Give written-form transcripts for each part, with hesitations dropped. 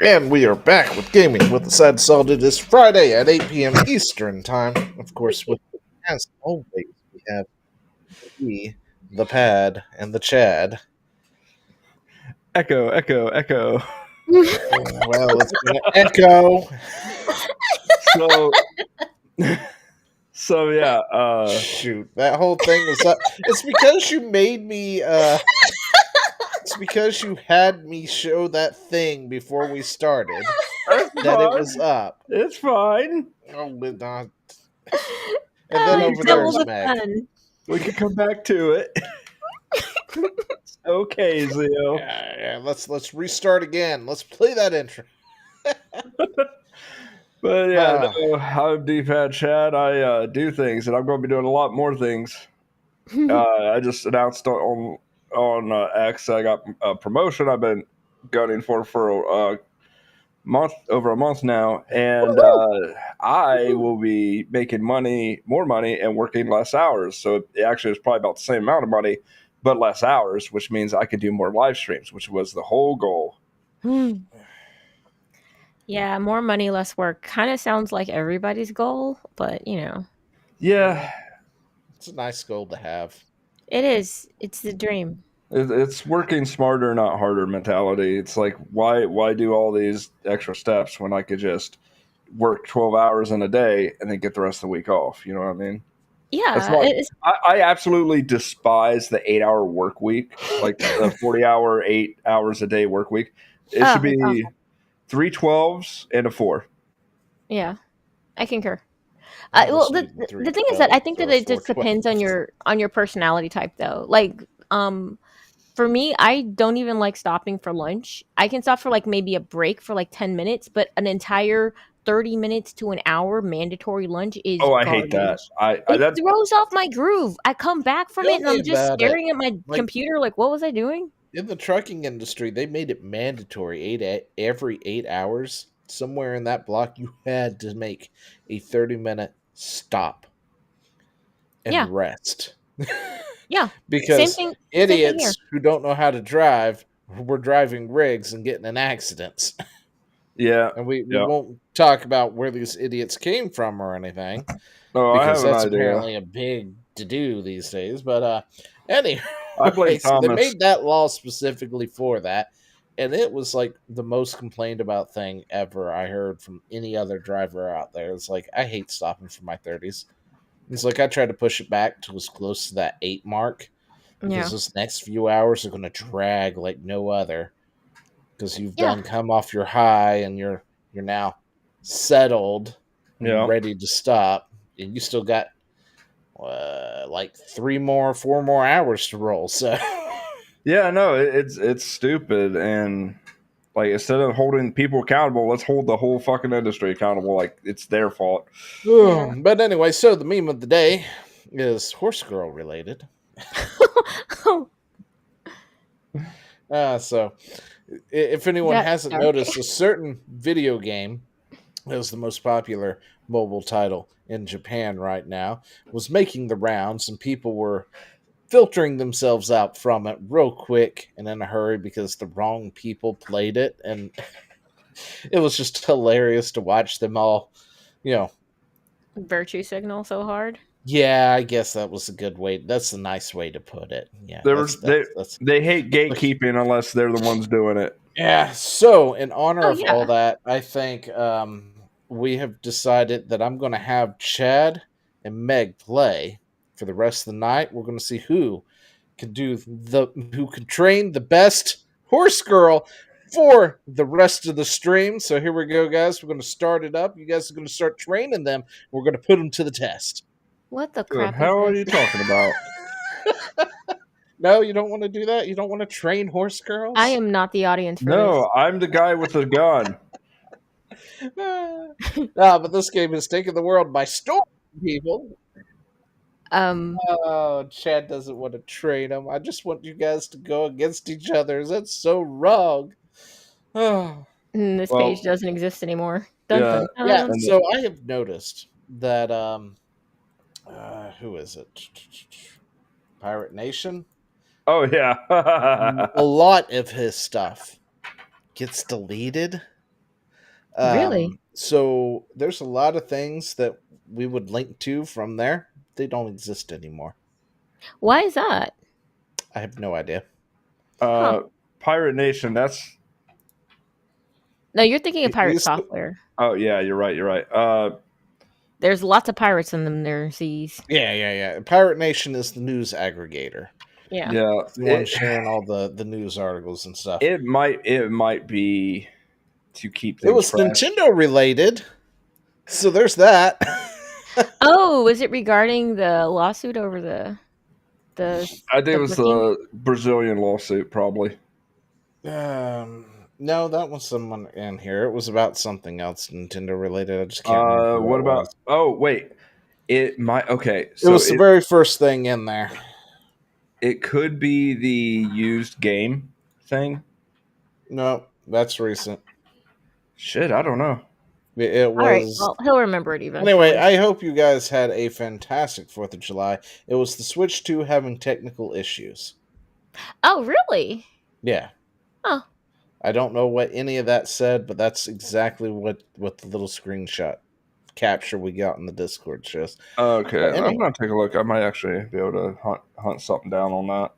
And we are back with Gaming with the Sad Salt. It is Friday at 8 p.m. Eastern Time. Of course, as always, we have the Pad, and the Chad. Echo, echo, echo. Well, it's going to echo. So yeah. Shoot, that whole thing was up. It's because you made me. It's because you had me show that thing before we started that it was up. It's fine. Oh, but not. And then over there is Meg. We can come back to it. Okay, Zio. Yeah, let's restart again. Let's play that intro. But yeah, no, I'm D-Pad Chad. I do things, and I'm going to be doing a lot more things. I just announced on X I got a promotion I've been gunning for a month, over a month now, and I will be making more money, and working less hours. So it actually is probably about the same amount of money, but less hours, which means I could do more live streams, which was the whole goal. Yeah, more money, less work. Kind of sounds like everybody's goal, but you know. Yeah. It's a nice goal to have. It is. It's the dream. It's working smarter, not harder mentality. It's like, why do all these extra steps when I could just work 12 hours in a day and then get the rest of the week off? You know what I mean? Yeah. I absolutely despise the 8-hour work week, like the 40-hour, 8 hours a day work week. It should be 3 12s and a 4. Yeah, I concur. Well, the thing is that I think that it just depends on your personality type, though. Like, for me, I don't even like stopping for lunch. I can stop for like maybe a break for like 10 minutes, but an entire 30 minutes to an hour mandatory lunch is I hate that. It throws off my groove. I come back from it and I'm just staring at my computer like, what was I doing? In the trucking industry, they made it mandatory every 8 hours. Somewhere in that block, you had to make a 30-minute stop and rest. Yeah. Because idiots who don't know how to drive were driving rigs and getting in accidents. Yeah. And we won't talk about where these idiots came from or anything. Because that's apparently a big to-do these days. But anyway, I blame Thomas. They made that law specifically for that. And it was like the most complained about thing ever I heard from any other driver out there. It's like, I hate stopping for my 30s. It's like I tried to push it back to as close to that 8 mark. Because this next few hours are going to drag like no other. Because you've done come off your high and you're now settled and ready to stop. And you still got like 4 more hours to roll. So yeah, no, it's stupid. And like, instead of holding people accountable, let's hold the whole fucking industry accountable like it's their fault. But anyway, so the meme of the day is horse girl related. So if anyone hasn't noticed, a certain video game that is the most popular mobile title in Japan right now was making the rounds, and people were filtering themselves out from it real quick and in a hurry because the wrong people played it, and it was just hilarious to watch them all, virtue signal so hard. Yeah, I guess that was a good way. That's a nice way to put it. Yeah, they hate gatekeeping unless they're the ones doing it. Yeah. So, in honor of all that, I think we have decided that I'm going to have Chad and Meg play for the rest of the night. We're going to see who can train the best horse girl for the rest of the stream. So here we go, guys. We're going to start it up. You guys are going to start training them. We're going to put them to the test. What the crap? How are you talking about? No, you don't want to do that? You don't want to train horse girls? I am not the audience for this. I'm the guy with the gun. But this game is taking the world by storm, people. Chad doesn't want to train them. I just want you guys to go against each other. That's so wrong. This page doesn't exist anymore. So I have noticed that who is it? Pirate Nation? Oh yeah. A lot of his stuff gets deleted Really? So there's a lot of things that we would link to from there. They don't exist anymore. Why is that? I have no idea. Pirate Nation. That's No, you're thinking of pirate These- software. Oh yeah, you're right. There's lots of pirates in them there seas. Yeah. Pirate Nation is the news aggregator. Yeah. It's the one sharing all the news articles and stuff. It might be to keep things It was fresh. Nintendo related, so there's that. Oh, was it regarding the lawsuit over the? I think it was the Brazilian lawsuit, probably. No, that was someone in here. It was about something else Nintendo related. I just can't remember. What about? Oh wait, it might. Okay, so it was the very first thing in there. It could be the used game thing. No, that's recent. Shit, I don't know. It was. All right, well, he'll remember it eventually. Anyway, I hope you guys had a fantastic 4th of July. It was the Switch 2 having technical issues. Oh, really? Yeah. Oh. I don't know what any of that said, but that's exactly what the little screenshot capture we got in the Discord shows. Okay, anyway. I'm gonna take a look. I might actually be able to hunt something down on that.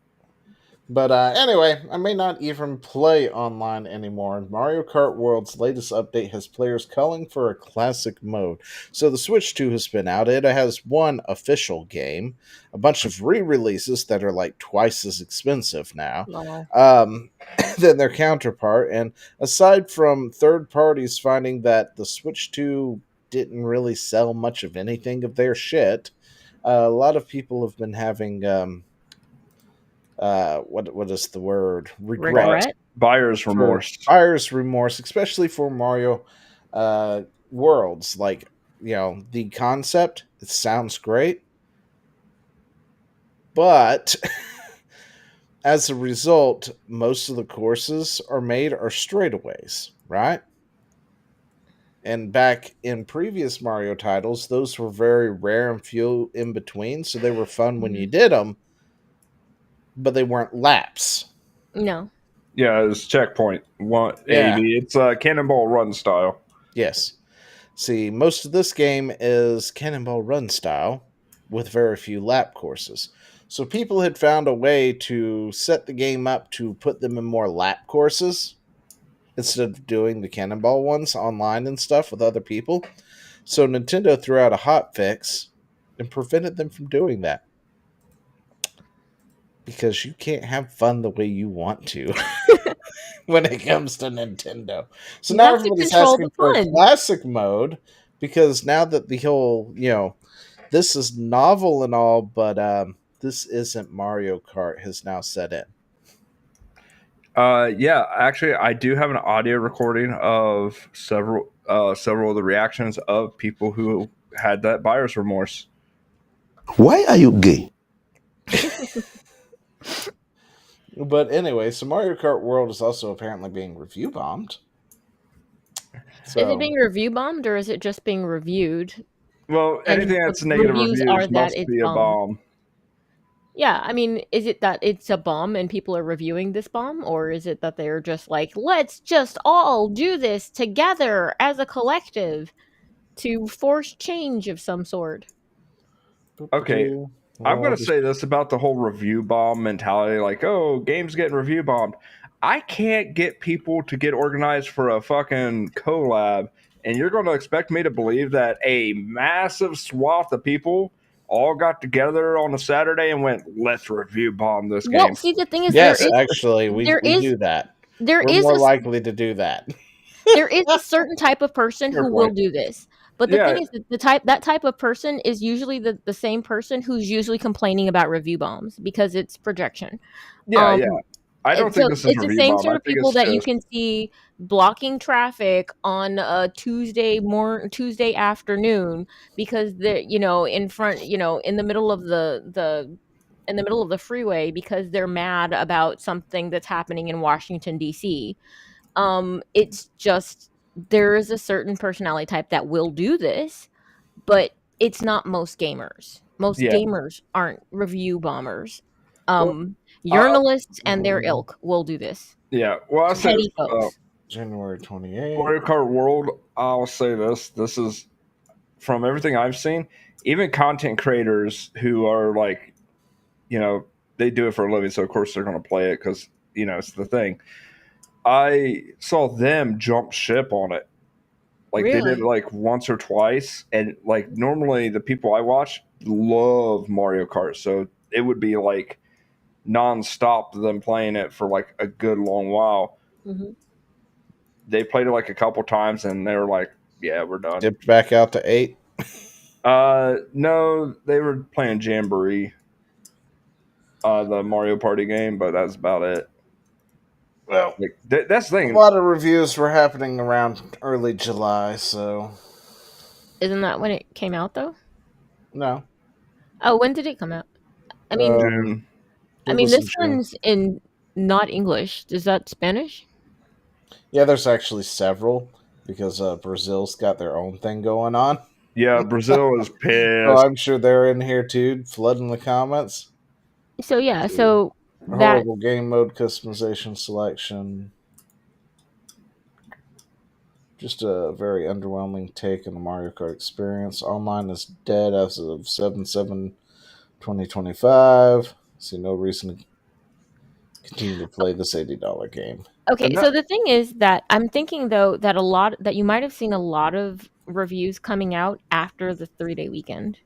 But anyway, I may not even play online anymore. Mario Kart World's latest update has players calling for a classic mode. So the Switch 2 has been out. It has one official game, a bunch of re-releases that are like twice as expensive now than their counterpart. And aside from third parties finding that the Switch 2 didn't really sell much of anything of their shit, a lot of people have been having... what is the word? Regret. Buyer's remorse. Buyer's remorse, especially for Mario Worlds. Like, the concept, it sounds great. But as a result, most of the courses are straightaways, right? And back in previous Mario titles, those were very rare and few in between, so they were fun when you did them. But they weren't laps. No. Yeah, it's checkpoint. It's a Cannonball Run style. Yes. See, most of this game is Cannonball Run style with very few lap courses. So people had found a way to set the game up to put them in more lap courses instead of doing the Cannonball ones online and stuff with other people. So Nintendo threw out a hot fix and prevented them from doing that. Because you can't have fun the way you want to when it comes to Nintendo. So now everybody's asking for a classic mode because now that the whole, this is novel and all, but this isn't Mario Kart has now set in. Yeah, actually, I do have an audio recording of several of the reactions of people who had that buyer's remorse. Why are you gay? But anyway, so Mario Kart World is also apparently being review bombed. So, is it being review bombed or is it just being reviewed? Well, anything that's negative reviews must be a bomb. Yeah, I mean, is it that it's a bomb and people are reviewing this bomb, or is it that they're just like, let's just all do this together as a collective to force change of some sort? Okay. I'm going to say this about the whole review bomb mentality, like, oh, games getting review bombed. I can't get people to get organized for a fucking collab, and you're going to expect me to believe that a massive swath of people all got together on a Saturday and went, let's review bomb this game. Well, see, the thing is, actually, we do that. We're more likely to do that. There is a certain type of person who will do this. But the thing is, that type of person is usually the same person who's usually complaining about review bombs because it's projection. Yeah. I don't think this is it's the same sort of people that you can see blocking traffic on a Tuesday afternoon because they're in front in the middle of the freeway because they're mad about something that's happening in Washington D.C. It's just there is a certain personality type that will do this, but it's not most gamers. Most gamers aren't review bombers. Journalists and their ilk will do this. Yeah, well, I said January 28th. Mario Kart World, I'll say this. This is, from everything I've seen, even content creators who are like, they do it for a living, so of course they're going to play it because, it's the thing. I saw them jump ship on it. Like, they did it like once or twice. And like, normally the people I watch love Mario Kart. So it would be like nonstop them playing it for like a good long while. Mm-hmm. They played it like a couple times and they were like, yeah, we're done. Dipped back out to 8. No, they were playing Jamboree, the Mario Party game, but that's about it. Well, like, that's the thing. A lot of reviews were happening around early July, so. Isn't that when it came out, though? No. Oh, when did it come out? I mean, June. This one's in not English. Is that Spanish? Yeah, there's actually several because Brazil's got their own thing going on. Yeah, Brazil is pissed. So I'm sure they're in here too, flooding the comments. So yeah, so horrible game mode customization selection. Just a very underwhelming take on the Mario Kart experience. Online is dead as of 7/7/2025. See no reason to continue to play this $80 game. Okay, so the thing is that I'm thinking though that you might have seen a lot of reviews coming out after the 3-day weekend,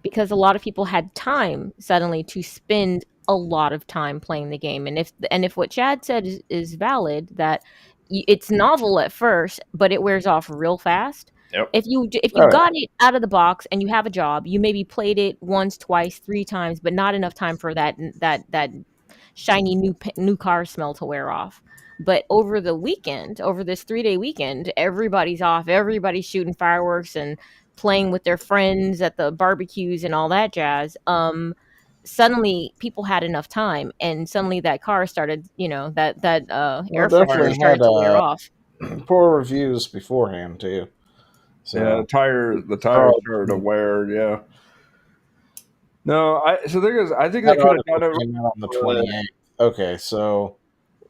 because a lot of people had time suddenly to spend a lot of time playing the game. And if what Chad said is valid, that it's novel at first, but it wears off real fast. Yep. If you got it out of the box and you have a job, you maybe played it once, twice, 3 times, but not enough time for that shiny new car smell to wear off. But over the weekend, over this 3-day weekend, everybody's off. Everybody's shooting fireworks and playing with their friends at the barbecues and all that jazz. Suddenly people had enough time, and suddenly that car started, that air fryer started to wear off. Poor reviews beforehand too. So yeah, the tires started to wear. Yeah. No, so the thing is, I think they could have done it on the 28th. Okay, so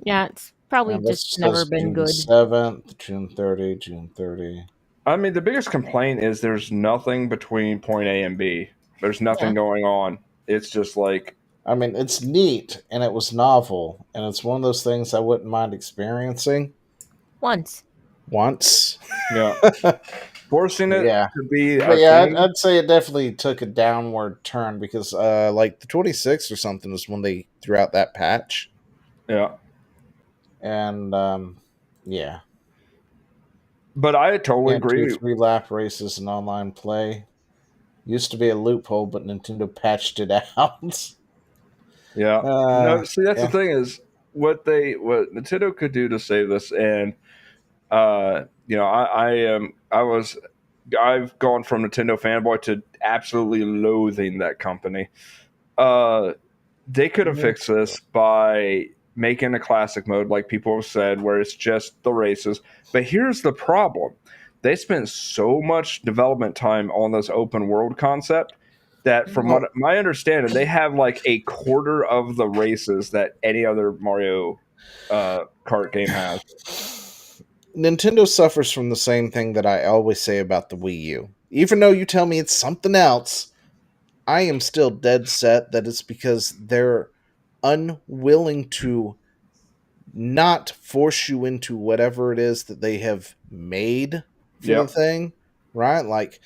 yeah, it's probably just never been June good. 7th, June 30, June 30. I mean, the biggest complaint is there's nothing between point A and B. There's nothing going on. It's just like, I mean, it's neat and it was novel, and it's one of those things I wouldn't mind experiencing once. Yeah. Forcing it to be I'd say it definitely took a downward turn because like the 26th or something was when they threw out that patch. Yeah. And yeah. But I totally agree. 3-lap races and online play used to be a loophole, but Nintendo patched it out. Yeah. No, see, that's the thing is what Nintendo could do to save this, and I've gone from Nintendo fanboy to absolutely loathing that company. They could have fixed this by making a classic mode, like people have said, where it's just the races. But here's the problem. They spent so much development time on this open world concept that, from what my understanding, they have like a quarter of the races that any other Mario Kart game has. Nintendo suffers from the same thing that I always say about the Wii U. Even though you tell me it's something else, I am still dead set that it's because they're unwilling to not force you into whatever it is that they have made for the thing, right? Like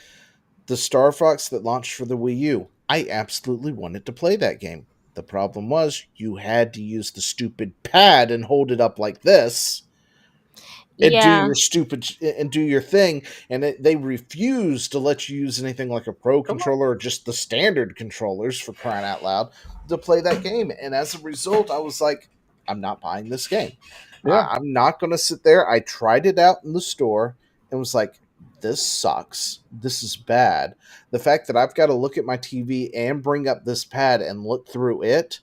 the Star Fox that launched for the Wii U. I absolutely wanted to play that game. The problem was you had to use the stupid pad and hold it up like this. And do your thing, and they refuse to let you use anything like a pro controller or just the standard controllers, for crying out loud, to play that game. And as a result, I was like, I'm not buying this game. I'm not going to sit there. I tried it out in the store and was like, this sucks. This is bad. The fact that I've got to look at my TV and bring up this pad and look through it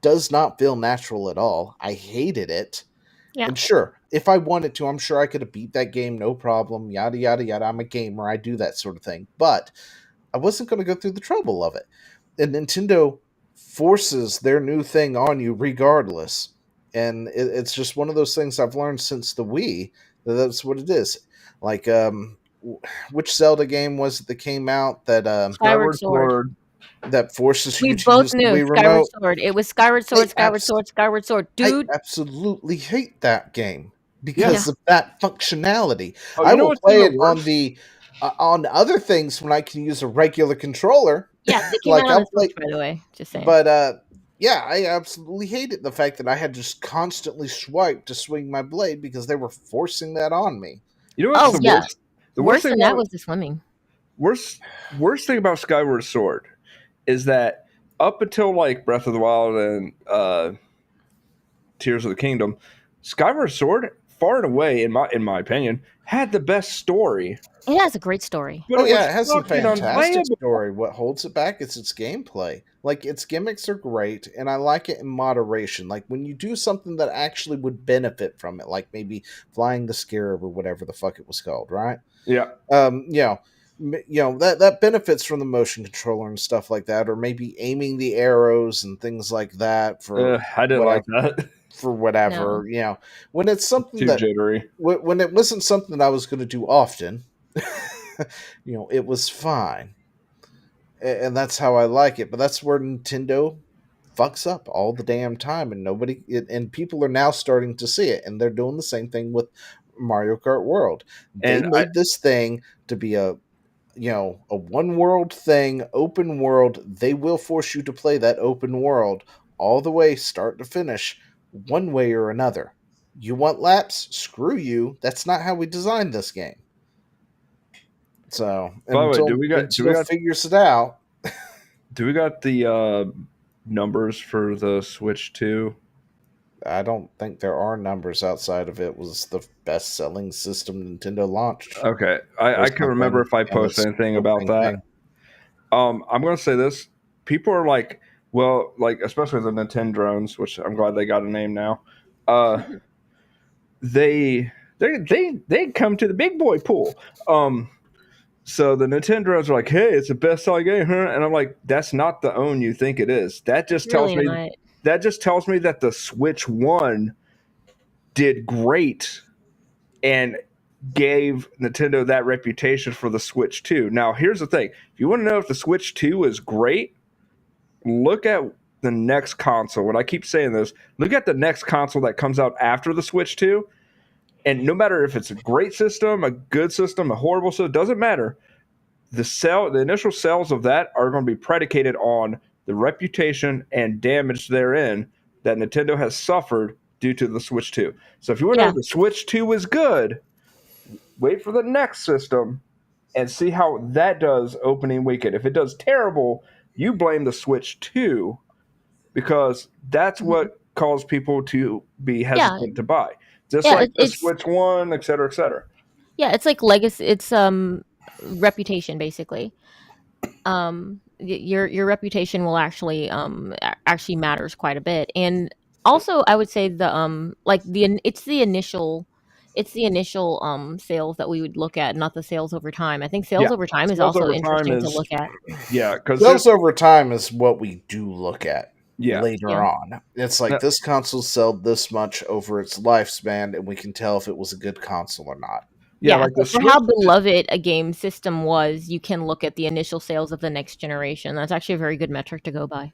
does not feel natural at all. I hated it. Yeah. And sure, if I wanted to, I'm sure I could have beat that game, no problem, yada, yada, yada. I'm a gamer. I do that sort of thing. But I wasn't going to go through the trouble of it. And Nintendo forces their new thing on you regardless. and it's just one of those things I've learned since the Wii. That's what it is. Like, which Zelda game was it that came out that Skyward Sword. that forces We you to both use the knew Wii Skyward remote? Sword. It was Skyward Sword, Skyward Sword. Dude, I absolutely hate that game because Yeah. of that functionality. Oh, I you know will what's play even it on worse? the on other things when I can use a regular controller. yeah, they came Like out on I'll the play, Switch, by the way. Just saying. but yeah, I absolutely hated the fact that I had to just constantly swipe to swing my blade because they were forcing that on me. You know what's Oh the yeah, worst? The worse worst thing than that about was the swimming. worst thing about Skyward Sword is that up until like Breath of the Wild and Tears of the Kingdom, Skyward Sword, far and away, in my opinion, had the best story. It has a great story. But Oh it was yeah, it has a fucking fantastic unplayable. story. What holds it back is its gameplay. Like its gimmicks are great, and I like it in moderation. Like when you do something that actually would benefit from it, like maybe flying the scarab or whatever the fuck it was called, right? Yeah. You know, that benefits from the motion controller and stuff like that, or maybe aiming the arrows and things like that for I didn't whatever. like that. For whatever, No. when it's something Too that jittery. when it wasn't something I was going to do often, it was fine, and that's how I like it. But that's where Nintendo fucks up all the damn time, and and people are now starting to see it, and they're doing the same thing with Mario Kart World. They And I made this thing to be a one world thing, open world. They will force you to play that open world all the way, start to finish, one way or another. You want laps? Screw you. That's not how we designed this game. So by the way, until Nintendo figures it out, do we got the numbers for the Switch 2? I don't think there are numbers outside of it was the best selling system Nintendo launched. Okay, I can remember if I posted anything about that. I'm going to say this: people are like, well, like especially the Nintendo drones, which I'm glad they got a name now. They come to the big boy pool. So the Nintendo drones are like, hey, it's the best selling game, huh? And I'm like, that's not the own you think it is. That just tells me that the Switch 1 did great and gave Nintendo that reputation for the Switch 2. Now, here's the thing. If you want to know if the Switch 2 is great, look at the next console. When I keep saying this, look at the next console that comes out after the Switch 2. And no matter if it's a great system, a good system, a horrible system, it doesn't matter. The initial sales of that are going to be predicated on the reputation and damage therein that Nintendo has suffered due to the Switch 2. So if you want to know if the Switch 2 is good, wait for the next system and see how that does opening weekend. If it does terrible, you blame the Switch 2 because that's what caused people to be hesitant to buy. Just like the Switch 1, et cetera, et cetera. Yeah, it's like legacy. It's reputation, basically. Your reputation will actually matters quite a bit, and also I would say it's the initial sales that we would look at, not the sales over time. I think sales over time is also interesting to look at. Yeah, because sales over time is what we do look at. Later Yeah. on, it's like this console sold this much over its lifespan, and we can tell if it was a good console or not. Yeah, like for how beloved a game system was, you can look at the initial sales of the next generation. That's actually a very good metric to go by.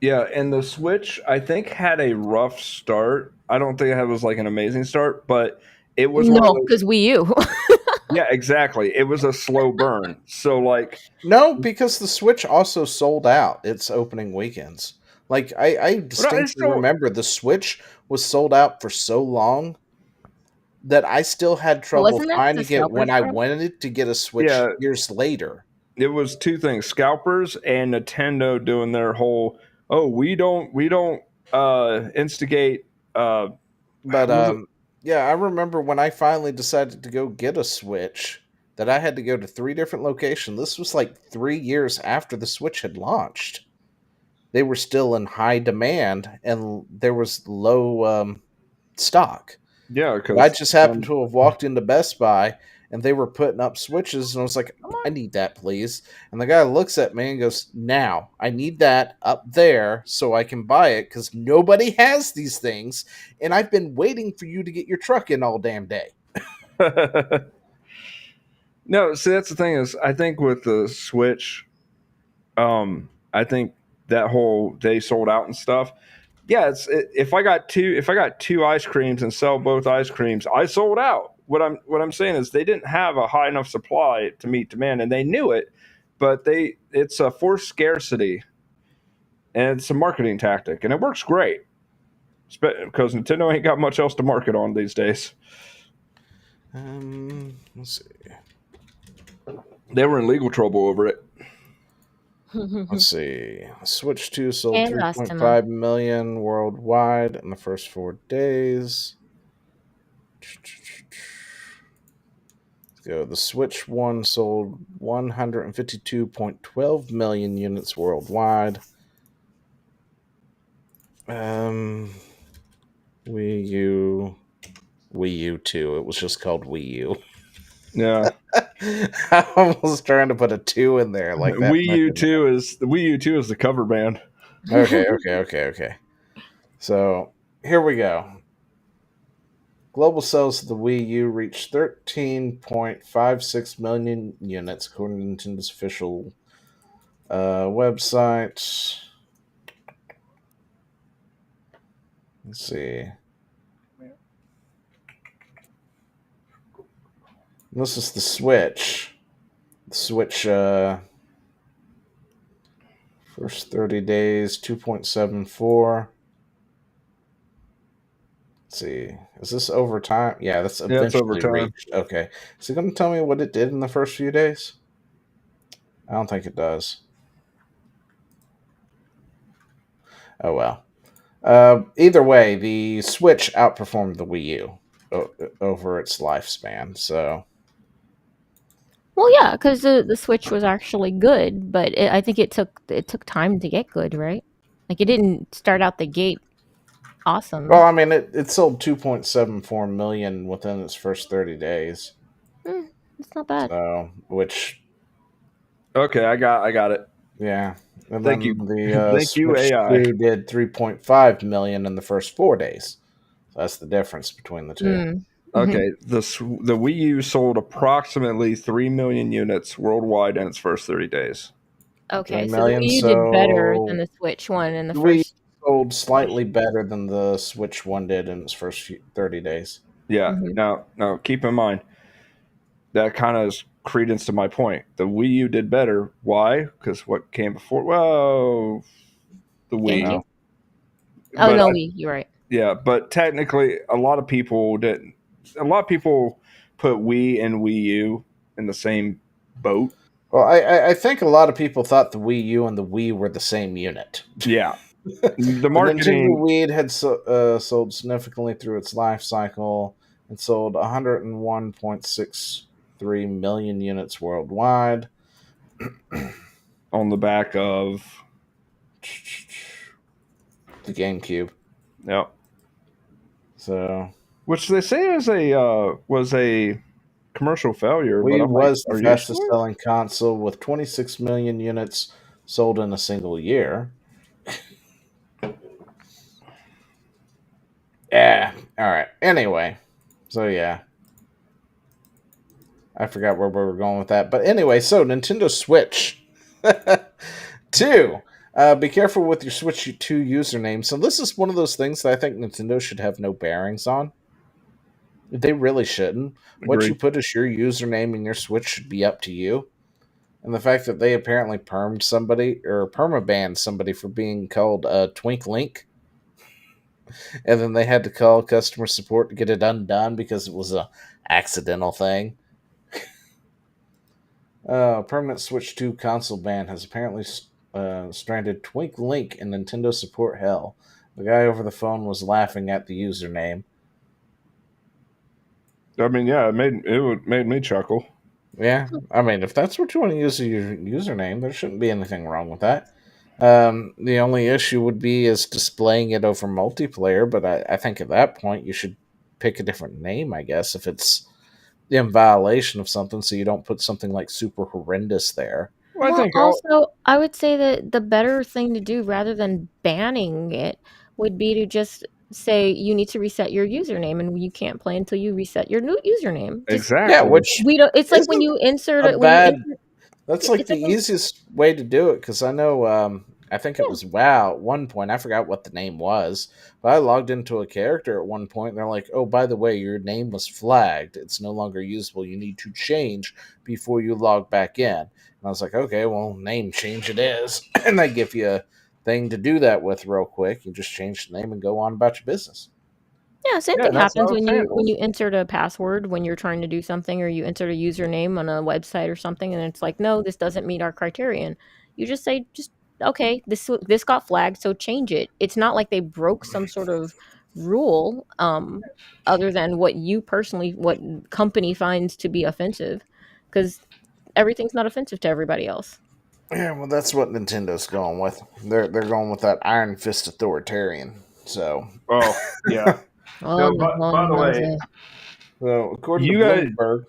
Yeah, and the Switch, I think, had a rough start. I don't think it was like an amazing start, but it was because Wii U. Yeah, exactly. It was a slow burn. So like no, because the Switch also sold out its opening weekends. Like I distinctly remember the Switch was sold out for so long that I still had trouble finding it when I wanted to get a Switch years later. It was two things: scalpers and Nintendo doing their whole we don't instigate. Yeah, I remember when I finally decided to go get a Switch that I had to go to 3 different locations. This was like 3 years after the Switch had launched. They were still in high demand, and there was low stock. Yeah, because I just happened to have walked into Best Buy, and they were putting up switches, and I was like, I need that, please. And the guy looks at me and goes, now, I need that up there so I can buy it, because nobody has these things, and I've been waiting for you to get your truck in all damn day. No, see, that's the thing is, I think with the Switch, I think that whole they sold out and stuff. Yeah, if I got two ice creams and sell both ice creams, I sold out. What I'm saying is they didn't have a high enough supply to meet demand, and they knew it, but it's a forced scarcity, and it's a marketing tactic, and it works great because Nintendo ain't got much else to market on these days. Let's see. They were in legal trouble over it. Let's see. Switch 2 sold 3.5 million worldwide in the first 4 days. Let's go. The Switch 1 sold 152.12 million units worldwide. Wii U 2. It was just called Wii U. Yeah. I was trying to put a 2 in there like that. Wii U 2 is the cover band. Okay. So here we go. Global sales of the Wii U reached 13.56 million units, according to Nintendo's official website. Let's see. This is the Switch. The Switch, first 30 days, 2.74. Let's see. Is this overtime? Yeah, that's eventually reached. Okay. Is it going to tell me what it did in the first few days? I don't think it does. Oh, well. Either way, the Switch outperformed the Wii U over its lifespan, so... Well, yeah, because the Switch was actually good, but I think it took time to get good, right? Like, it didn't start out the gate awesome. Well, I mean, it sold 2.74 million within its first 30 days. It's not bad. So, which... Okay, I got it. Yeah. And Thank you. The Thank you, Switch AI. 2 did 3.5 million in the first 4 days. So that's the difference between the two. Okay, the Wii U sold approximately 3 million units worldwide in its first 30 days. Okay, so the Wii U did better than the Switch one in the first... Wii sold slightly better than the Switch one did in its first 30 days. Yeah, now keep in mind, that kind of is credence to my point. The Wii U did better. Why? Because what came before? Well, the Wii. No, Wii, you're right. Yeah, but technically, a lot of people didn't. A lot of people put Wii and Wii U in the same boat. Well, I think a lot of people thought the Wii U and the Wii were the same unit. Yeah. The marketing... The Nintendo Wii had sold significantly through its life cycle and sold 101.63 million units worldwide. On the back of... the GameCube. Yep. So... which they say was a commercial failure. Wii was the fastest selling console with 26 million units sold in a single year. Yeah. All right. Anyway. So, yeah. I forgot where we were going with that. But anyway, so Nintendo Switch 2. Be careful with your Switch 2 username. So this is one of those things that I think Nintendo should have no bearings on. They really shouldn't. Agreed. What you put as your username in your Switch should be up to you. And the fact that they apparently permabanned somebody for being called Twink Link, and then they had to call customer support to get it undone because it was a accidental thing. Permanent Switch 2 console ban has apparently stranded Twink Link in Nintendo support hell. The guy over the phone was laughing at the username. I mean, yeah, it made me chuckle. Yeah, I mean, if that's what you want to use as your username, there shouldn't be anything wrong with that. The only issue would be is displaying it over multiplayer, but I think at that point you should pick a different name, I guess, if it's in violation of something, so you don't put something like super horrendous there. Well, I think also, I would say that the better thing to do rather than banning it would be to just say you need to reset your username and you can't play until you reset your new username. exactly. Yeah, which we don't. It's like when you insert it. That's like the easiest way to do it, because I know I think it was WoW at one point. I forgot what the name was, but I logged into a character at one point and they're like, oh, by the way, your name was flagged. It's no longer usable. You need to change before you log back in. And I was like, okay, well, name change it is. And they give you a thing to do that with real quick. You just change the name and go on about your business. Yeah, same thing happens when you insert a password when you're trying to do something, or you insert a username on a website or something, and it's like, no, this doesn't meet our criterion. You just say, okay, this got flagged, so change it. It's not like they broke some sort of rule, other than what company finds to be offensive, because everything's not offensive to everybody else. Yeah, well, that's what Nintendo's going with. They're going with that iron fist authoritarian. So, yeah. By the way, well, according to Bloomberg,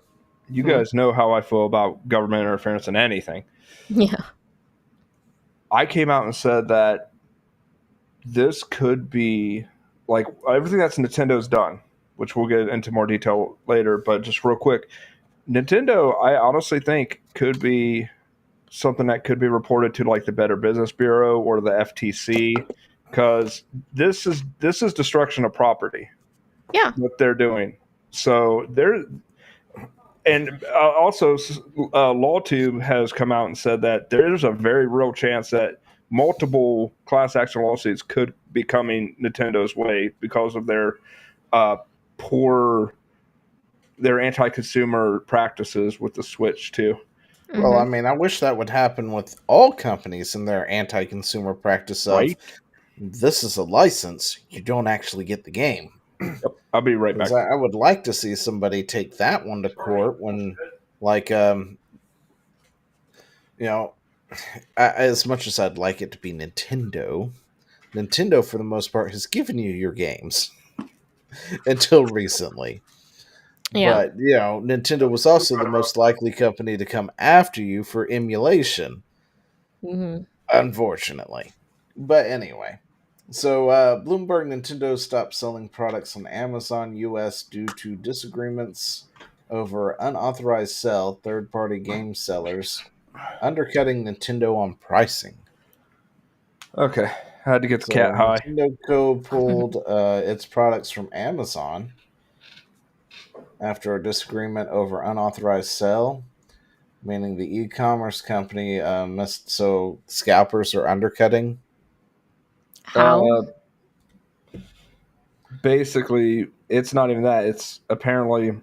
you guys know how I feel about government interference in anything. Yeah. I came out and said that this could be like everything that's Nintendo's done, which we'll get into more detail later, but just real quick, Nintendo, I honestly think could be something that could be reported to like the Better Business Bureau or the FTC, because this is destruction of property. Yeah, what they're doing. So they're, and also LawTube has come out and said that there's a very real chance that multiple class action lawsuits could be coming Nintendo's way because of their their anti-consumer practices with the Switch too. Well, I mean, I wish that would happen with all companies in their anti-consumer practice of, this is a license, you don't actually get the game. Yep. I'll be right back. I would like to see somebody take that one to court when, like, as much as I'd like it to be Nintendo, for the most part has given you your games until recently. Yeah. But, Nintendo was also the most likely company to come after you for emulation. Mm-hmm. Unfortunately. But anyway. So, Bloomberg Nintendo stopped selling products on Amazon US due to disagreements over unauthorized sale, third-party game sellers undercutting Nintendo on pricing. Okay. I had to get the cat high. Nintendo Co. pulled its products from Amazon after a disagreement over unauthorized sale, meaning the e-commerce company so scalpers are undercutting. How? Basically, it's not even that. It's apparently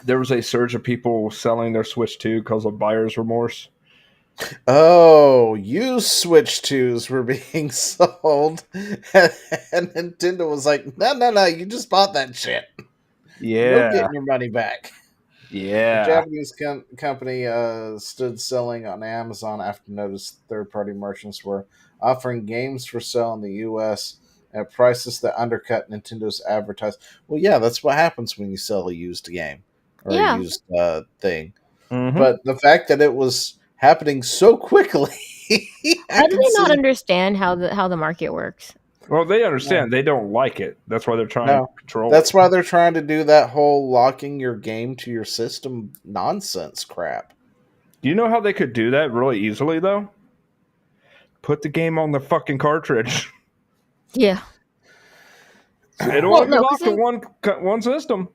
there was a surge of people selling their Switch 2 because of buyer's remorse. Oh, used Switch 2s were being sold, and Nintendo was like, no, you just bought that shit. Yeah. No getting your money back. Yeah. The Japanese company stood selling on Amazon after noticed third-party merchants were offering games for sale in the U.S. at prices that undercut Nintendo's advertising. Well, yeah, that's what happens when you sell a used game or a used thing. Mm-hmm. But the fact that it was happening so quickly, how do they not understand how the market works? Well, they understand. They don't like it. That's why they're trying to control it. That's why they're trying to do that whole locking your game to your system nonsense crap. Do you know how they could do that really easily, though? Put the game on the fucking cartridge. Yeah. It'll only be locked to one system.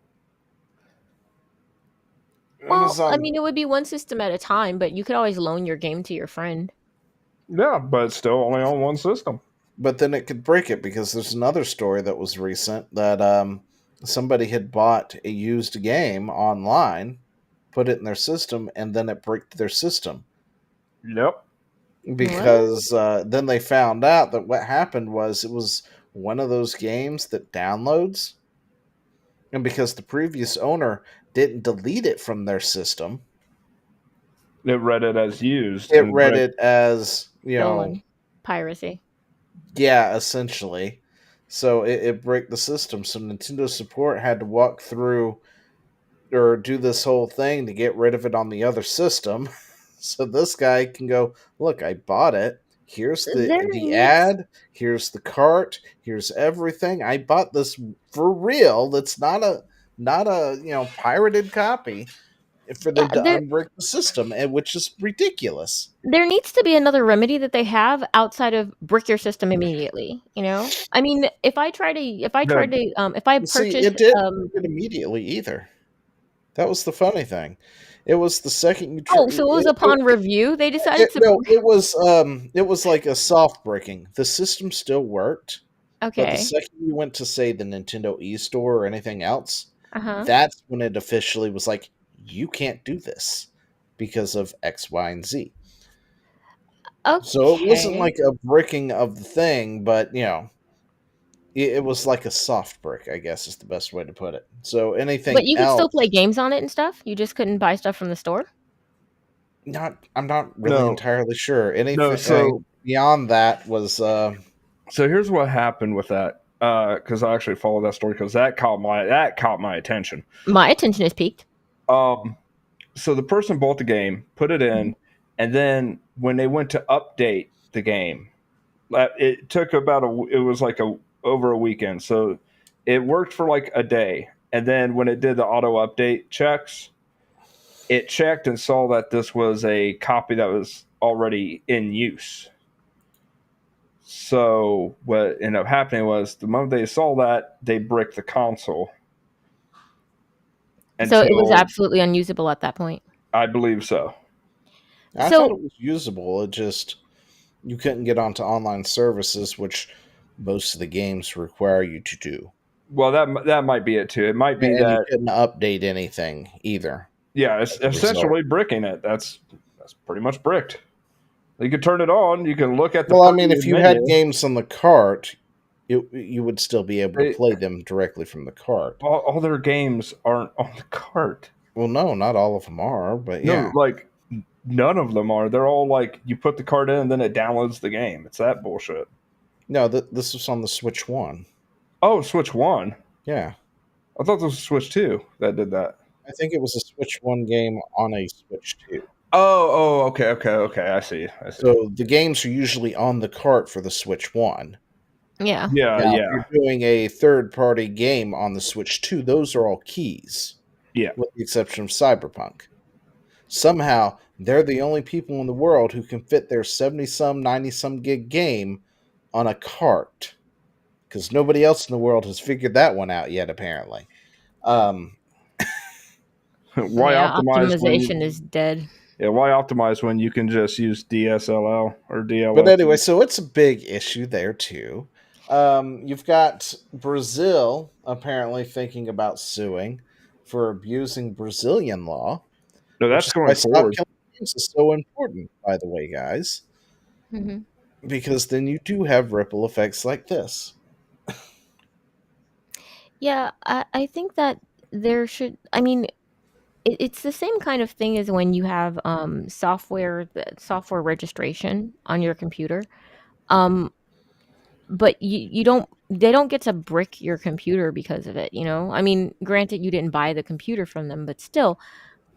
Well, I mean, it would be one system at a time, but you could always loan your game to your friend. Yeah, but it's still only on one system. But then it could break it, because there's another story that was recent that somebody had bought a used game online, put it in their system, and then it bricked their system. Yep. Because then they found out that what happened was it was one of those games that downloads, and because the previous owner didn't delete it from their system, it read it as used. It read it as, stolen. Piracy. Yeah, essentially. So it broke the system. So Nintendo support had to walk through or do this whole thing to get rid of it on the other system. So this guy can go, look, I bought it. Here's the ad. Here's the cart. Here's everything. I bought this for real. That's not a pirated copy for them to unbrick the system, which is ridiculous. There needs to be another remedy that they have outside of brick your system immediately. I mean, if I purchase, it didn't immediately either. That was the funny thing. It was the second you. So it was upon review they decided to. No, it was like a soft bricking. The system still worked. Okay. But the second you went to, say, the Nintendo eStore or anything else, that's when it officially was like, you can't do this because of X, Y, and Z. Okay. So it wasn't like a bricking of the thing, but it was like a soft brick, I guess is the best way to put it. So anything. But you could still play games on it and stuff. You just couldn't buy stuff from the store. I'm not really entirely sure. Anything beyond that was. So here's what happened with that. Because I actually followed that story because that caught my attention. My attention is piqued. So the person bought the game, put it in, and then when they went to update the game, it took over a weekend. So it worked for like a day, and then when it did the auto update checks, it checked and saw that this was a copy that was already in use. So what ended up happening was the moment they saw that, they bricked the console. So it was absolutely unusable at that point? I believe so. I thought it was usable. It just, you couldn't get onto online services, which most of the games require you to do. Well, that might be it too. It might be that you couldn't update anything either. Yeah, it's essentially bricking it. That's pretty much bricked. You can turn it on. You can look at the. Well, I mean, if you had games on the cart, you would still be able to play them directly from the cart. All their games aren't on the cart. Well, no, not all of them are, but yeah. No, like none of them are. They're all like you put the cart in and then it downloads the game. It's that bullshit. No, this was on the Switch 1. Oh, Switch 1? Yeah. I thought this was Switch 2 that did that. I think it was a Switch 1 game on a Switch 2. Oh, okay. I see. So the games are usually on the cart for the Switch 1. Yeah. Yeah. If you're doing a third-party game on the Switch 2, those are all keys. Yeah. With the exception of Cyberpunk. Somehow, they're the only people in the world who can fit their 70-some, 90-some gig game on a cart. Because nobody else in the world has figured that one out yet, apparently. Optimization is dead. Yeah, why optimize when you can just use DSLL or DLL? But anyway, so it's a big issue there, too. You've got Brazil apparently thinking about suing for abusing Brazilian law. No, that's going forward. Stop killing games is so important, by the way, guys. Mm-hmm. Because then you do have ripple effects like this. Yeah, I think that there should... I mean, it's the same kind of thing as when you have software registration on your computer. But they don't get to brick your computer because of it, I mean, granted, you didn't buy the computer from them, but still,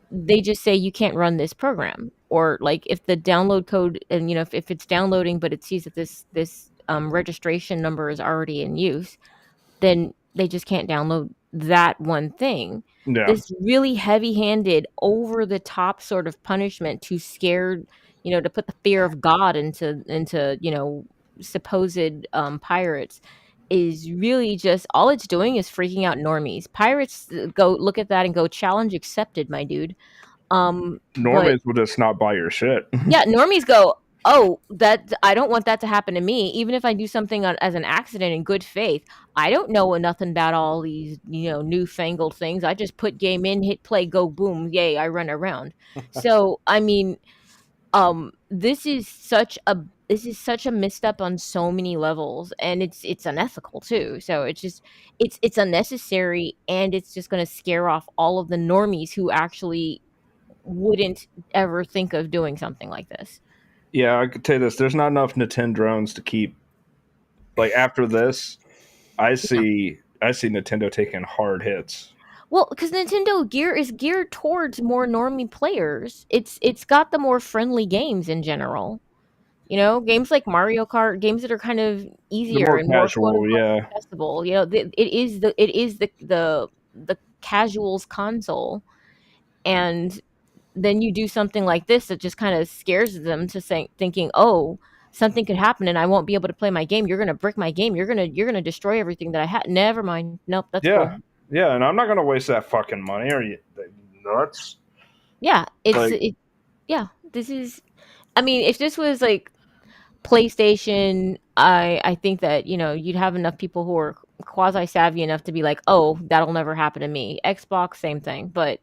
they just say you can't run this program. Or like if the download code, and if it's downloading but it sees that this registration number is already in use, then they just can't download that one thing. Yeah. This really heavy-handed, over-the-top sort of punishment to scare, to put the fear of God into supposed pirates is really just, all it's doing is freaking out normies. Pirates go look at that and go, challenge accepted, my dude. Normies will just not buy your shit. Yeah, normies go, oh, that I don't want that to happen to me. Even if I do something as an accident in good faith, I don't know nothing about all these, newfangled things. I just put game in, hit play, go boom, yay, I run around. So, I mean, this is such a misstep on so many levels, and it's unethical too. So it's unnecessary, and it's just going to scare off all of the normies who actually wouldn't ever think of doing something like this. Yeah, I could tell you this. There's not enough Nintendo drones to keep. Like after this, I see Nintendo taking hard hits. Well, because Nintendo Gear is geared towards more normie players. It's got the more friendly games in general. You know, games like Mario Kart, games that are kind of The easier more and more quote casual, unquote yeah. accessible. You know, it is the casuals console, and then you do something like this that just kind of scares them to thinking, oh, something could happen and I won't be able to play my game. You're gonna brick my game. You're gonna destroy everything that I had. Never mind. Nope, that's Yeah. cool. Yeah, and I'm not gonna waste that fucking money. Are you nuts? Yeah, Like, yeah. This is. I mean, if this was like PlayStation, I think that you'd have enough people who are quasi savvy enough to be like, oh, that'll never happen to me. Xbox, same thing, but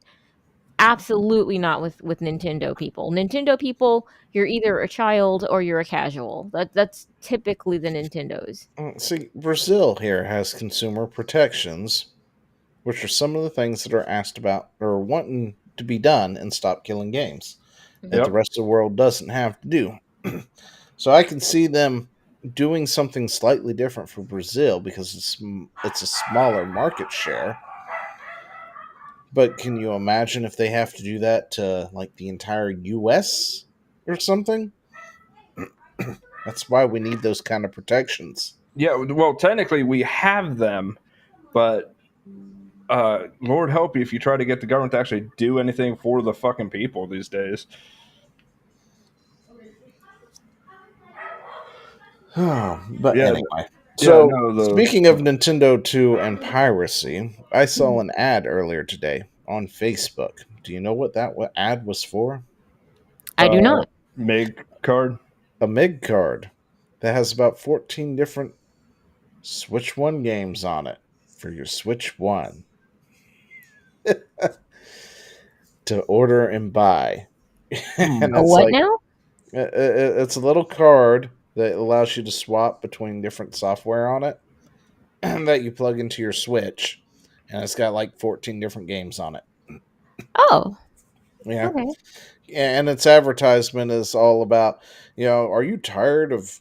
absolutely not with Nintendo people. Nintendo people, you're either a child or you're a casual. That's typically the Nintendos. See, Brazil here has consumer protections, which are some of the things that are asked about or wanting to be done in Stop Killing Games that the yep. rest of the world doesn't have to do. So I can see them doing something slightly different for Brazil because it's a smaller market share. But can you imagine if they have to do that to like the entire US or something? That's why we need those kind of protections. Yeah, well, technically we have them, but Lord help you if you try to get the government to actually do anything for the fucking people these days. But Yeah, anyway. yeah, So, no, speaking of Nintendo 2 and piracy, I saw an ad earlier today on Facebook. Do you know what that ad was for? I do not. MIG card. A MIG card that has about 14 different Switch 1 games on it for your Switch 1 to order and buy. And A it's what like, now? it's a little card that allows you to swap between different software on it that you plug into your Switch, and it's got like 14 different games on it. Oh, Yeah. okay. And its advertisement is all about, are you tired of,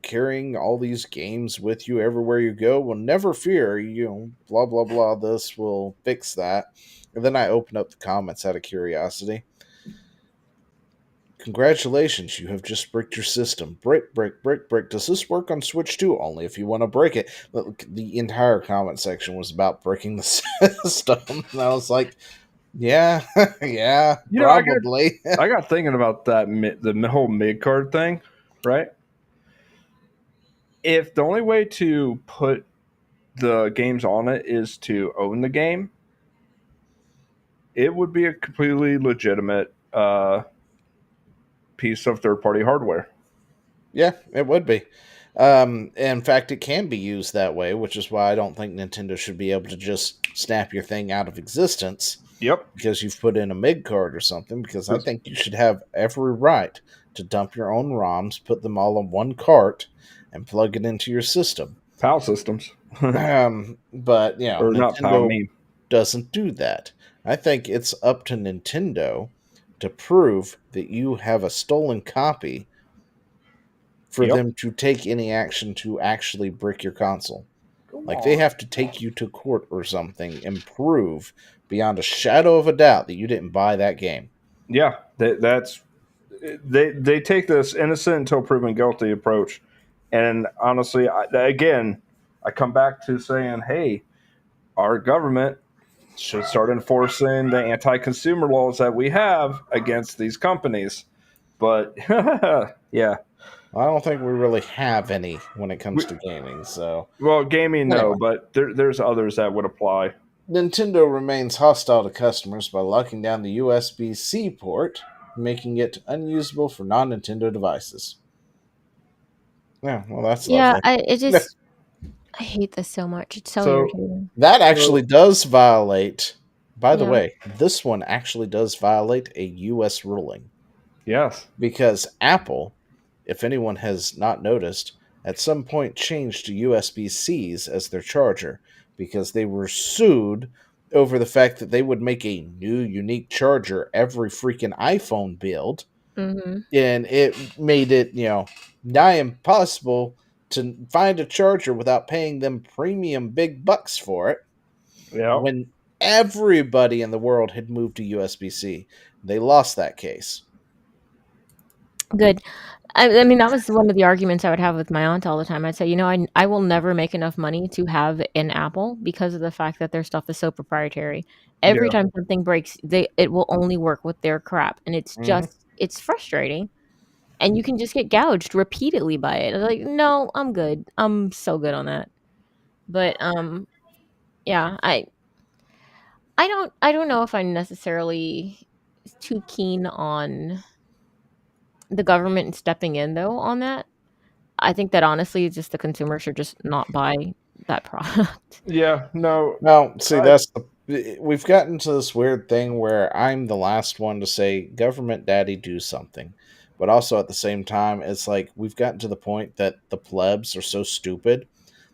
carrying all these games with you everywhere you go? Well, never fear, blah, blah, blah. This will fix that. And then I open up the comments out of curiosity. Congratulations, you have just bricked your system. Brick, brick, brick, brick. Does this work on Switch 2? Only if you want to break it. The entire comment section was about breaking the system. And I was like, yeah, yeah, probably. I got thinking about that the whole mid card thing, right? If the only way to put the games on it is to own the game, it would be a completely legitimate piece of third party hardware. Yeah, it would be. In fact, it can be used that way, which is why I don't think Nintendo should be able to just snap your thing out of existence. Yep. Because you've put in a MIG card or something, because I think you should have every right to dump your own ROMs, put them all in one cart, and plug it into your system. PAL systems. But, or not PAL, Nintendo doesn't do that. I think it's up to Nintendo to prove that you have a stolen copy for them to take any action to actually brick your console. Like, they have to take you to court or something and prove beyond a shadow of a doubt that you didn't buy that game. Yeah, they take this innocent until proven guilty approach. And honestly, I come back to saying, hey, our government should start enforcing the anti-consumer laws that we have against these companies. But yeah. I don't think we really have any when it comes to gaming. So, well, gaming, anyway. no, but there's others that would apply. Nintendo remains hostile to customers by locking down the USB-C port, making it unusable for non-Nintendo devices. Yeah, well, that's lovely. I hate this so much. It's so irritating. That actually does violate. By the way, this one actually does violate a U.S. ruling. Yes, because Apple, if anyone has not noticed, at some point changed to USB-Cs as their charger because they were sued over the fact that they would make a new unique charger every freaking iPhone build. Mm-hmm. And it made it, nigh impossible to find a charger without paying them premium big bucks for it. Yeah. When everybody in the world had moved to USB-C. They lost that case. Good. I mean, that was one of the arguments I would have with my aunt all the time. I'd say, I will never make enough money to have an Apple because of the fact that their stuff is so proprietary. Every time something breaks, it will only work with their crap, and it's it's frustrating. And you can just get gouged repeatedly by it. Like, no, I'm good. I'm so good on that. But yeah, I don't know if I'm necessarily too keen on the government stepping in though on that. I think that honestly, just the consumer should just not buy that product. Yeah, no. Well, see, we've gotten to this weird thing where I'm the last one to say, government daddy, do something. But also at the same time, it's like we've gotten to the point that the plebs are so stupid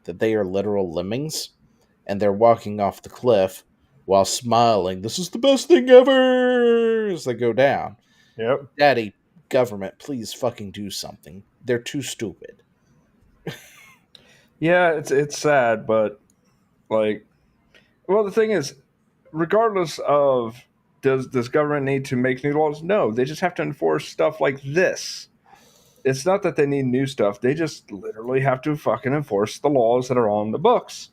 that they are literal lemmings and they're walking off the cliff while smiling. This is the best thing ever as they go down. Yep. Daddy, government, please fucking do something. They're too stupid. Yeah, it's sad, but like, well, the thing is, regardless of does government need to make new laws? No, they just have to enforce stuff like this. It's not that they need new stuff. They just literally have to fucking enforce the laws that are on the books.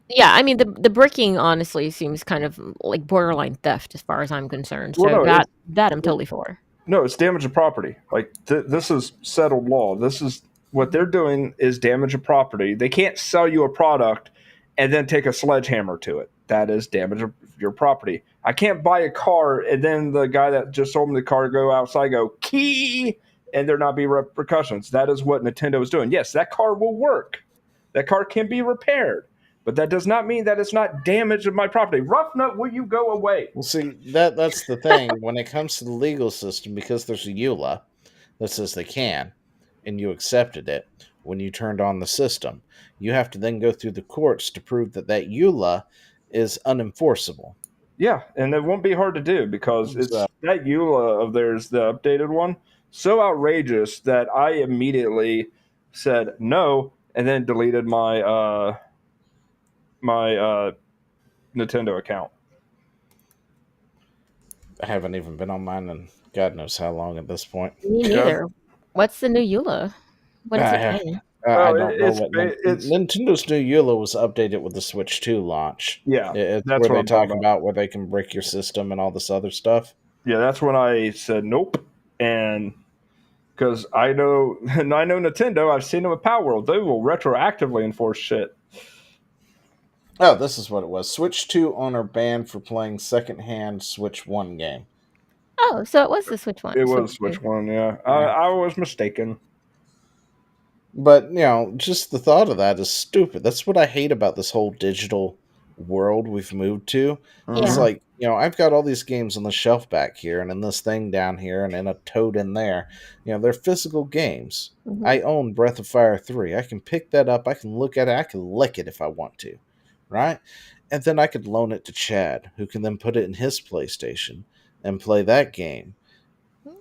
Yeah, I mean the bricking honestly seems kind of like borderline theft as far as I'm concerned. So Well, no, that I'm totally for. No, it's damage of property. Like this is settled law. This is what they're doing is damage of property. They can't sell you a product and then take a sledgehammer to it. That is damage of your property. I can't buy a car and then the guy that just sold me the car go outside go key and there not be repercussions. That is what Nintendo is doing. Yes, that car will work. That car can be repaired. But that does not mean that it's not damage of my property. Rough Nut, will you go away? Well, see, that's the thing. When it comes to the legal system, because there's a EULA that says they can, and you accepted it when you turned on the system, you have to then go through the courts to prove that that EULA is unenforceable. Yeah, and it won't be hard to do because it's that EULA of theirs, the updated one, so outrageous that I immediately said no and then deleted my Nintendo account. I haven't even been on mine in God knows how long at this point. Me neither. What's the new EULA? What is it mean? I don't know what Nintendo's new EULA was updated with the Switch 2 launch. Yeah, it's where they talk about where they can brick your system and all this other stuff. Yeah, that's when I said nope, and because I know Nintendo, I've seen them at Power World. They will retroactively enforce shit. Oh, this is what it was. Switch 2 owner banned for playing secondhand Switch 1 game. Oh, so it was the Switch 1. It was Switch 1, yeah. I was mistaken. But, just the thought of that is stupid. That's what I hate about this whole digital world we've moved to. Yeah. It's like, I've got all these games on the shelf back here and in this thing down here and in a tote in there. They're physical games. Mhm. I own Breath of Fire 3. I can pick that up. I can look at it. I can lick it if I want to. Right? And then I could loan it to Chad, who can then put it in his PlayStation and play that game.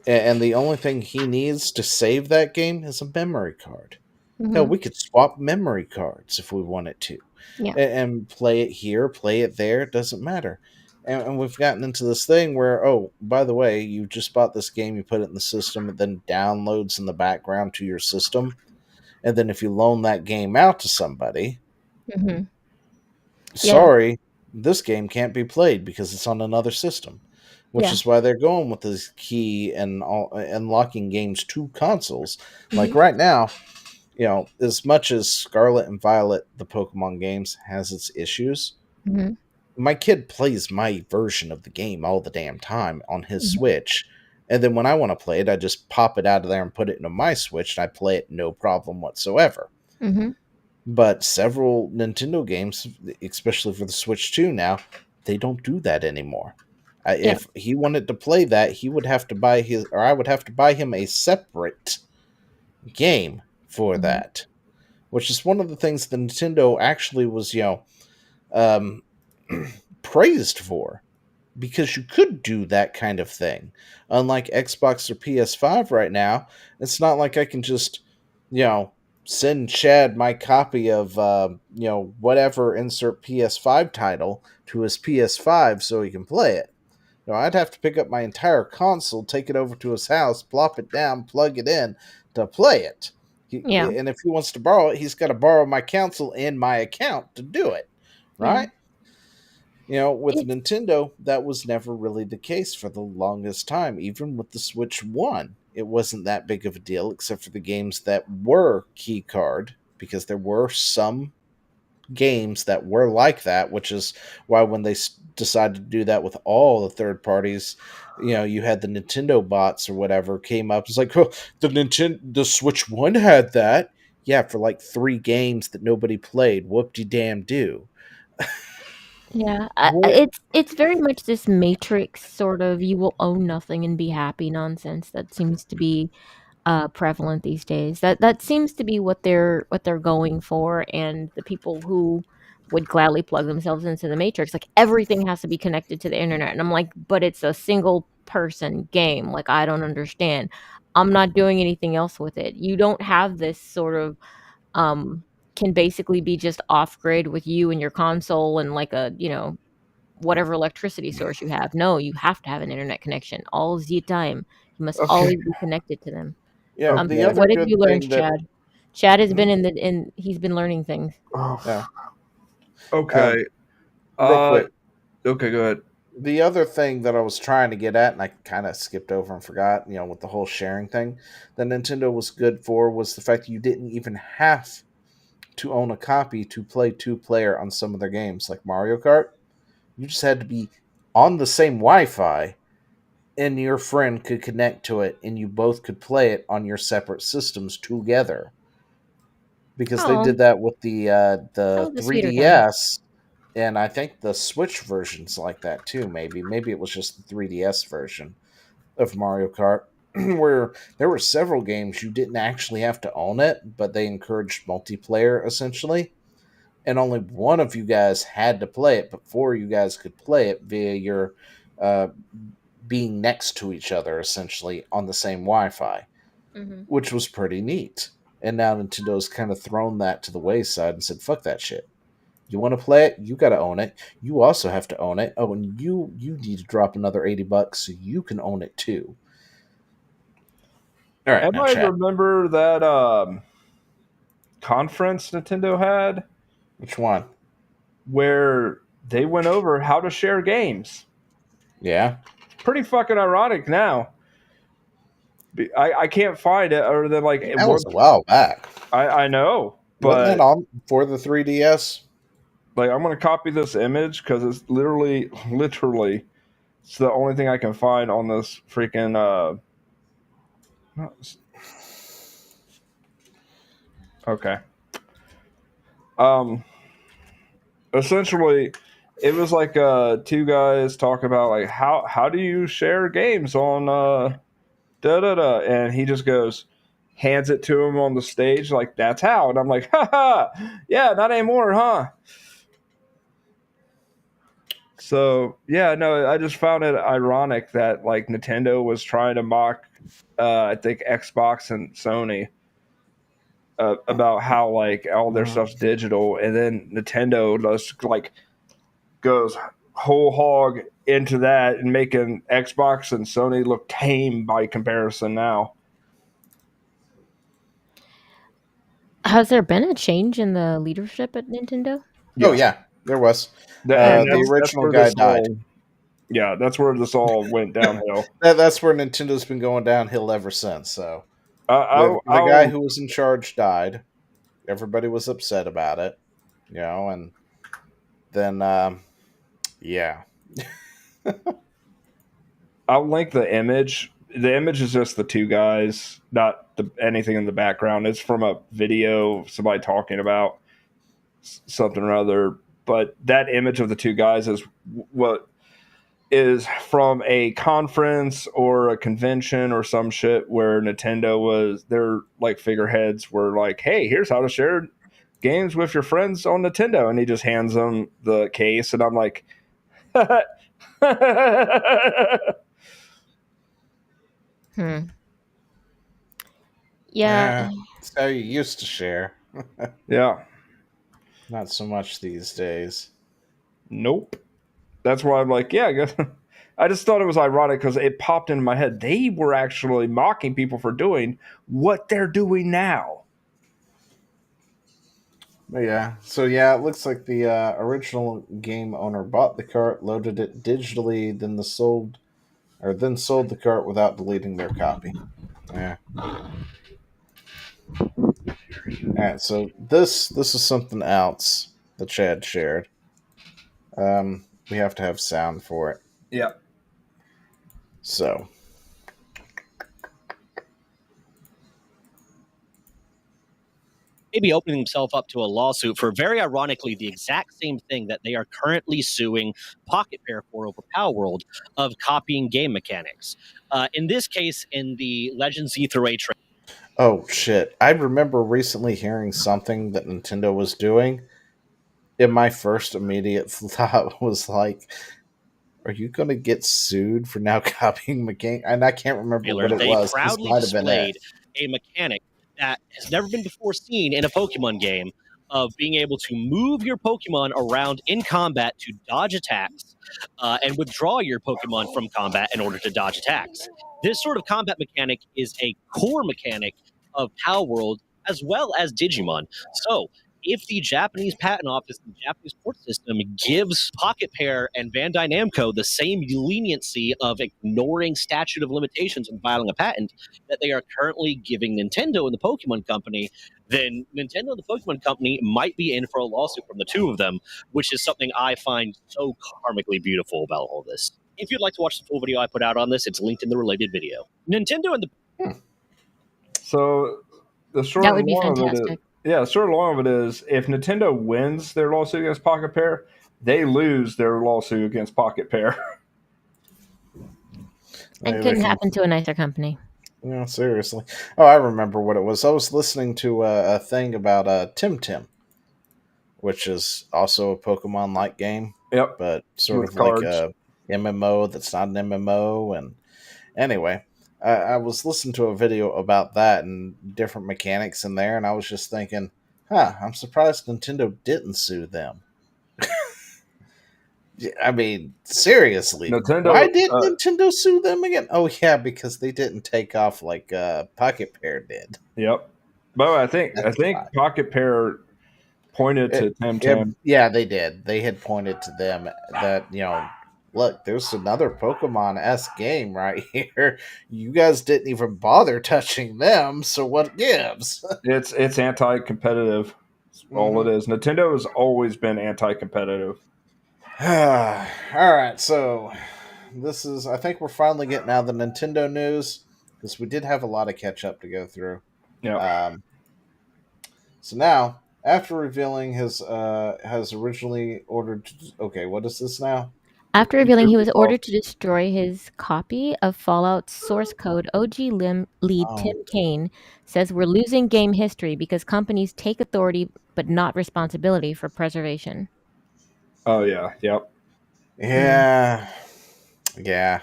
And the only thing he needs to save that game is a memory card. Mhm. Hell, we could swap memory cards if we wanted to. Yeah. And play it here, play it there. It doesn't matter. And we've gotten into this thing where, oh, by the way, you just bought this game, you put it in the system, it then downloads in the background to your system. And then if you loan that game out to somebody, Mm-hmm. sorry, this game can't be played because it's on another system. Which is why they're going with this key and unlocking games to consoles. Like right now, as much as Scarlet and Violet, the Pokemon games, has its issues, my kid plays my version of the game all the damn time on his Switch. And then when I want to play it, I just pop it out of there and put it into my Switch, and I play it no problem whatsoever. Mm-hmm. But several Nintendo games, especially for the Switch 2 now, they don't do that anymore. If he wanted to play that, he would have to buy I would have to buy him a separate game for that, which is one of the things that Nintendo actually was, praised for, because you could do that kind of thing. Unlike Xbox or PS5 right now, it's not like I can just, send Chad my copy of whatever insert PS5 title to his PS5 so he can play it. I'd have to pick up my entire console, take it over to his house, plop it down, plug it in to play it. And if he wants to borrow it, he's got to borrow my console and my account to do it, right? With Nintendo, that was never really the case for the longest time. Even with the Switch 1, it wasn't that big of a deal, except for the games that were key card, because there were some games that were like that, which is why when they decided to do that with all the third parties, you had the Nintendo bots or whatever came up. It's like, oh, the Switch 1 had that. Yeah, for like 3 games that nobody played. Whoop-de-damn-do. Yeah, it's very much this Matrix sort of you will own nothing and be happy nonsense that seems to be prevalent these days. That seems to be what they're going for, and the people who would gladly plug themselves into the Matrix, like everything has to be connected to the internet. And I'm like, but it's a single person game. Like, I don't understand. I'm not doing anything else with it. You don't have this sort of can basically be just off grid with you and your console and like a, whatever electricity source you have. No, you have to have an internet connection all the time. You must always be connected to them. Yeah. What have you learned, Chad? Chad has been he's been learning things. Oh. Yeah. Okay. Real quick. Okay, go ahead. The other thing that I was trying to get at, and I kind of skipped over and forgot, with the whole sharing thing, that Nintendo was good for was the fact that you didn't even have to own a copy to play 2-player on some of their games, like Mario Kart. You just had to be on the same Wi-Fi, and your friend could connect to it, and you both could play it on your separate systems together. Because they did that with the 3DS, and I think the Switch version's like that too. Maybe it was just the 3DS version of Mario Kart, where there were several games you didn't actually have to own it, but they encouraged multiplayer essentially. And only one of you guys had to play it, but 4 of you guys could play it via your being next to each other, essentially, on the same Wi-Fi, which was pretty neat. And now Nintendo's kind of thrown that to the wayside and said, fuck that shit. You want to play it? You got to own it. You also have to own it. Oh, and you need to drop another $80 so you can own it too. All right, everybody remember that conference Nintendo had? Which one? Where they went over how to share games. Yeah. Pretty fucking ironic now. I can't find it other than like... That was a while back. I know, but... Wasn't that on for the 3DS? Like, I'm going to copy this image because it's literally, it's the only thing I can find on this freaking... Okay. Essentially, it was like 2 guys talk about like how do you share games on and he just goes, hands it to him on the stage like that's how, and I'm like, haha, yeah, not anymore, huh? So yeah, no, I just found it ironic that like Nintendo was trying to mock I think Xbox and Sony about how like all their stuff's digital, and then Nintendo just like goes whole hog into that and making Xbox and Sony look tame by comparison now. Has there been a change in the leadership at Nintendo? Oh yeah, there was. The original guy died. Yeah, that's where this all went downhill. That's where Nintendo's been going downhill ever since. So the guy who was in charge died. Everybody was upset about it, and then yeah. I'll link the image. The image is just the 2 guys, not anything in the background. It's from a video of somebody talking about something or other. But that image of the 2 guys is what is from a conference or a convention or some shit where Nintendo was, their like figureheads were like, hey, here's how to share games with your friends on Nintendo. And he just hands them the case. And I'm like, Yeah. That's how you used to share. Yeah. Not so much these days. Nope. That's why I'm like, yeah, I guess. I just thought it was ironic because it popped into my head. They were actually mocking people for doing what they're doing now. But yeah, so yeah, it looks like the original game owner bought the cart, loaded it digitally, then sold the cart without deleting their copy. Yeah. Alright, so this is something else that Chad shared. We have to have sound for it. Yeah. So maybe opening himself up to a lawsuit for very ironically the exact same thing that they are currently suing Pocket Pair for over Power World of copying game mechanics. In this case, in the Legends E3A trade. Oh shit! I remember recently hearing something that Nintendo was doing. And my first immediate thought was like, "Are you going to get sued for now copying mechanic?" And I can't remember what it was. They proudly displayed a mechanic that has never been before seen in a Pokemon game of being able to move your Pokemon around in combat to dodge attacks and withdraw your Pokemon from combat in order to dodge attacks. This sort of combat mechanic is a core mechanic of Power World as well as Digimon. So if the Japanese Patent Office and the Japanese court system gives Pocket Pair and Bandai Namco the same leniency of ignoring statute of limitations and filing a patent that they are currently giving Nintendo and the Pokemon Company, then Nintendo and the Pokemon Company might be in for a lawsuit from the two of them, which is something I find so karmically beautiful about all this. If you'd like to watch the full video I put out on this, it's linked in the related video. Nintendo and the... So the short that would be long fantastic. Of it is, yeah, the short long of it is, if Nintendo wins their lawsuit against Pocket Pair, they lose their lawsuit against Pocket Pair. It couldn't happen to a nicer company. No, seriously. Oh, I remember what it was. I was listening to a thing about Tim Tim, which is also a Pokemon-like game. Yep. But sort With of cards. like a MMO that's not an MMO. And anyway, I was listening to a video about that and different mechanics in there, and I was just thinking, I'm surprised Nintendo didn't sue them. I mean, seriously, why did Nintendo sue them again? Oh yeah, because they didn't take off like Pocket Pair did. Yep. But I think Pocket Pair pointed to Tim Tim. Yeah, they did. They had pointed to them that, look, there's another Pokemon-esque game right here. You guys didn't even bother touching them, so what gives? It's anti-competitive. That's all it is. Nintendo has always been anti-competitive. All right, so I think we're finally getting out of the Nintendo news, because we did have a lot of catch up to go through. Yeah. So now, after revealing his has originally ordered, what is this now? After revealing he was ordered to destroy his copy of Fallout source code, OG lead Tim Kaine says we're losing game history because companies take authority but not responsibility for preservation. Oh, yeah. Yep. Yeah. Yeah.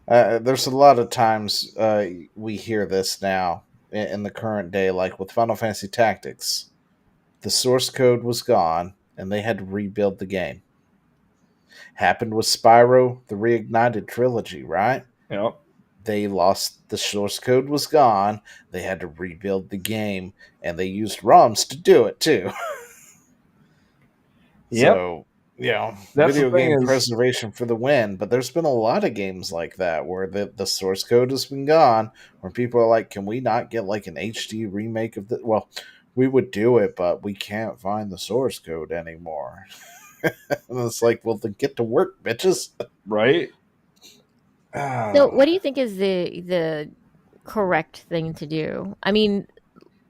There's a lot of times we hear this now in the current day, like with Final Fantasy Tactics. The source code was gone, and they had to rebuild the game. Happened with Spyro, the Reignited trilogy, right? Yep. They lost, the source code was gone, they had to rebuild the game, and they used ROMs to do it, too. Yep. So, video game preservation for the win, but there's been a lot of games like that where the source code has been gone, where people are like, can we not get like an HD remake of the... Well, we would do it, but we can't find the source code anymore. And it's like, well, then get to work, bitches. Right? So what do you think is the correct thing to do? I mean,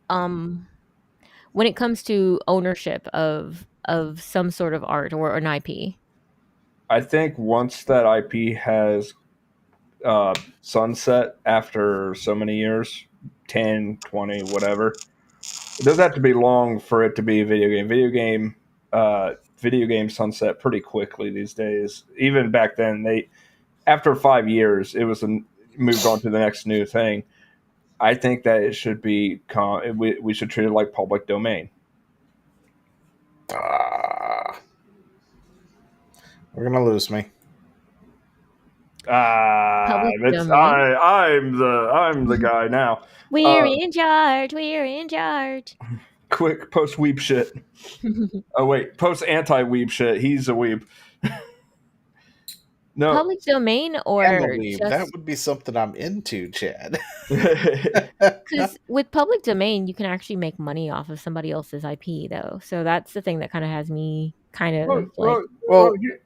when it comes to ownership of some sort of art or an IP? I think once that IP has sunset after so many years, 10, 20, whatever, it doesn't have to be long for it to be a video game. Video game sunset pretty quickly these days. Even back then, after 5 years, it was moved on to the next new thing. I think that it should be we should treat it like public domain. We're gonna lose me. Public domain? I'm the guy now. We're in charge. We're in charge. Quick, post weeb shit. Oh wait, post anti-weeb shit. He's a weeb. No. Public domain or just... that would be something I'm into, Chad. Because with public domain, you can actually make money off of somebody else's IP, though. So that's the thing that kind of has me kind of well,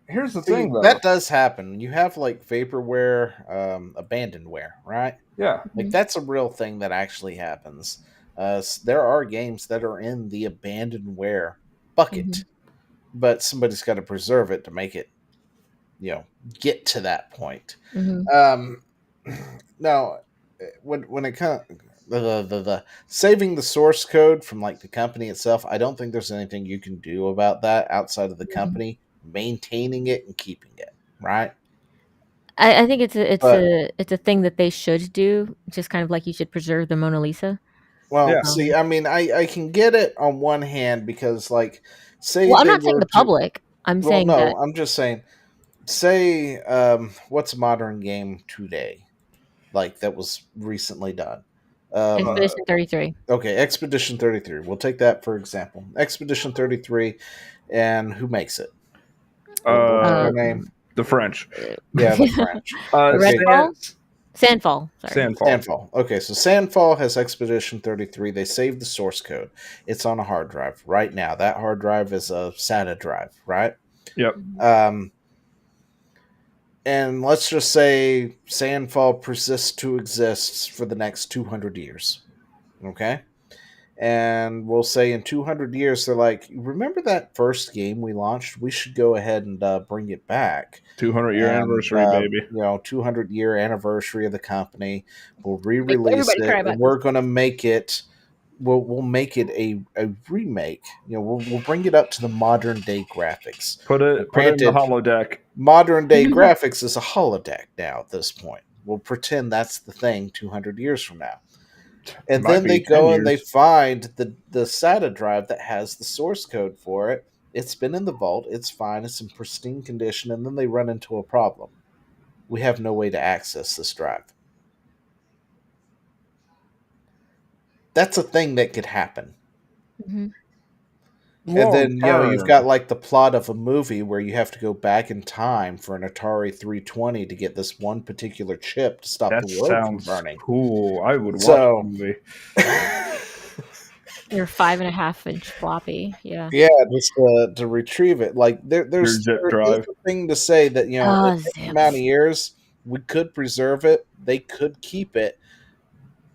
here's the thing, though. That does happen. You have like vaporware, abandonware, right? Yeah, like that's a real thing that actually happens. There are games that are in the abandonware bucket, but somebody's got to preserve it to make it, get to that point. Now, when it comes the saving the source code from like the company itself, I don't think there's anything you can do about that outside of the company maintaining it and keeping it, right? I think it's a thing that they should do, just kind of like you should preserve the Mona Lisa. Well, see, I mean, I can get it on one hand because, like, say, I'm not saying the public. I'm saying that. I'm just saying, say, what's a modern game today, like that was recently done? Expedition 33. Okay, Expedition 33. We'll take that for example. Expedition 33, and who makes it? Their name? The French. Yeah, the French. Sandfall. Sorry. Sandfall. Okay, so Sandfall has Expedition 33. They saved the source code. It's on a hard drive right now. That hard drive is a SATA drive, right? Yep. And let's just say Sandfall persists to exist for the next 200 years. Okay? And we'll say in 200 years, they're like, remember that first game we launched? We should go ahead and bring it back. 200-year anniversary, baby. 200-year anniversary of the company. We'll re-release it, and we're going to make it... We'll make it a remake. We'll bring it up to the modern day graphics. Put it in the holodeck. Modern day graphics is a holodeck now at this point. We'll pretend that's the thing 200 years from now. And then they go and they find the SATA drive that has the source code for it. It's been in the vault. It's fine. It's in pristine condition. And then they run into a problem. We have no way to access this drive. That's a thing that could happen. And then, you've got like the plot of a movie where you have to go back in time for an Atari 320 to get this one particular chip to stop the world from burning. Cool. I would watch the movie. Your 5.5-inch floppy. Yeah. Yeah, just to retrieve it. Like there's a thing to say that, in this amount of years, we could preserve it. They could keep it.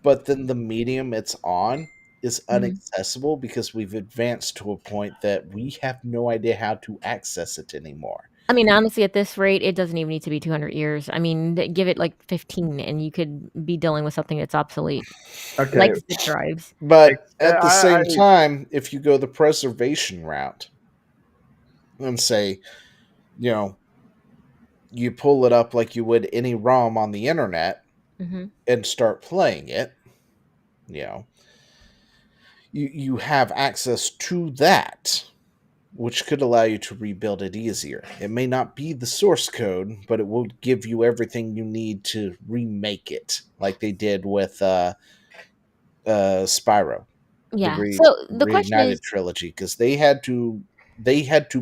But then the medium it's on is inaccessible because we've advanced to a point that we have no idea how to access it anymore. I mean, honestly, at this rate, it doesn't even need to be 200 years. I mean, give it like 15 and you could be dealing with something that's obsolete. Okay. Like zip drives. But at the same time, if you go the preservation route and say, you pull it up like you would any ROM on the internet and start playing it, you have access to that, which could allow you to rebuild it easier. It may not be the source code, but it will give you everything you need to remake it, like they did with Spyro. Yeah. So the question is trilogy, because they had to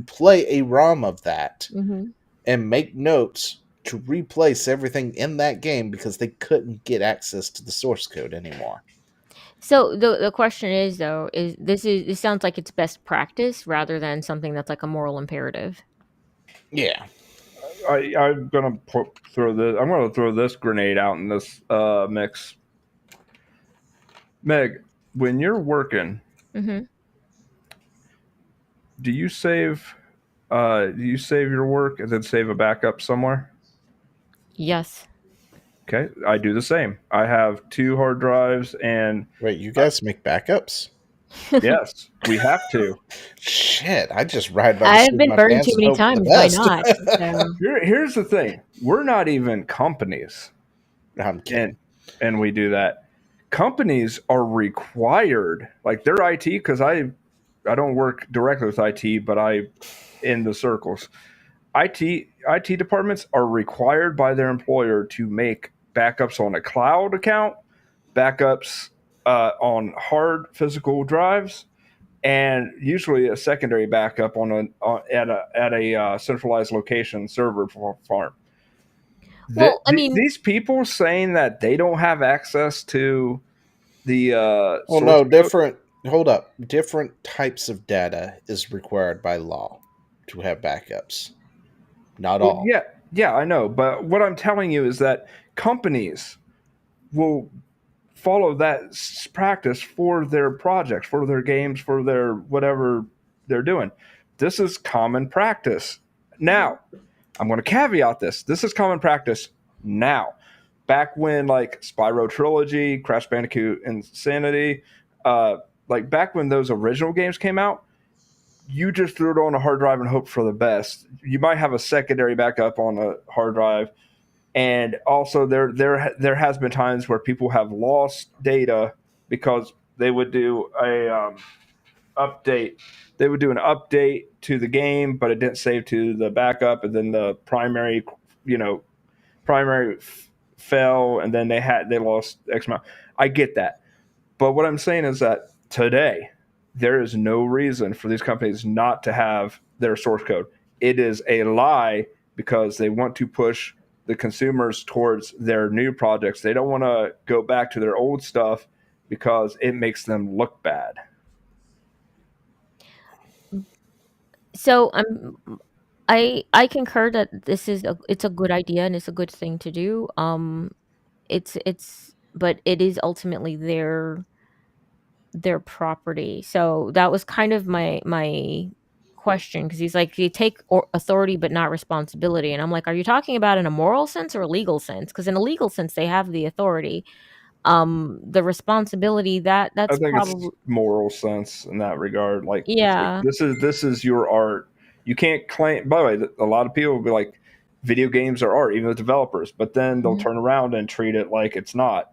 play a ROM of that and make notes to replace everything in that game because they couldn't get access to the source code anymore. So the question is, though, this sounds like it's best practice rather than something that's like a moral imperative. Yeah. I'm gonna throw this grenade out in this mix. Meg, when you're working, do you save your work and then save a backup somewhere? Yes. Okay, I do the same. I have 2 hard drives and... Wait, you guys make backups? Yes, we have to. Shit, I just ride by. I've been burned too many times. Why not? So. Here's the thing: we're not even companies. I'm kidding. And we do that. companies are required, like their IT, because I don't work directly with IT, but I in the circles. IT departments are required by their employer to make backups on a cloud account, backups on hard physical drives, and usually a secondary backup at a centralized location server farm. Well, I mean, These people saying that they don't have access to the well, no, different. Hold up. Different types of data is required by law to have backups. Not all. Yeah, I know. But what I'm telling you is that companies will follow that practice for their projects, for their games, for their whatever they're doing. This is common practice. Now, I'm going to caveat this. This is common practice now. Back when like Spyro Trilogy, Crash Bandicoot Insanity, like back when those original games came out, you just threw it on a hard drive and hoped for the best. You might have a secondary backup on a hard drive. And also there has been times where people have lost data because they would do a update. They would do an update to the game, but it didn't save to the backup, and then the primary fell, and then they lost X amount. I get that, but what I'm saying is that today there is no reason for these companies not to have their source code. It is a lie because they want to push the consumers towards their new projects. They don't want to go back to their old stuff because it makes them look bad. So I concur that it's a good idea and it's a good thing to do. But it is ultimately their property. So that was kind of my question, because he's like, you take authority but not responsibility, and I'm like, are you talking about in a moral sense or a legal sense? Because in a legal sense they have the authority. The responsibility, that's I think probably it's moral sense in that regard. Like, yeah. this is your art. You can't claim. By the way, a lot of people will be like, video games are art, even the developers, but then they'll turn around and treat it like it's not.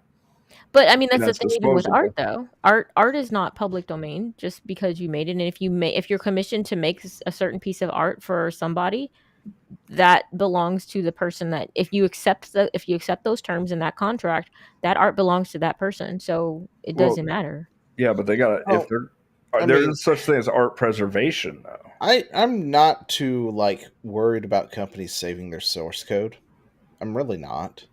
But I mean, that's the thing. Even with art, though, art is not public domain just because you made it. And if you're commissioned to make a certain piece of art for somebody, that belongs to the person. That if you accept those terms in that contract, that art belongs to that person. So it doesn't matter. Yeah, but they gotta. If there's such thing as art preservation, though. I'm not too worried about companies saving their source code. I'm really not,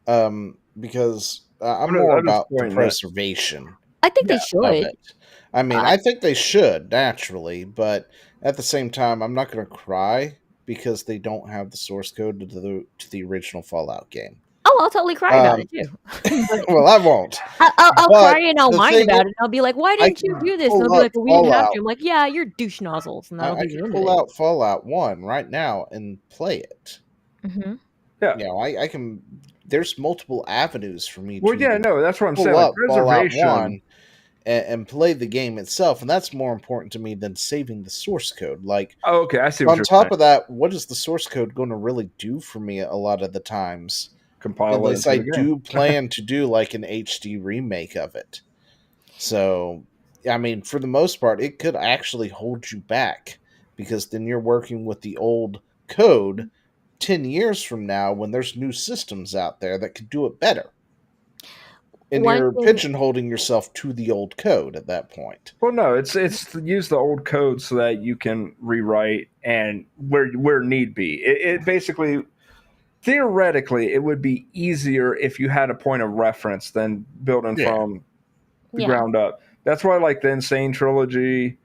because I'm more about the preservation. I think they should. I mean, I think they should naturally, but at the same time, I'm not going to cry because they don't have the source code to the original Fallout game. Oh, I'll totally cry about it too. Well, I won't. I'll cry and I'll whine about it. I'll be like, "Why didn't you do this?" And they'll be like, "Well, we didn't have to." I'm like, "Yeah, you're douche nozzles." And I can pull out Fallout 1 right now and play it. Mm-hmm. Yeah, I can. There's multiple avenues for me. Well, that's what I'm saying. Like, preservation. Fallout 1 and play the game itself, and that's more important to me than saving the source code. Like, okay, I see. On top of that, what is the source code going to really do for me a lot of the times? Compile unless I do plan to do like an HD remake of it. So, I mean, for the most part, it could actually hold you back because then you're working with the old code 10 years from now when there's new systems out there that could do it better. And you're pigeonholing yourself to the old code at that point. Well, no, it's use the old code so that you can rewrite and where need be. It basically, theoretically, it would be easier if you had a point of reference than building from the ground up. That's why, like the Insane Trilogy,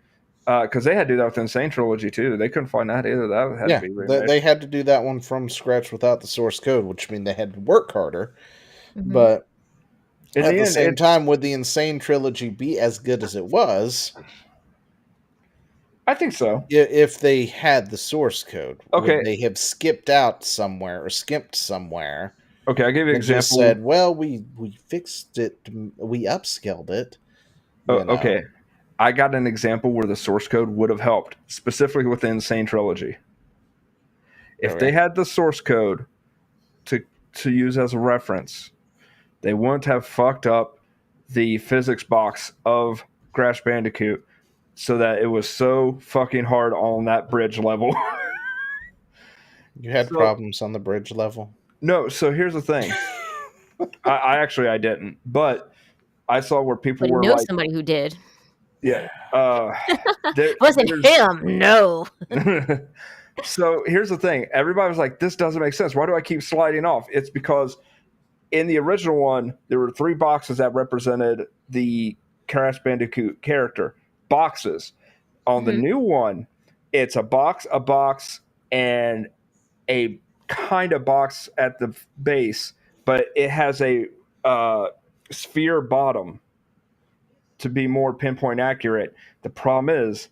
because they had to do that with the Insane Trilogy too. They couldn't find that either. That had to be remade. They had to do that one from scratch without the source code, which means they had to work harder. Mm-hmm. But at the same time, would the Insane Trilogy be as good as it was? I think so. If they had the source code, would they have skipped out somewhere or skipped somewhere? Okay, I'll give you an example. Just said, well, we fixed it, we upscaled it. Okay, I got an example where the source code would have helped, specifically with the Insane Trilogy. If they had the source code to use as a reference, they wouldn't have fucked up the physics box of Crash Bandicoot so that it was so fucking hard on that bridge level. You had problems on the bridge level? No, so here's the thing. I didn't, but I saw where people but were know like, somebody who did. Yeah. Wasn't him, no. So here's the thing. Everybody was like, this doesn't make sense. Why do I keep sliding off? It's because in the original one, there were 3 boxes that represented the Crash Bandicoot character. Boxes. On the new one, it's a box, and a kind of box at the base, but it has a sphere bottom to be more pinpoint accurate. The problem is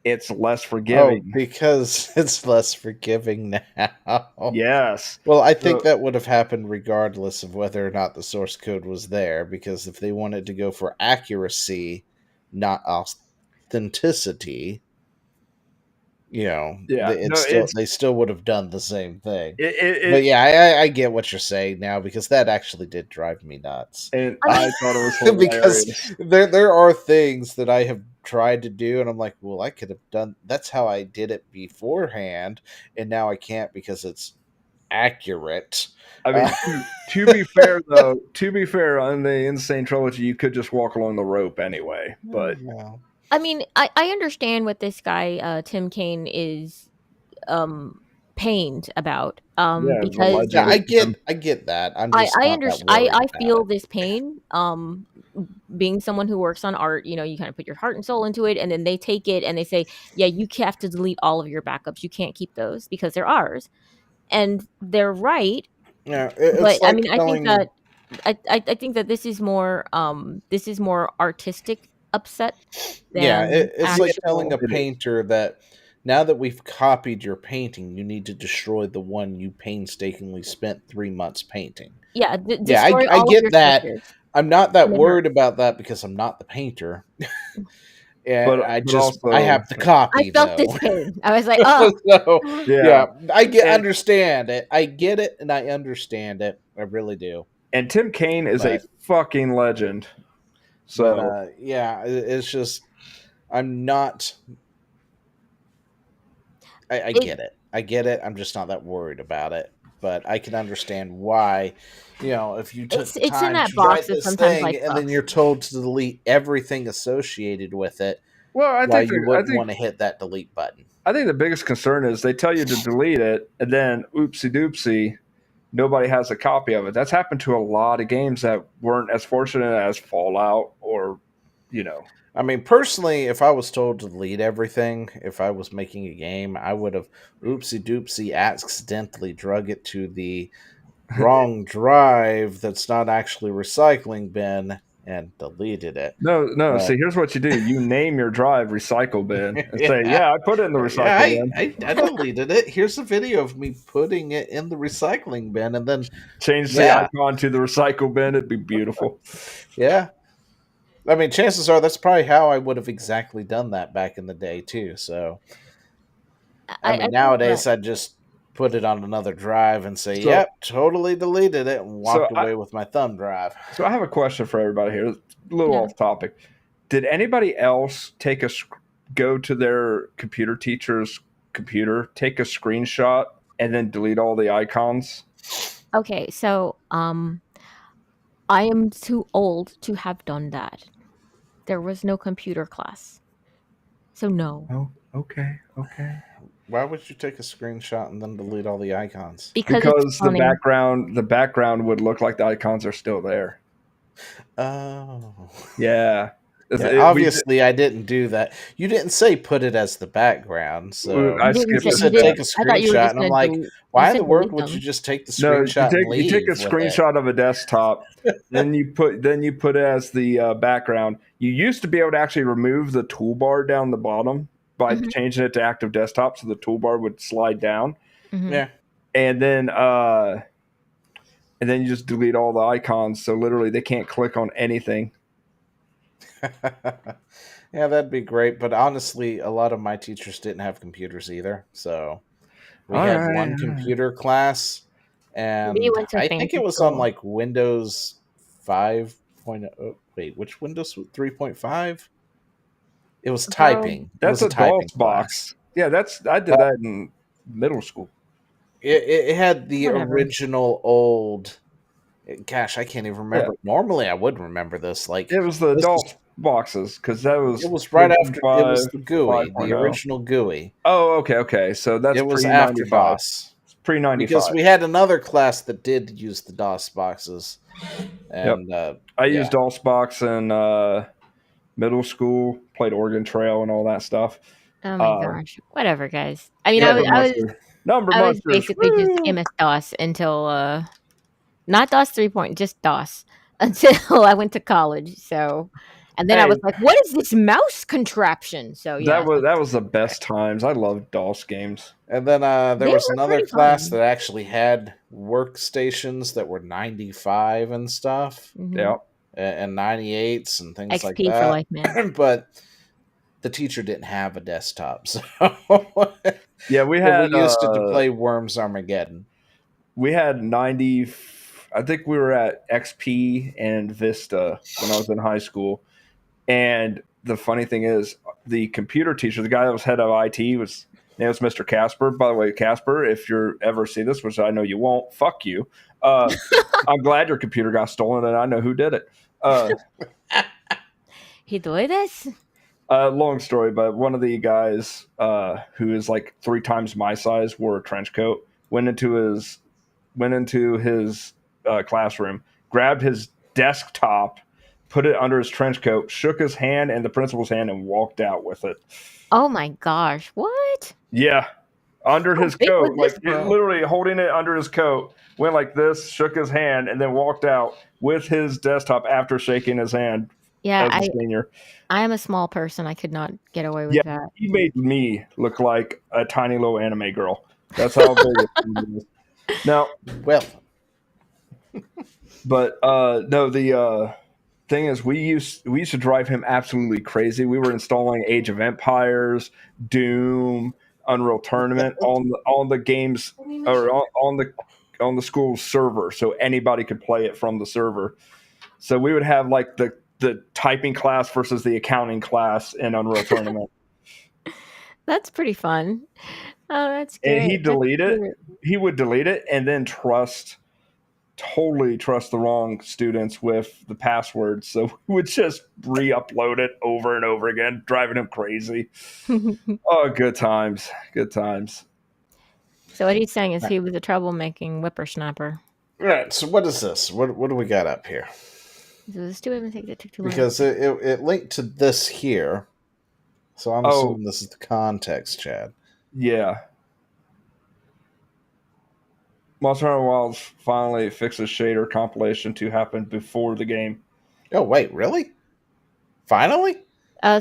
it's less forgiving. Oh, because it's less forgiving now. Yes. Well, I think that would have happened regardless of whether or not the source code was there, because if they wanted to go for accuracy, not authenticity, they still would have done the same thing. But yeah, I get what you're saying now, because that actually did drive me nuts. And I thought it was hilarious. Because there are things that I have tried to do, and I'm like, well, I could have done. That's how I did it beforehand, and now I can't because it's accurate. I mean, to be fair, though, on the Insane Trilogy, you could just walk along the rope anyway. But I mean, I understand what this guy Tim Kaine is pained about. Because I get that. I feel this pain. Being someone who works on art, you kind of put your heart and soul into it, and then they take it and they say, yeah, you have to delete all of your backups. You can't keep those because they're ours. And they're right. Yeah, but I mean, I think that this is more artistic upset. It's like telling a painter that now that we've copied your painting, you need to destroy the one you painstakingly spent 3 months painting. Yeah, I get that. Pictures. I'm not that worried about that because I'm not the painter. And I have the copy. I felt this pain. I was like, oh, understand it. I get it, and I understand it. I really do. And Tim Kaine is a fucking legend. So it's just I'm not. I get it. I get it. I'm just not that worried about it. But I can understand why, if you took the time to write this thing and then you're told to delete everything associated with it, I think you wouldn't want to hit that delete button. I think the biggest concern is they tell you to delete it, and then oopsie doopsie, nobody has a copy of it. That's happened to a lot of games that weren't as fortunate as Fallout or, I mean, personally, if I was told to delete everything, if I was making a game, I would have oopsie doopsie accidentally drug it to the wrong drive that's not actually recycling bin and deleted it. No. See, here's what you do: you name your drive recycle bin and say, "Yeah, I put it in the recycle bin. I deleted it. Here's a video of me putting it in the recycling bin, and then change the icon to the recycle bin. It'd be beautiful." Yeah. I mean, chances are that's probably how I would have exactly done that back in the day, too. So, I mean, nowadays I'd just put it on another drive and say, yep, totally deleted it, and walked away with my thumb drive. So I have a question for everybody here. A little off topic. Did anybody else go to their computer teacher's computer, take a screenshot, and then delete all the icons? Okay, so I am too old to have done that. There was no computer class. So no. Oh, okay. Why would you take a screenshot and then delete all the icons? Because the background would look like the icons are still there. Oh. Yeah. Obviously, I didn't do that. You didn't say put it as the background, so I skipped. You said take a screenshot, and I'm like, why in the world would you just take the screenshot? You take a screenshot of a desktop, then you put it as the background. You used to be able to actually remove the toolbar down the bottom by changing it to active desktop, so the toolbar would slide down. Mm-hmm. Yeah, and then you just delete all the icons, so literally they can't click on anything. Yeah, that'd be great. But honestly, a lot of my teachers didn't have computers either. So we had one computer class, and I think it was on like Windows 5.0. Wait, which Windows 3.5? It was Bro, typing. That's it was a DOS box. Yeah, I did that in middle school. It had the Whatever. original old. Gosh, I can't even remember. Yeah. Normally, I would remember this. Like It was the DOS boxes because that was. It was right after. It was the GUI, 5.0. the original GUI. Oh, okay. So that's it was pre after 95. DOS. It's pre 95. Because we had another class that did use the DOS boxes. And I used DOS box in middle school, played Oregon Trail and all that stuff. Oh my gosh. Whatever, guys. I mean, Number I was basically Woo! just MS-DOS until not DOS 3 just DOS until I went to college. So, and then I was like, what is this mouse contraption? So yeah. That was the best times. I loved DOS games. And then there was another class that actually had workstations that were 95 and stuff. Mm-hmm. Yeah. And 98s and things XP like that. for life, man. But the teacher didn't have a desktop, so yeah, we used it to play Worms Armageddon. We had 90. I think we were at XP and Vista when I was in high school. And the funny thing is, the computer teacher, the guy that was head of IT, name was Mr. Casper. By the way, Casper, if you ever see this, which I know you won't, fuck you. I'm glad your computer got stolen, and I know who did it. He did this? Long story, but one of the guys who is like 3 times my size wore a trench coat, went into his classroom, grabbed his desktop, put it under his trench coat, shook his hand and the principal's hand, and walked out with it. Oh my gosh! What? Yeah, under his coat, like literally holding it under his coat. Went like this, shook his hand, and then walked out with his desktop after shaking his hand. Yeah, as a senior. I am a small person. I could not get away with that. He made me look like a tiny little anime girl. That's how big it is. Now, well, but no, the thing is, we used to drive him absolutely crazy. We were installing Age of Empires, Doom, Unreal Tournament on the games or on the school's server, so anybody could play it from the server. So we would have like the typing class versus the accounting class in Unreal Tournament. That's pretty fun. Oh, that's great. And he would delete it and then totally trust the wrong students with the passwords. So we would just re-upload it over and over again, driving him crazy. Oh, good times. Good times. So what he's saying is he was a troublemaking whippersnapper. All right, so what is this? What do we got up here? So the stupid mistake that took too long. Because it linked to this here. So I'm assuming this is the context, Chad. Yeah. Monster Hunter Wilds finally fixes shader compilation to happen before the game. Oh, wait, really? Finally?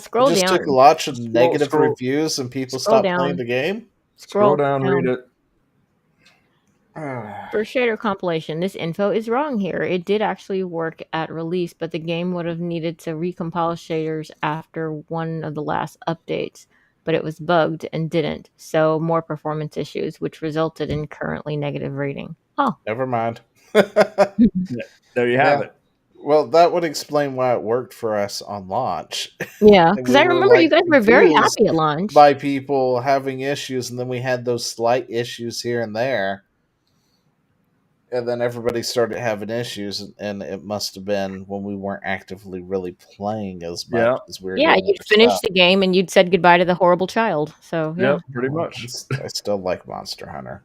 Scroll down. It just took a lot of negative reviews and people stopped playing the game? Scroll down, read it. For shader compilation, this info is wrong here. It did actually work at release, but the game would have needed to recompile shaders after one of the last updates, but it was bugged and didn't. So more performance issues, which resulted in currently negative rating. Oh. Never mind. There you have it. Well, that would explain why it worked for us on launch. Yeah, because I remember you guys were very happy at launch. By people having issues, and then we had those slight issues here and there. And then everybody started having issues, and it must have been when we weren't actively really playing as much as we were. Yeah, you'd finished the game and you'd said goodbye to the horrible child. So yeah, pretty much. I still like Monster Hunter.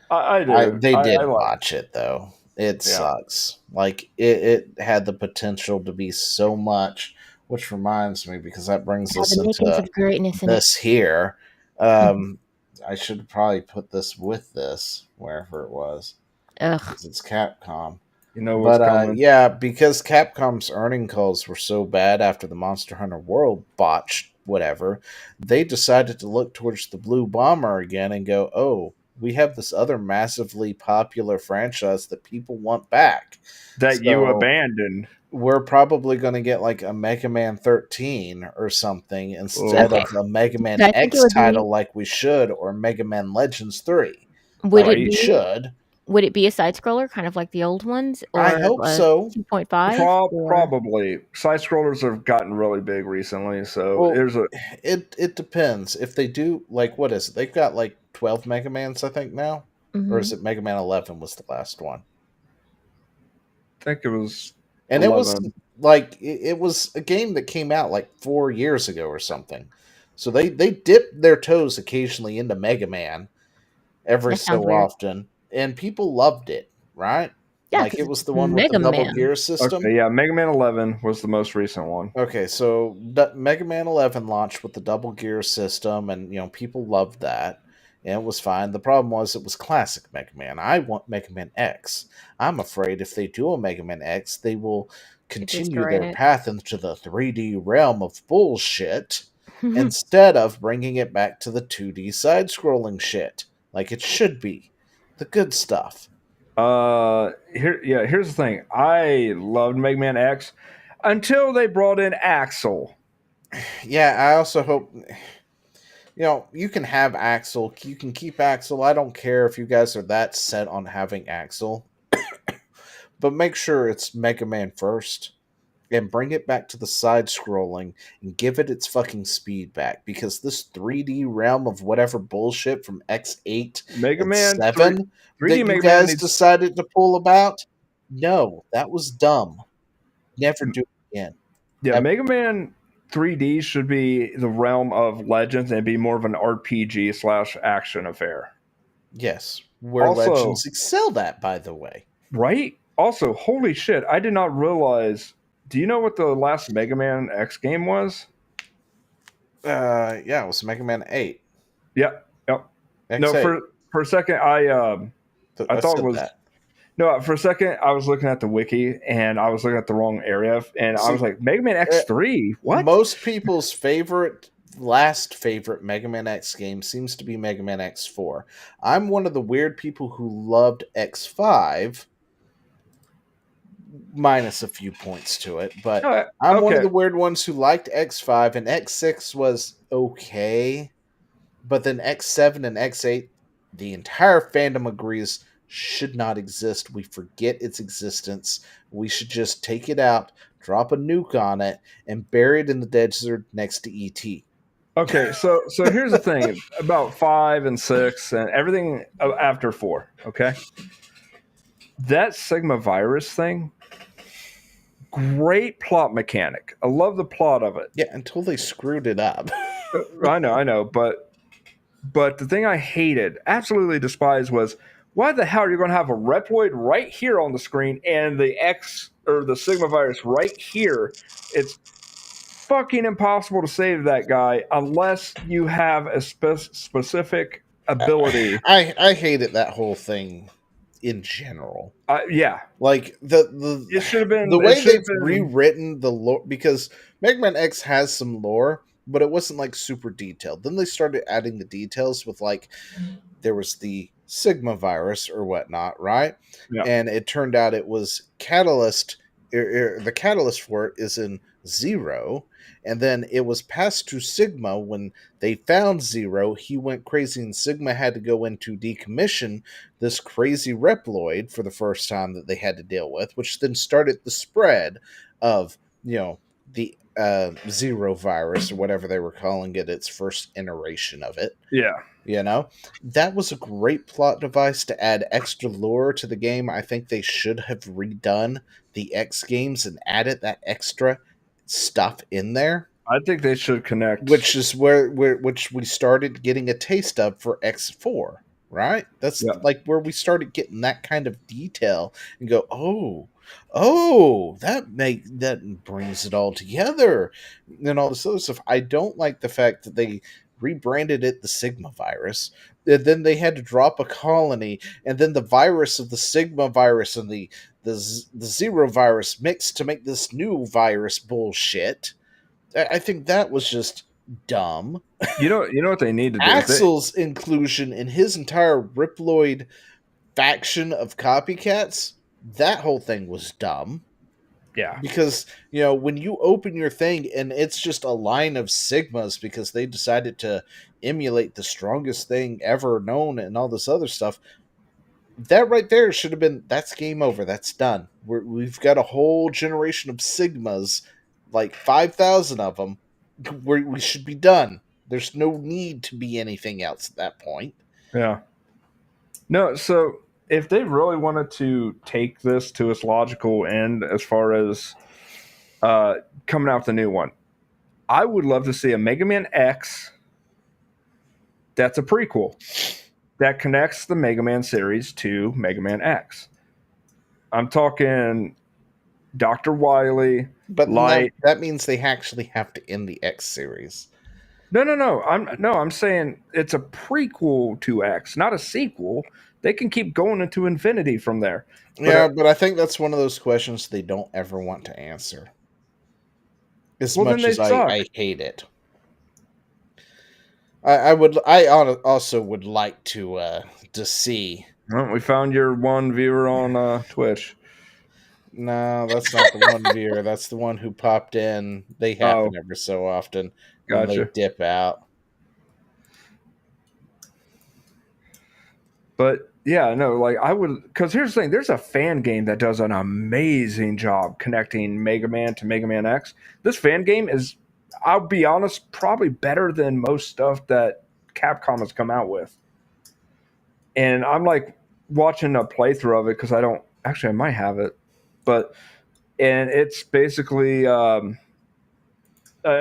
I do. They did watch it though. It sucks. Like it had the potential to be so much. Which reminds me, because that brings us into this here. I should probably put this with this wherever it was. Because it's Capcom. You know what's coming. Yeah, because Capcom's earning calls were so bad after the Monster Hunter World botched whatever, they decided to look towards the Blue Bomber again and go, oh, we have this other massively popular franchise that people want back. That you abandoned. We're probably going to get like a Mega Man 13 or something instead of a Mega Man X title like we should, or Mega Man Legends 3. Would it be? Should. would it be a side scroller, kind of like the old ones, or I hope so. 2.5? Probably. Side scrollers have gotten really big recently, so Well, there's a. it depends. If they do, like, what is it? They've got like 12 Mega Mans, I think now, or is it Mega Man 11 was the last one? I think it was. And 11. it was like it was a game that came out like 4 years ago or something. So they dip their toes occasionally into Mega Man every so often, and people loved it, right? Yeah, like it was the one with the double gear system. Okay, yeah, Mega Man 11 was the most recent one. Okay, so Mega Man 11 launched with the double gear system, and people loved that, and it was fine. The problem was it was classic Mega Man. I want Mega Man X. I'm afraid if they do a Mega Man X, they will continue their path into the 3D realm of bullshit instead of bringing it back to the 2D side-scrolling shit like it should be, the good stuff. Here's the thing. I loved Mega Man X until they brought in Axel. Yeah, I also hope you can have Axel. You can keep Axel. I don't care if you guys are that set on having Axel. But make sure it's Mega Man first and bring it back to the side scrolling and give it its fucking speed back, because this 3D realm of whatever bullshit from X8 Mega Man 7 that you Mega guys Man decided to pull about, no, that was dumb. Never do it again. Yeah, Mega Man 3D should be the realm of Legends and be more of an RPG / action affair. Yes, where also, Legends excelled at, by the way. Right? Also, holy shit, I did not realize. Do you know what the last Mega Man X game was? Yeah, it was Mega Man 8. Yep. X8. No, for a second, I thought it was. That. No, for a second, I was looking at the wiki and I was looking at the wrong area, and I was like, Mega Man X3? What? Most people's last favorite Mega Man X game seems to be Mega Man X4. I'm one of the weird people who loved X5, minus a few points to it, but I'm one of the weird ones who liked X5, and X6 was okay, but then X7 and X8, the entire fandom agrees should not exist. We forget its existence. We should just take it out, drop a nuke on it, and bury it in the desert next to E.T. Okay, so here's the thing about 5 and 6 and everything after 4, okay? That Sigma virus thing, great plot mechanic. I love the plot of it. Yeah, until they screwed it up. I know, but the thing I hated, absolutely despised, was why the hell are you going to have a Reploid right here on the screen and the X or the Sigma virus right here? It's fucking impossible to save that guy unless you have a specific ability. I hated that whole thing in general. Yeah, like it should have been the way they've rewritten the lore, because Mega Man X has some lore, but it wasn't like super detailed. Then they started adding the details with like there was the Sigma virus or whatnot, right? Yeah. And it turned out it was catalyst. The catalyst for it is in Zero, and then it was passed to Sigma. When they found Zero, he went crazy, and Sigma had to go in to decommission this crazy Reploid for the first time that they had to deal with, which then started the spread of the Zero virus or whatever they were calling it, its first iteration of it. Yeah. That was a great plot device to add extra lore to the game. I think they should have redone the X games and added that extra stuff in there. I think they should connect. Which is which we started getting a taste of for X4, right? That's like where we started getting that kind of detail and go, that brings it all together and all this other stuff. I don't like the fact that they rebranded it the Sigma virus, and then they had to drop a colony, and then the virus of the Sigma virus and the Zero virus mixed to make this new virus bullshit. I think that was just dumb. You know what they need to do? Axel's inclusion in his entire Reploid faction of copycats, that whole thing was dumb. Yeah. Because, when you open your thing and it's just a line of Sigmas because they decided to emulate the strongest thing ever known and all this other stuff, that right there should have been, that's game over. That's done. We've got a whole generation of Sigmas, like 5,000 of them. We should be done. There's no need to be anything else at that point. Yeah. No, so if they really wanted to take this to its logical end as far as coming out with a new one, I would love to see a Mega Man X that's a prequel that connects the Mega Man series to Mega Man X. I'm talking Dr. Wily, but Light. That means they actually have to end the X series. No. I'm saying it's a prequel to X, not a sequel. They can keep going into infinity from there. But I think that's one of those questions they don't ever want to answer. As much as I hate it. I also would like to see. Well, we found your one viewer on Twitch. No, that's not the one viewer. That's the one who popped in. They happen every so often. Gotcha. When they dip out. But yeah, no, like I would, because here's the thing: there's a fan game that does an amazing job connecting Mega Man to Mega Man X. This fan game is, I'll be honest, probably better than most stuff that Capcom has come out with. And I'm like watching a playthrough of it because I might have it, and it's basically, I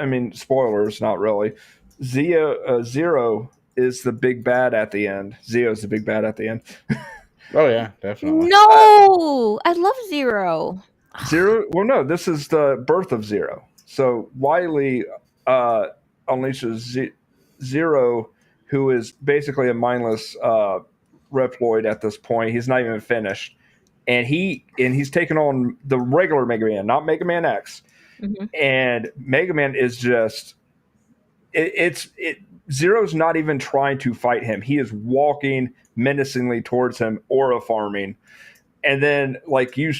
mean, spoilers, not really. Zero is the big bad at the end. Zio's the big bad at the end. Oh yeah, definitely. No, I love Zero. Zero. Well, no, this is the birth of Zero. So Wily unleashes Zero, who is basically a mindless Reploid at this point. He's not even finished, and he's taken on the regular Mega Man, not Mega Man X. Mm-hmm. And Mega Man is just Zero's not even trying to fight him. He is walking menacingly towards him, aura farming. And then, like, you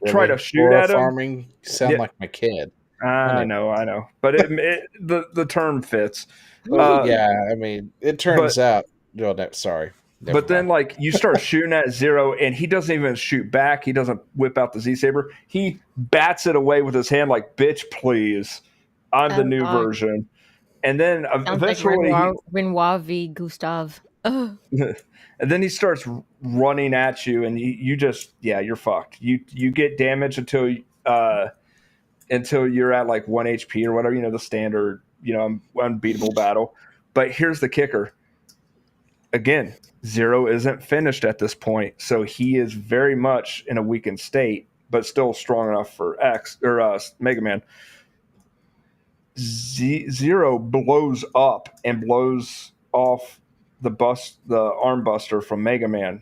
try to shoot aura at him. Farming sound like my kid. I know. But the term fits. Yeah, I mean, it turns out. Oh, no, sorry. But then, like, you start shooting at Zero, and he doesn't even shoot back. He doesn't whip out the Z-Saber. He bats it away with his hand like, bitch, please. I'm the new version. And then eventually... Like Renoir v. Gustave. And then he starts running at you, and you just... Yeah, you're fucked. You get damage until you're at, like, 1 HP or whatever. You know, the standard, unbeatable battle. But here's the kicker. Again, Zero isn't finished at this point, so he is very much in a weakened state, but still strong enough for Mega Man. Zero blows up and blows off the arm buster from Mega Man,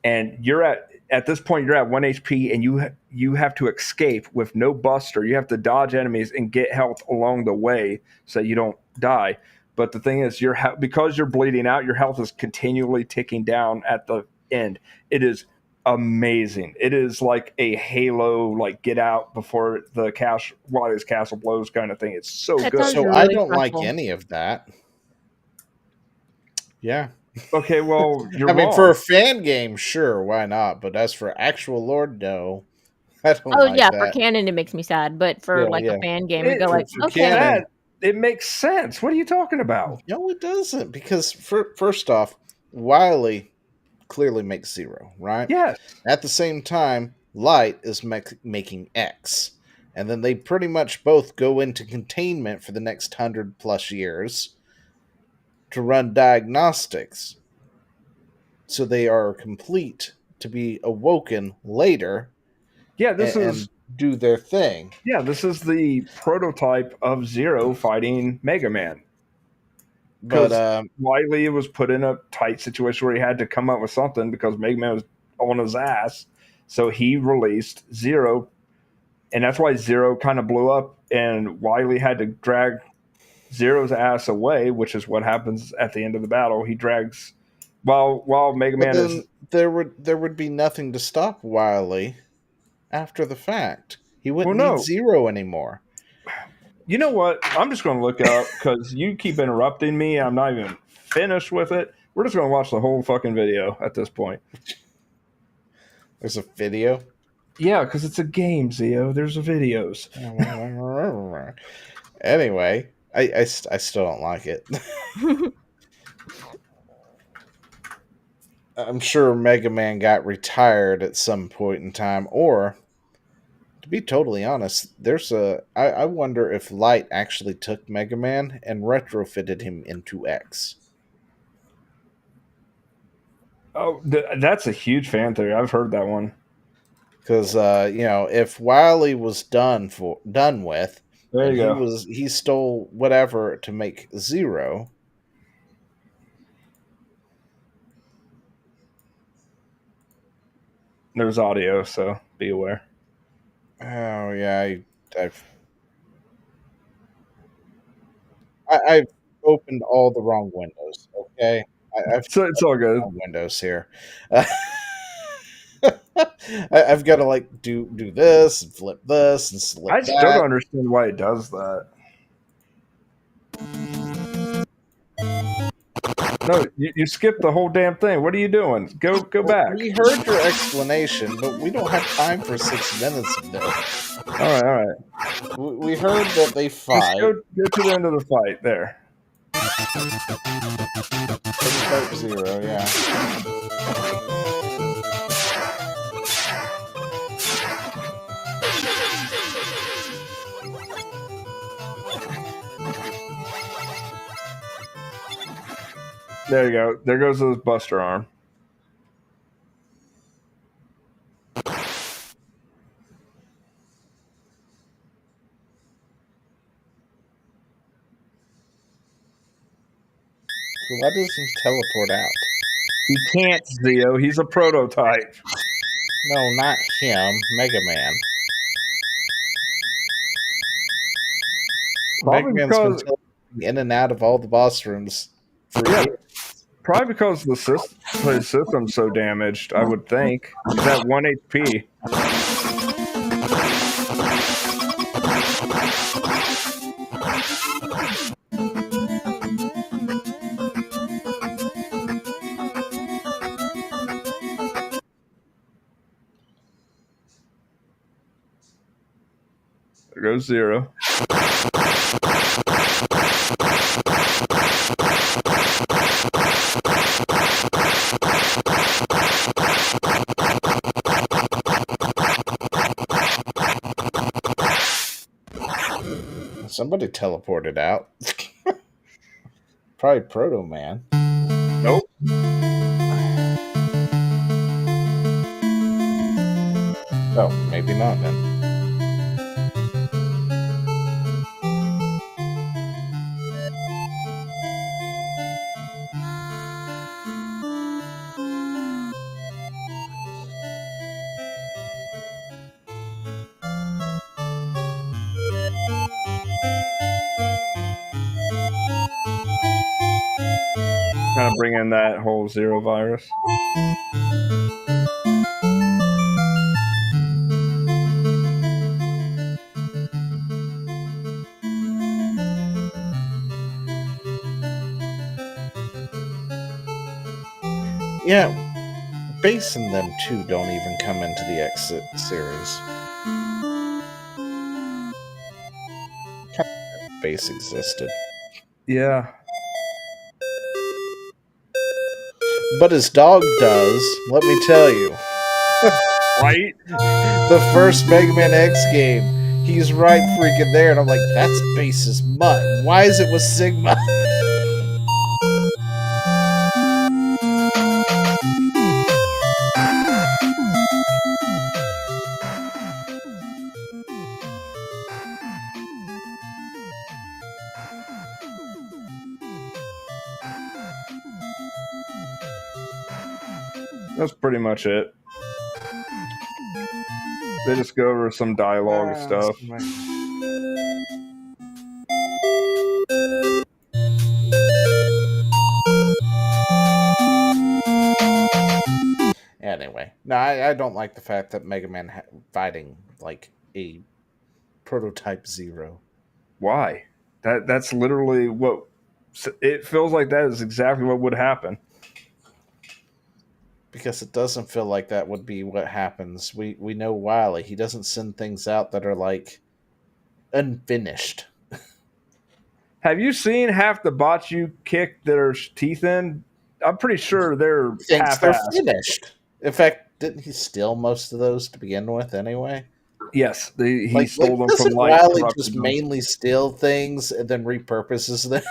and you're at this point you're at 1 HP, and you have to escape with no buster. You have to dodge enemies and get health along the way so you don't die. But the thing is, because you're bleeding out, your health is continually ticking down at the end. It is amazing. It is like a Halo, like get out before Wily's castle blows kind of thing. It's so good. So really I don't like any of that. Yeah. Okay, well, you're I mean, for a fan game, sure, why not? But as for actual lore, no. I don't like that. For canon, it makes me sad. But for a fan game, you go like, okay. Canon, it makes sense. What are you talking about? No, it doesn't. Because first off, Wily clearly makes Zero, right? Yes. At the same time, Light is making X. And then they pretty much both go into containment for the next 100+ years to run diagnostics. So they are complete to be awoken later. Yeah, and do their thing. Yeah, this is the prototype of Zero fighting Mega Man. But Wily was put in a tight situation where he had to come up with something because Mega Man was on his ass. So he released Zero, and that's why Zero kind of blew up, and Wily had to drag Zero's ass away, which is what happens at the end of the battle. He drags while Mega Man is... There would be nothing to stop Wily after the fact. He wouldn't need Zero anymore. You know what? I'm just going to look up because you keep interrupting me. I'm not even finished with it. We're just going to watch the whole fucking video at this point. There's a video? Yeah, because it's a game, Zio. There's videos. Anyway, I still don't like it. I'm sure Mega Man got retired at some point in time, or to be totally honest, I wonder if Light actually took Mega Man and retrofitted him into X. Oh, that's a huge fan theory. I've heard that one. Because if Wily was done with, there and you go. He stole whatever to make Zero. There's audio, so be aware. Oh yeah, I've opened all the wrong windows. Okay, It's all good. Windows here. I've got to like do this and flip this and select. I still don't understand why it does that. No, you skipped the whole damn thing. What are you doing? Go back. We heard your explanation, but we don't have time for 6 minutes of this. All right. We heard that they fight. Just go to the end of the fight there. Start 0, yeah. There you go. There goes his Buster arm. Why doesn't he teleport out? He can't, Zio. He's a prototype. No, not him. Mega Man. Mega Man's been teleporting in and out of all the boss rooms for years. Probably because the system's so damaged, I would think. He's at 1 HP. There goes 0. Somebody teleported out. Probably Proto Man. Nope. Oh, maybe not then. Kind of bring in that whole Zero virus. Yeah, Base and them too don't even come into the X series. Base existed. Yeah. But his dog does, let me tell you. Right? The first Mega Man X game, he's right freaking there, and I'm like, that's Base's mutt. Why is it with Sigma? That's pretty much it. They just go over some dialogue stuff. Anyway, no, I don't like the fact that Mega Man fighting like a prototype Zero. Why? That's literally what it feels like. That is exactly what would happen. because it doesn't feel like that would be what happens. We know Wily. He doesn't send things out that are like unfinished. Have you seen half the bots you kick there's teeth in? I'm pretty sure they're half-assed. They're finished. In fact, didn't he steal most of those to begin with anyway? Yes, he stole them from Wily just mainly steal things and then repurposes them.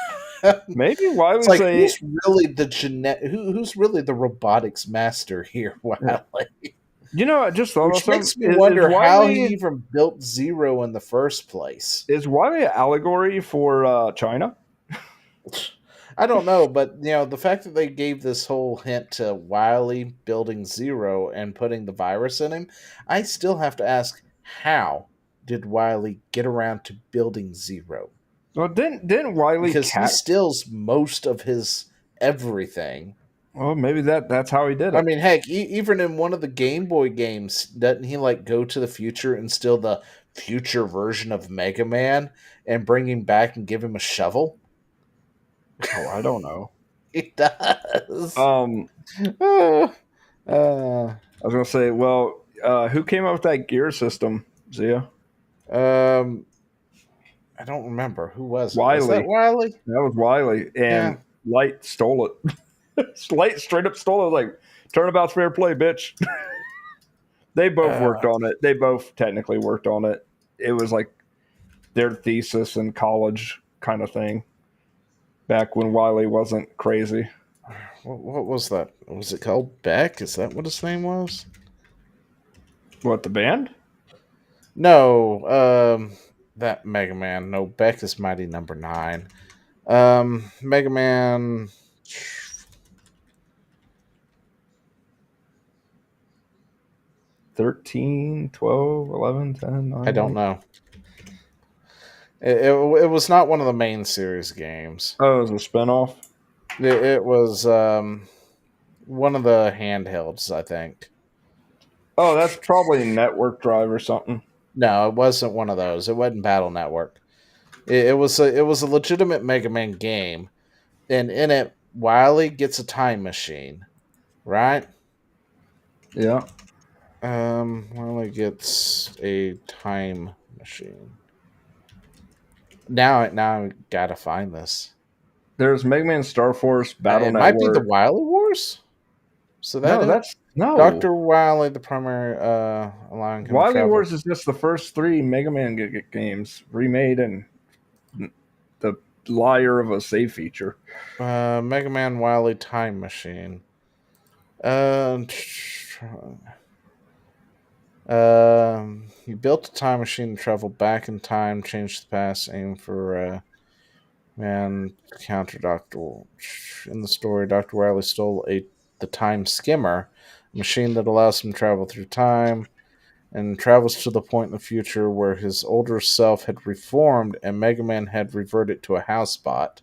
Maybe Wily's like, who's really the who's really the robotics master here, Wily? You know, I just thought Which makes me wonder how he even built Zero in the first place. Is Wily an allegory for China? I don't know, but the fact that they gave this whole hint to Wily building Zero and putting the virus in him, I still have to ask, how did Wily get around to building Zero? Well, didn't Wily because he steals most of his everything. Well, maybe that's how he did it. I mean, heck, even in one of the Game Boy games, doesn't he like go to the future and steal the future version of Mega Man and bring him back and give him a shovel? Oh, I don't know. He does. I was gonna say, well, who came up with that gear system, Zia? I don't remember. Who was it? Wily. Was that Wily? That was Wily, and Light stole it. Light straight up stole it. Like, turnabout's fair play, bitch. They both worked on it. They both technically worked on it. It was like their thesis in college kind of thing. Back when Wily wasn't crazy. What was that? Was it called Beck? Is that what his name was? What, the band? No, that Mega Man. No, Beck is Mighty Number 9. Mega Man. 13, 12, 11, 10, 9, I don't know. It was not one of the main series games. Oh, it was a spinoff? It was one of the handhelds, I think. Oh, that's probably Network Drive or something. No, it wasn't one of those. It wasn't Battle Network. It was a legitimate Mega Man game, and in it, Wily gets a time machine, right? Yeah. Wily gets a time machine. Now I gotta find this. There's Mega Man Star Force Battle Network. It might be the Wily Wars. So no. Dr. Wily, the primary allowing him Wily Wars is just the first 3 Mega Man games remade and the liar of a save feature. Mega Man Wily Time Machine. He built a time machine to travel back in time, change the past, aim for man counter Dr. In the story, Dr. Wily stole the time skimmer, a machine that allows him to travel through time, and travels to the point in the future where his older self had reformed and Mega Man had reverted to a housebot.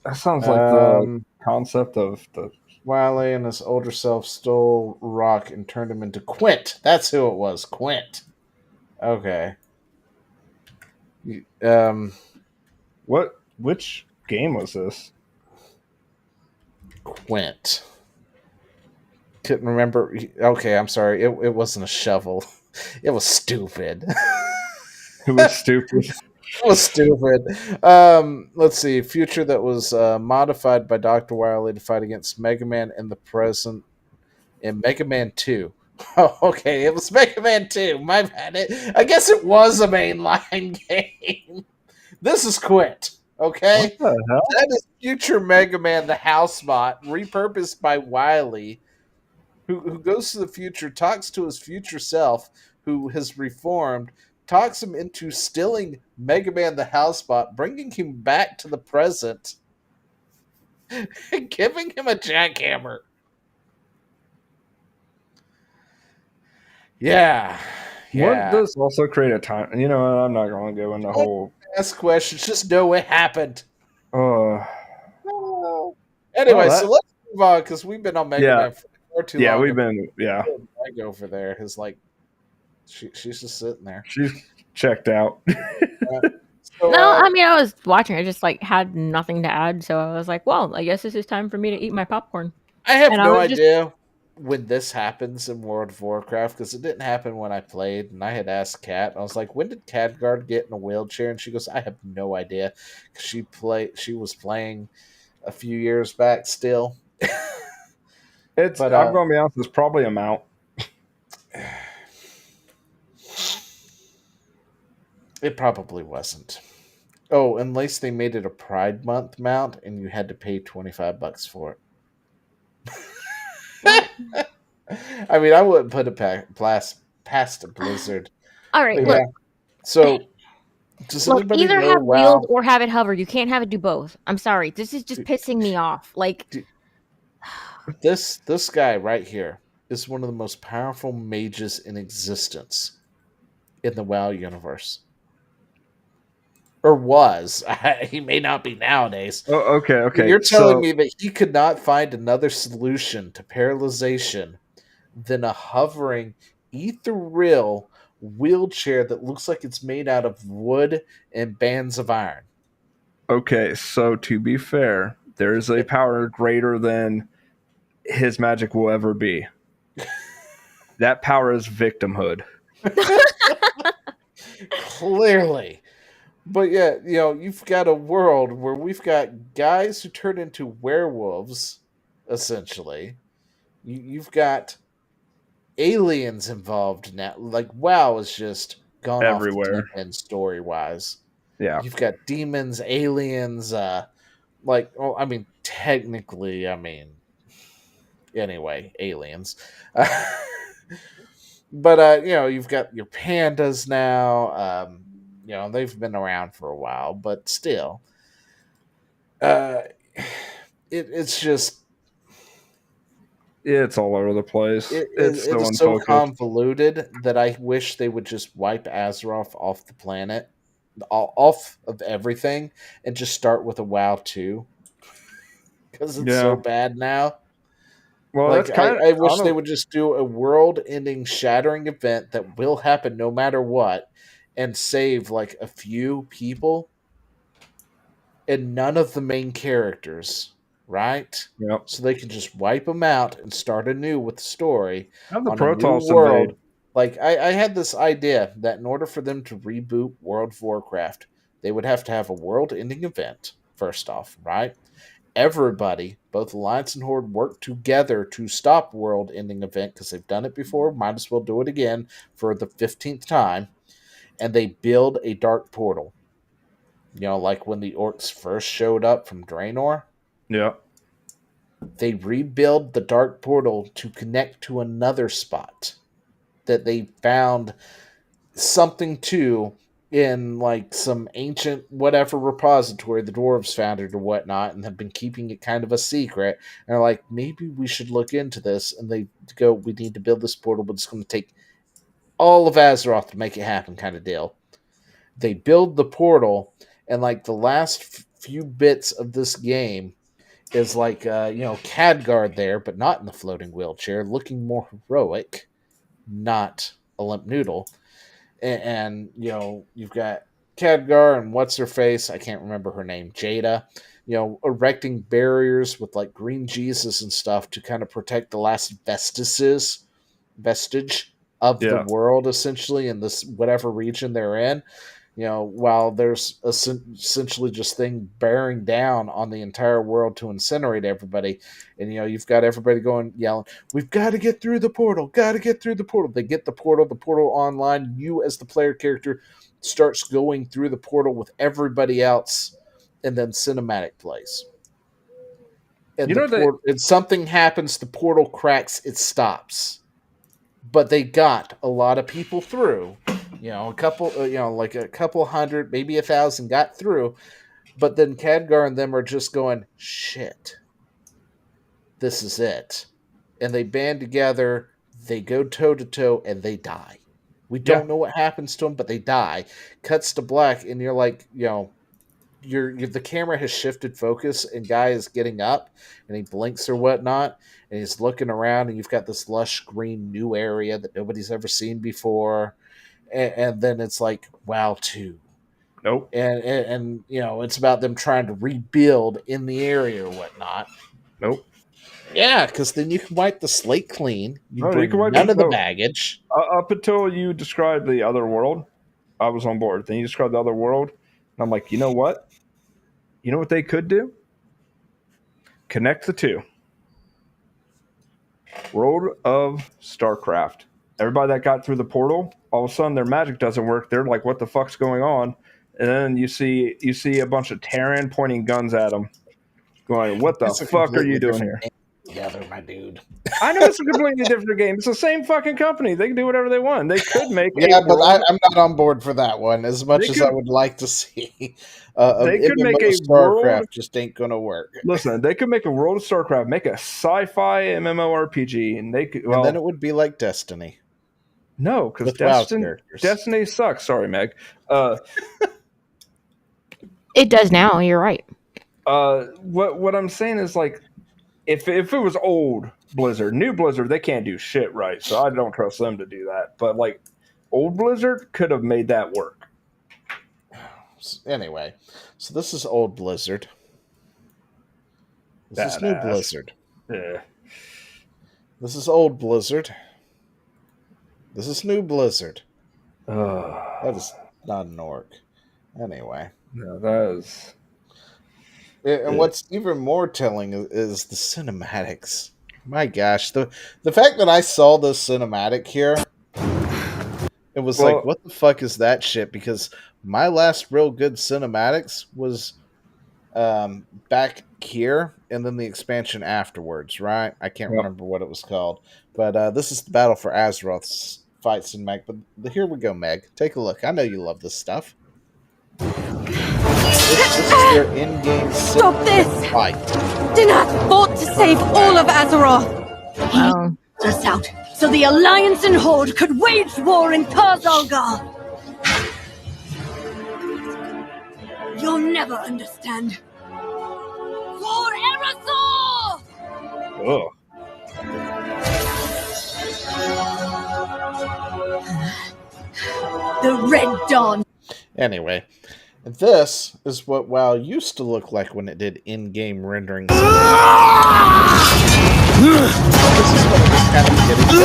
That sounds like the concept of the... Wily and his older self stole Rock and turned him into Quint. That's who it was, Quint. Okay. Which game was this? Quint. Couldn't remember. Okay, I'm sorry. It wasn't a shovel. It was stupid. It was stupid. It was stupid. Let's see. Future that was modified by Dr. Wily to fight against Mega Man in the present in Mega Man 2. Oh, okay. It was Mega Man 2. My bad. I guess it was a mainline game. This is Quint. Okay? What the hell? That is future Mega Man, the housebot, repurposed by Wily, who goes to the future, talks to his future self, who has reformed, talks him into stealing Mega Man, the housebot, bringing him back to the present, and giving him a jackhammer. Yeah. Wouldn't this also create a time? You know, I'm not going to go into the whole... Ask questions. Just know it happened. Anyway, so let's move on, because we've been on Mega Man for far too long. Yeah, we've been... Yeah. Meg over there is like... She's just sitting there. She's checked out. No, I mean, I was watching. I just like had nothing to add, so I was like, "Well, I guess this is time for me to eat my popcorn." I have no idea when this happens in World of Warcraft because it didn't happen when I played. And I had asked Kat, I was like, "When did Khadgar get in a wheelchair?" And she goes, "I have no idea." Because she was playing a few years back still. I'm going to be honest. It's probably a mount. It probably wasn't. Oh, unless they made it a Pride Month mount and you had to pay $25 for it. I mean, I wouldn't put it past a Blizzard. All right, look. So, does anybody either know have wheels or have it hover. You can't have it do both. I'm sorry. This is just pissing me off. Like this guy right here is one of the most powerful mages in existence in the WoW universe. Or was. He may not be nowadays. Oh, okay. You're telling me that he could not find another solution to paralyzation than a hovering ethereal wheelchair that looks like it's made out of wood and bands of iron. Okay, so to be fair, there is a power greater than his magic will ever be. That power is victimhood. Clearly. But yeah, you've got a world where we've got guys who turn into werewolves, essentially. You've got aliens involved now. Like, WoW is just gone everywhere. Off the deep end story-wise. Yeah. You've got demons, aliens, technically, anyway, aliens. But, you've got your pandas now. They've been around for a while, but still. It's just... It's all over the place. It is so convoluted that I wish they would just wipe Azeroth off the planet, off of everything, and just start with a WoW 2. Because it's so bad now. Well, I wish they would just do a world-ending, shattering event that will happen no matter what, and save like a few people and none of the main characters, right? Yep. So they can just wipe them out and start anew with the story on a new world. Like I had this idea that in order for them to reboot World of Warcraft, they would have to have a world-ending event first off, right? Everybody, both Alliance and Horde, work together to stop world-ending event because they've done it before. Might as well do it again for the 15th time. And they build a dark portal. Like when the orcs first showed up from Draenor. Yeah. They rebuild the dark portal to connect to another spot that they found something to in like some ancient whatever repository the dwarves found it or whatnot, and have been keeping it kind of a secret. And they're like, maybe we should look into this. And they go, we need to build this portal, but it's going to take all of Azeroth to make it happen, kind of deal. They build the portal, and like the last few bits of this game is like Khadgar there, but not in the floating wheelchair, looking more heroic, not a limp noodle. And you've got Khadgar and what's her face, I can't remember her name, Jada, erecting barriers with like green Jesus and stuff to kind of protect the last vestige of the world, essentially, in this whatever region they're in. While there's essentially just thing bearing down on the entire world to incinerate everybody. And, you've got everybody yelling, we've got to get through the portal, got to get through the portal. They get the portal online. You as the player character starts going through the portal with everybody else, and then cinematic plays. And, and something happens, the portal cracks, it stops. But they got a lot of people through. A couple, like a couple hundred, maybe 1,000 got through. But then Khadgar and them are just going, shit, this is it. And they band together, they go toe-to-toe, and they die. We don't know what happens to them, but they die. Cuts to black, and you're like, the camera has shifted focus, and guy is getting up, and he blinks or whatnot, and he's looking around, and you've got this lush green new area that nobody's ever seen before. And then it's like WoW 2. Nope. And it's about them trying to rebuild in the area or whatnot. Nope. Yeah, because then you can wipe the slate clean. You can wipe none of the baggage. Up until you described the other world, I was on board. Then you described the other world, and I'm like, you know what? You know what they could do? Connect the two. World of StarCraft. Everybody that got through the portal, all of a sudden their magic doesn't work. They're like, what the fuck's going on? And then you see a bunch of Terran pointing guns at them, going, what the fuck are you doing here? Together, my dude. I know it's a completely different game. It's the same fucking company. They can do whatever they want. They could make but I'm not on board for that one as much as I would like to see. They could make a StarCraft just ain't gonna work. Listen, they could make a World of StarCraft, make a sci-fi MMORPG, and they could. Well, and then it would be like Destiny. No, because Destiny sucks. Sorry, Meg. It does now. You're right. What I'm saying is like, if it was old Blizzard, new Blizzard, they can't do shit right, so I don't trust them to do that. But like, old Blizzard could have made that work. Anyway, so this is old Blizzard. This is new Blizzard. Yeah. This is old Blizzard. This is new Blizzard. That is not an orc. Anyway. No, that is... And what's even more telling is the cinematics. My gosh. The fact that I saw the cinematic here, it was like, what the fuck is that shit? Because my last real good cinematics was back here, and then the expansion afterwards, right? I can't remember what it was called. But this is the Battle for Azeroth's fight cinematic. But here we go, Meg. Take a look. I know you love this stuff. This is your in-game Stop this! Fight. Dinath fought to save all of Azeroth. He let us out so the Alliance and Horde could wage war in Kar-Zalgar. You'll never understand. For Erisor! Oh. The Red Dawn. Anyway, this is what WoW used to look like when it did in-game rendering. This is what it was kind of getting to.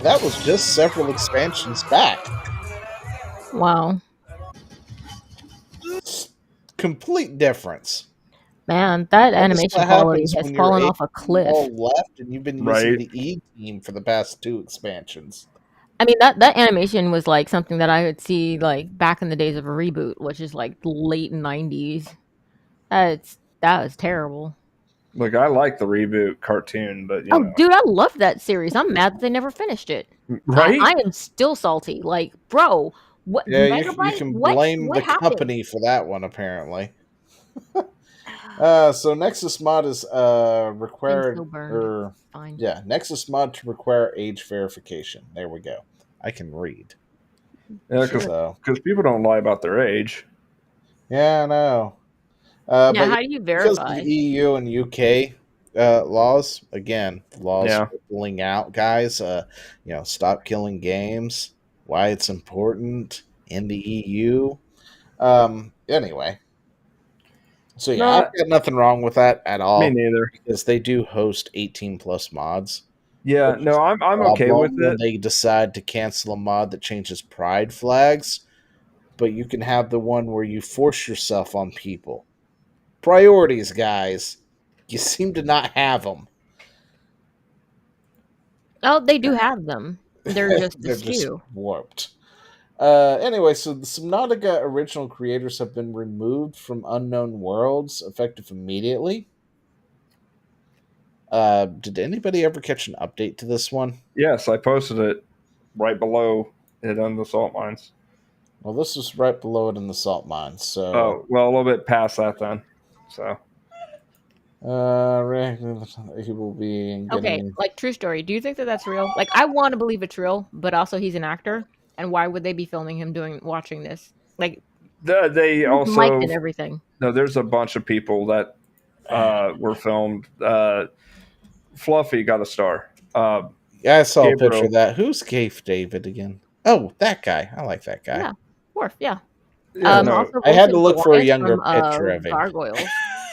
That was just several expansions back. Wow. complete difference. Man, that animation quality has fallen off a cliff. All left, and you've been using the E team for the past 2 expansions. I mean, that animation was like something that I would see like back in the days of a reboot, which is like late 90s. That was terrible. Look, I like the reboot cartoon, but you know. Dude, I love that series. I'm mad that they never finished it. Right? I am still salty. Like, bro, what? Yeah, you can blame the company for that one, apparently. So Nexus mod is required, or yeah, Nexus mod to require age verification. There we go. I can read. Yeah, because people don't lie about their age. Yeah, I know. Now, how do you verify? Because of the EU and UK laws, again, pulling out, guys. Stop killing games. Why it's important in the EU. Anyway. So yeah, I've got nothing wrong with that at all. Me neither. Because they do host 18+ mods. Yeah, no, I'm okay with it. They decide to cancel a mod that changes pride flags, but you can have the one where you force yourself on people. Priorities, guys. You seem to not have them. Oh, they do have them. They're just just warped. Anyway, so the Subnautica original creators have been removed from Unknown Worlds, effective immediately. Did anybody ever catch an update to this one? Yes, I posted it right below it on the salt mines. Well, this was right below it in the salt mines. So, a little bit past that then. So, he will be getting... Okay. Like, true story. Do you think that that's real? Like, I want to believe it's real, but also he's an actor. And why would they be filming him watching this? Like, they also mic'd and everything. No, there's a bunch of people that were filmed. Fluffy got a star. Yeah, I saw a Gabriel. picture of that. Who's Gabe David again? Oh, that guy. I like that guy. Yeah, Worf. Yeah. No, Also I had to Wilson look for a Goliath younger from, picture of him. Gargoyles.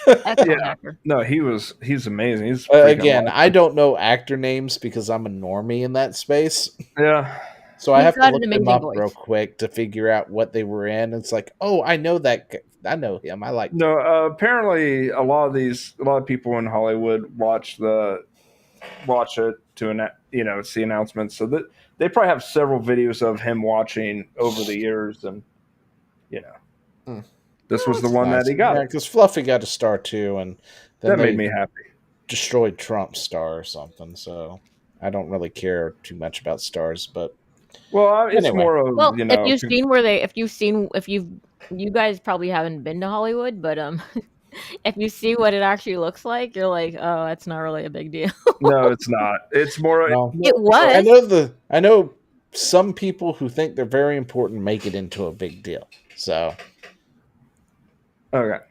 Excellent Yeah. actor. No, he's amazing. He's freaking Again, I awesome. don't know actor names because I'm a normie in that space. Yeah. So I He's have to got look an them amazing up voice. real quick to figure out what they were in. It's like, oh, I know that. I know him. I like. No, apparently a lot of people in Hollywood watch it to see announcements. So that they probably have several videos of him watching over the years, and this was the one nice. that he got. Yeah, because Fluffy got a star too, and then That they made me happy. destroyed Trump's star or something. So I don't really care too much about stars, but Well, it's anyway. more of if you guys probably haven't been to Hollywood, but if you see what it actually looks like, you're like, oh, that's not really a big deal. No, it's not. It's more. No. It was. I know some people who think they're very important make it into a big deal. So Okay.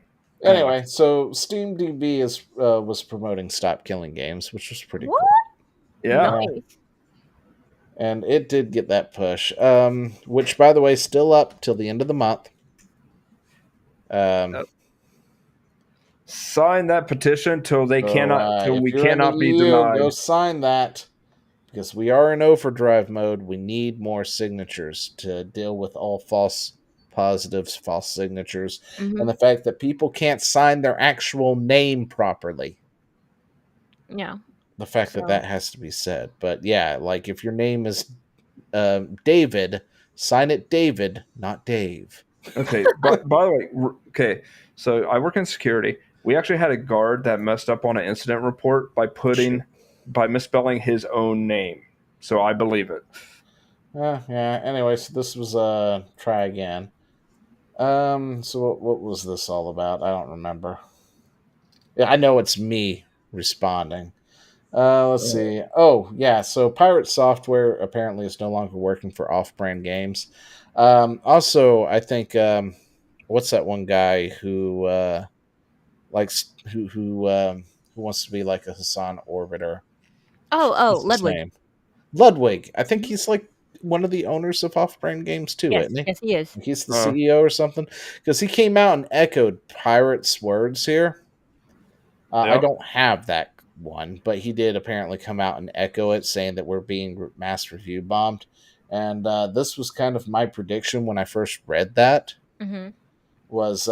anyway, so SteamDB was promoting Stop Killing Games, which was pretty cool. Yeah. Nice. And it did get that push, which, by the way, still up till the end of the month. Sign that petition till we cannot be denied. Go sign that, because we are in overdrive mode. We need more signatures to deal with all false positives, false signatures, and the fact that people can't sign their actual name properly. Yeah. The fact that has to be said. But yeah, like if your name is David, sign it David, not Dave. Okay. By the way, okay. So I work in security. We actually had a guard that messed up on an incident report by misspelling his own name. So I believe it. Yeah. Anyway, so this was try again. So what was this all about? I don't remember. Yeah, I know it's me responding. Let's see. Oh, yeah. So Pirate Software apparently is no longer working for Off-Brand Games. Also, I think what's that one guy who who wants to be like a Hassan Orbiter? Ludwig. Ludwig. I think he's like one of the owners of Off-Brand Games too, isn't he? Yes, he is. He's the CEO or something, because he came out and echoed Pirate's words here. I don't have that one, but he did apparently come out and echo it, saying that we're being mass review bombed. And this was kind of my prediction when I first read that. Was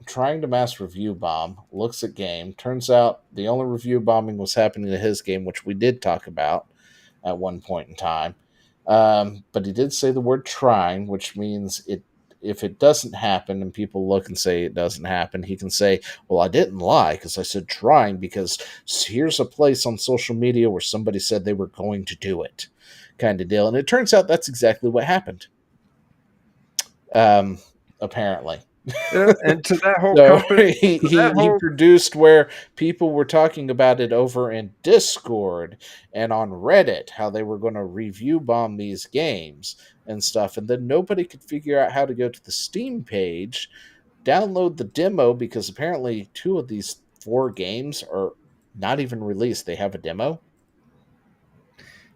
trying to mass review bomb, looks at game, turns out the only review bombing was happening to his game, which we did talk about at one point in time. But he did say the word trying, which means if it doesn't happen and people look and say it doesn't happen, he can say, well, I didn't lie because I said trying, because here's a place on social media where somebody said they were going to do it, kind of deal. And it turns out that's exactly what happened. Apparently. Yeah, and to that whole company, he produced where people were talking about it over in Discord and on Reddit, how they were going to review bomb these games and stuff, and then nobody could figure out how to go to the Steam page, download the demo, because apparently 2 of these 4 games are not even released. They have a demo.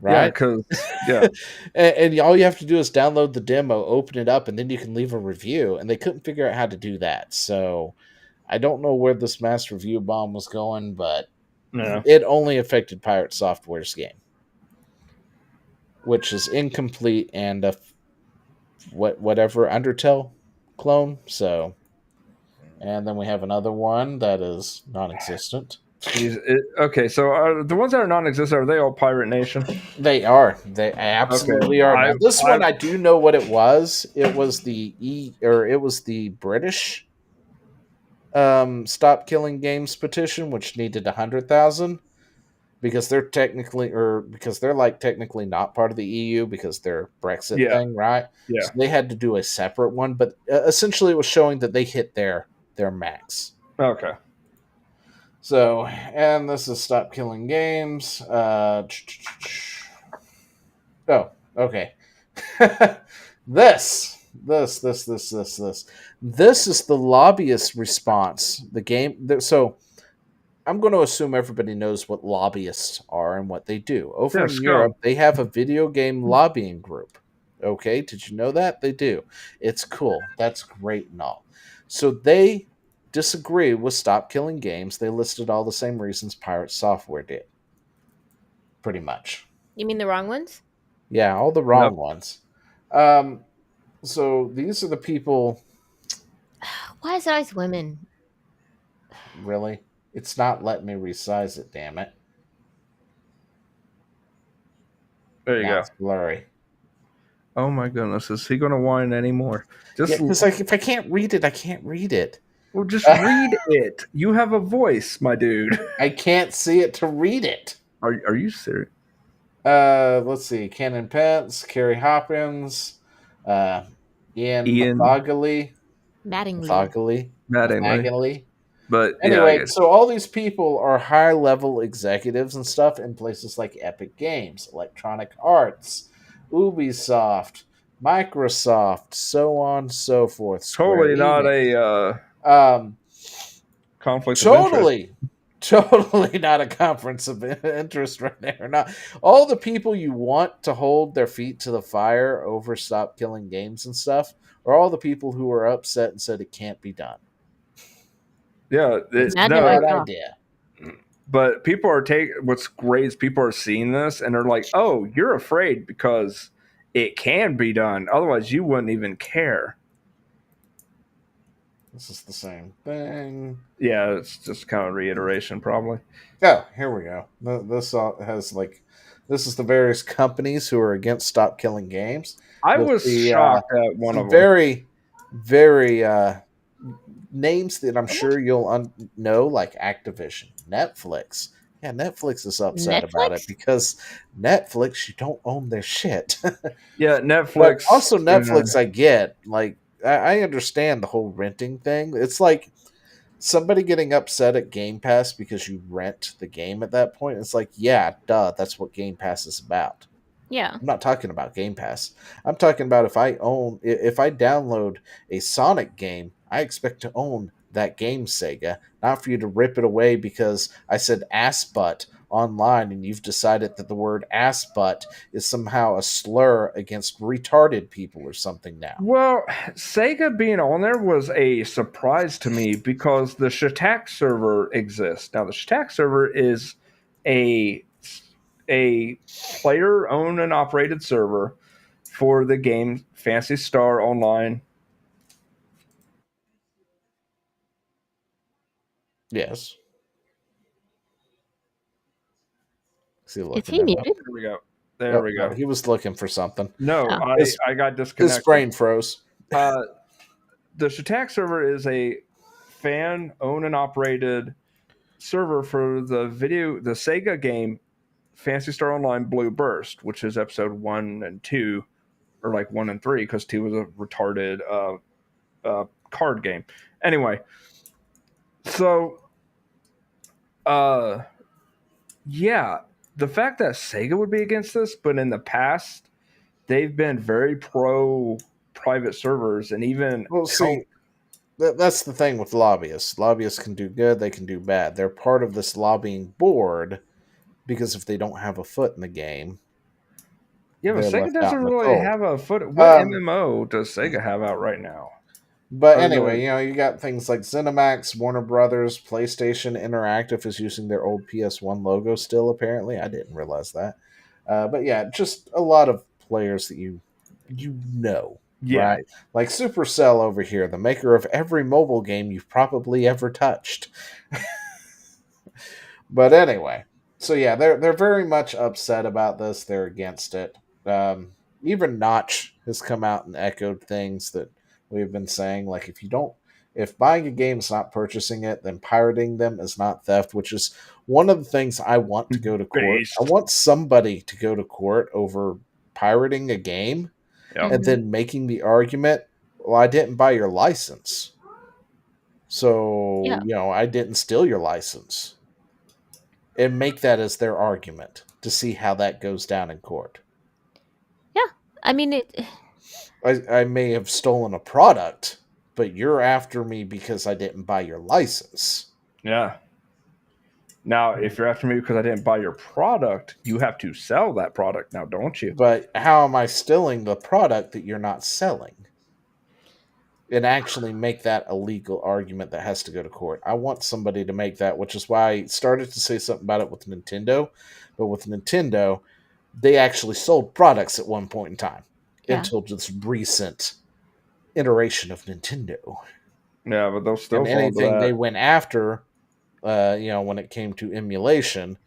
Right? And all you have to do is download the demo, open it up, and then you can leave a review. And they couldn't figure out how to do that. So I don't know where this mass review bomb was going, but it only affected Pirate Software's game, which is incomplete and a whatever Undertale clone. So, and then we have another one that is non-existent. Okay, so the ones that are non-existent, are they all Pirate Nation? They are. They absolutely are. Now, this one, I do know what it was. It was the British Stop Killing Games petition, which needed 100,000 because they're technically not part of the EU because they're Brexit thing, right? Yeah. So they had to do a separate one, but essentially it was showing that they hit their max. Okay. So, and this is Stop Killing Games. Oh, okay. This is the lobbyist response. The game. So, I'm going to assume everybody knows what lobbyists are and what they do. Over in Europe, they have a video game lobbying group. Okay, did you know that? They do. It's cool. That's great and all. So they disagree with Stop Killing Games. They listed all the same reasons Pirate Software did. Pretty much. You mean the wrong ones? Yeah, all the wrong ones. So these are the people. Why is it always women? Really? It's not letting me resize it, damn it. There you go. It's blurry. Oh my goodness, is he going to whine anymore? Because if I can't read it, I can't read it. Well, just read it. You have a voice, my dude. I can't see it to read it. Are you serious? Let's see. Cannon Pence, Kerry Hopkins, Ian Mattingly. But anyway, so all these people are high-level executives and stuff in places like Epic Games, Electronic Arts, Ubisoft, Microsoft, so on and so forth. Totally not a conflict of interest. Totally not a conference of interest right there. Not all the people you want to hold their feet to the fire over Stop Killing Games and stuff are all the people who are upset and said it can't be done. Yeah, it's not a bad idea. But people are what's great is people are seeing this and they're like, "Oh, you're afraid because it can be done. Otherwise, you wouldn't even care." This is the same thing. Yeah, it's just kind of reiteration, probably. Oh, here we go. This has this is the various companies who are against Stop Killing Games. I was shocked at one of them. Very, very names that I'm sure you'll know, like Activision, Netflix. Yeah, Netflix is upset about it because Netflix, you don't own their shit. Yeah, Netflix. But also, Netflix, I get. I understand the whole renting thing. It's like somebody getting upset at Game Pass because you rent the game at that point. It's like, yeah, duh, that's what Game Pass is about. Yeah. I'm not talking about Game Pass. I'm talking about if I download a Sonic game, I expect to own that game, Sega, not for you to rip it away because I said ass butt online and you've decided that the word ass butt is somehow a slur against retarded people or something now. Well, Sega being on there was a surprise to me because the Shatak server exists. Now, the Shatak server is a player-owned and operated server for the game Phantasy Star Online. Yes. Is he muted? There we go. There we go. He was looking for something. No, I got disconnected. His brain froze. The Shatak server is a fan-owned and operated server for the Sega game Phantasy Star Online Blue Burst, which is episode 1 and 2, or like 1 and 3, because 2 was a retarded card game. Anyway, so yeah, the fact that Sega would be against this, but in the past they've been very pro private servers and even that's the thing with lobbyists. Lobbyists can do good, they can do bad. They're part of this lobbying board because if they don't have a foot in the game. Yeah, but Sega doesn't really have a foot. What MMO does Sega have out right now? But anyway, you got things like ZeniMax, Warner Brothers, PlayStation Interactive is using their old PS1 logo still, apparently. I didn't realize that. But yeah, just a lot of players that you know. Yeah. Right? Like Supercell over here, the maker of every mobile game you've probably ever touched. But anyway, so yeah, they're very much upset about this. They're against it. Even Notch has come out and echoed things that we've been saying, like if buying a game is not purchasing it, then pirating them is not theft, which is one of the things I want to go to court. I want somebody to go to court over pirating a game and then making the argument, well, I didn't buy your license. So, I didn't steal your license. And make that as their argument to see how that goes down in court. Yeah. I mean, I may have stolen a product, but you're after me because I didn't buy your license. Yeah. Now, if you're after me because I didn't buy your product, you have to sell that product now, don't you? But how am I stealing the product that you're not selling? And actually make that a legal argument that has to go to court. I want somebody to make that, which is why I started to say something about it with Nintendo. But with Nintendo, they actually sold products at one point in time until this recent iteration of Nintendo. Yeah, but they'll still and anything they went after, when it came to emulation,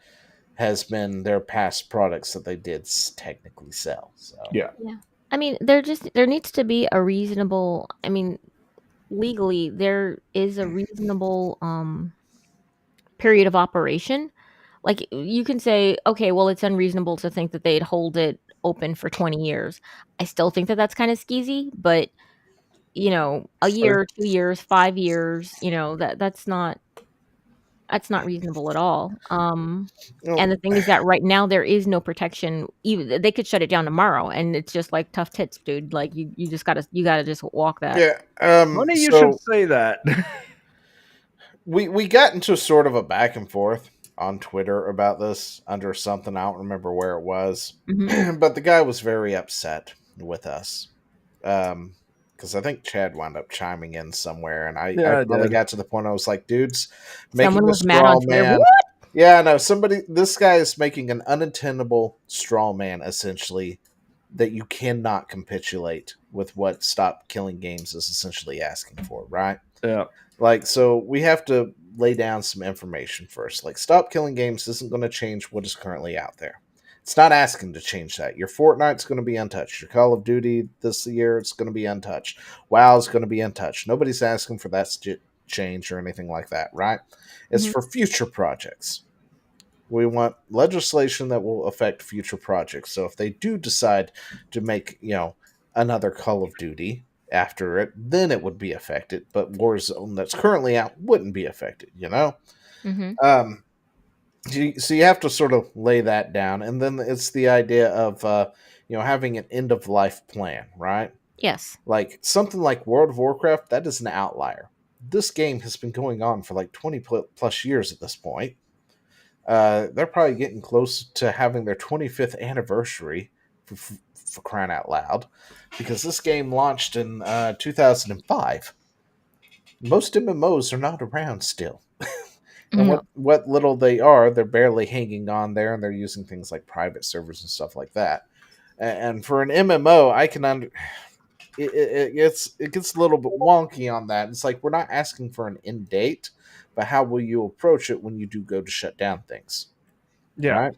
has been their past products that they did technically sell. So yeah. I mean, there needs to be a reasonable. I mean, legally, there is a reasonable period of operation. Like you can say, okay, well, it's unreasonable to think that they'd hold it open for 20 years. I still think that that's kind of skeezy, but a year, 2 years, 5 years, that's not reasonable at all. And the thing is that right now there is no protection. Even they could shut it down tomorrow, and it's just like tough tits, dude. Like you just gotta just walk that. Yeah, funny you should say that. we got into sort of a back and forth on Twitter about this under something. I don't remember where it was, but the guy was very upset with us. Because I think Chad wound up chiming in somewhere, and I finally got to the point I was like, dudes, someone was mad on Twitter. Man. What? Yeah, no, this guy is making an unattainable straw man, essentially, that you cannot capitulate with what Stop Killing Games is essentially asking for, right? Yeah. Like, so we have to lay down some information first. Like, Stop Killing Games isn't going to change what is currently out there. It's not asking to change that. Your Fortnite's going to be untouched. Your Call of Duty this year, it's going to be untouched. WoW's going to be untouched. Nobody's asking for that change or anything like that, right? It's for future projects. We want legislation that will affect future projects. So if they do decide to make, another Call of Duty after it, then it would be affected. But Warzone that's currently out wouldn't be affected, So you have to sort of lay that down, and then it's the idea of having an end of life plan, right? Yes. Like something like World of Warcraft, that is an outlier. This game has been going on for like 20 plus years at this point. They're probably getting close to having their 25th anniversary for crying out loud, because this game launched in 2005. Most MMOs are not around still. And what little they are, they're barely hanging on there, and they're using things like private servers and stuff like that. And for an MMO, I can it gets a little bit wonky on that. It's like we're not asking for an end date, but how will you approach it when you do go to shut down things? Yeah. Right?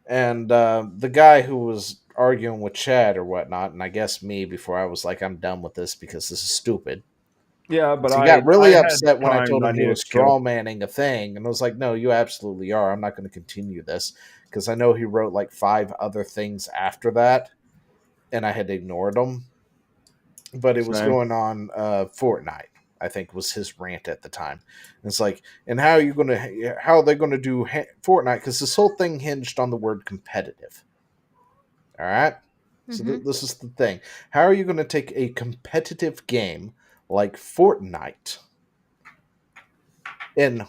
And the guy who was arguing with Chad or whatnot, and I guess me before, I was like, I'm done with this because this is stupid. Yeah, but he got really upset when I told him he was straw manning a thing, and I was like, no, you absolutely are. I'm not going to continue this, because I know he wrote like 5 other things after that, and I had ignored them. But it was going on Fortnite, I think, was his rant at the time. And it's like, and how are they going to do Fortnite? Because this whole thing hinged on the word competitive. All right? So this is the thing. How are you going to take a competitive game like Fortnite and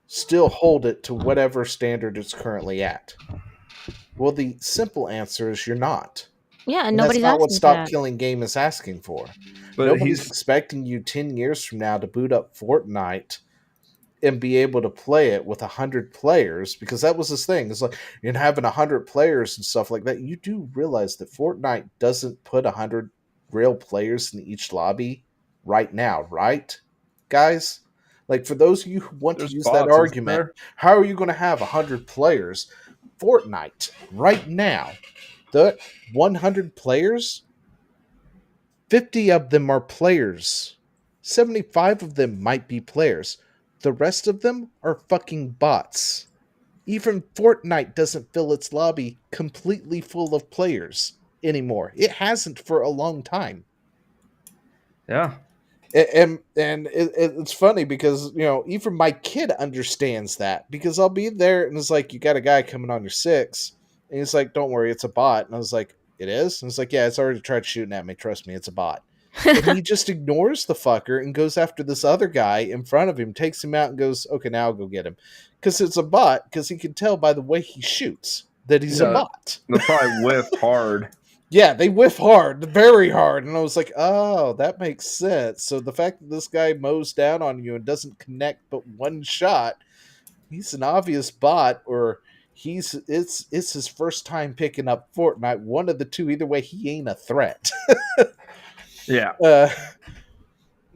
still hold it to whatever standard it's currently at? Well, the simple answer is you're not. Yeah, and nobody's that's not asking what Stop that. Killing Game is asking for. But nobody's expecting you 10 years from now to boot up Fortnite and be able to play it with 100 players, because that was his thing. It's like, you're having 100 players and stuff like that. You do realize that Fortnite doesn't put 100 real players in each lobby right now, right, guys? Like, for those of you who want to use that argument, how are you going to have 100 players? Fortnite right now, the 100 players, 50 of them are players. 75 of them might be players. The rest of them are fucking bots. Even Fortnite doesn't fill its lobby completely full of players anymore. It hasn't for a long time. Yeah. And it's funny because, even my kid understands that, because I'll be there and it's like, you got a guy coming on your 6, and he's like, don't worry, it's a bot. And I was like, it is? And it's like, yeah, it's already tried shooting at me. Trust me, it's a bot. And he just ignores the fucker and goes after this other guy in front of him, takes him out, and goes, okay, now I'll go get him. Because it's a bot, because he can tell by the way he shoots that he's a bot. They'll probably whiff hard. Yeah, they whiff hard, very hard. And I was like, oh, that makes sense. So the fact that this guy mows down on you and doesn't connect but one shot, he's an obvious bot, or it's his first time picking up Fortnite. One of the two. Either way, he ain't a threat. Yeah.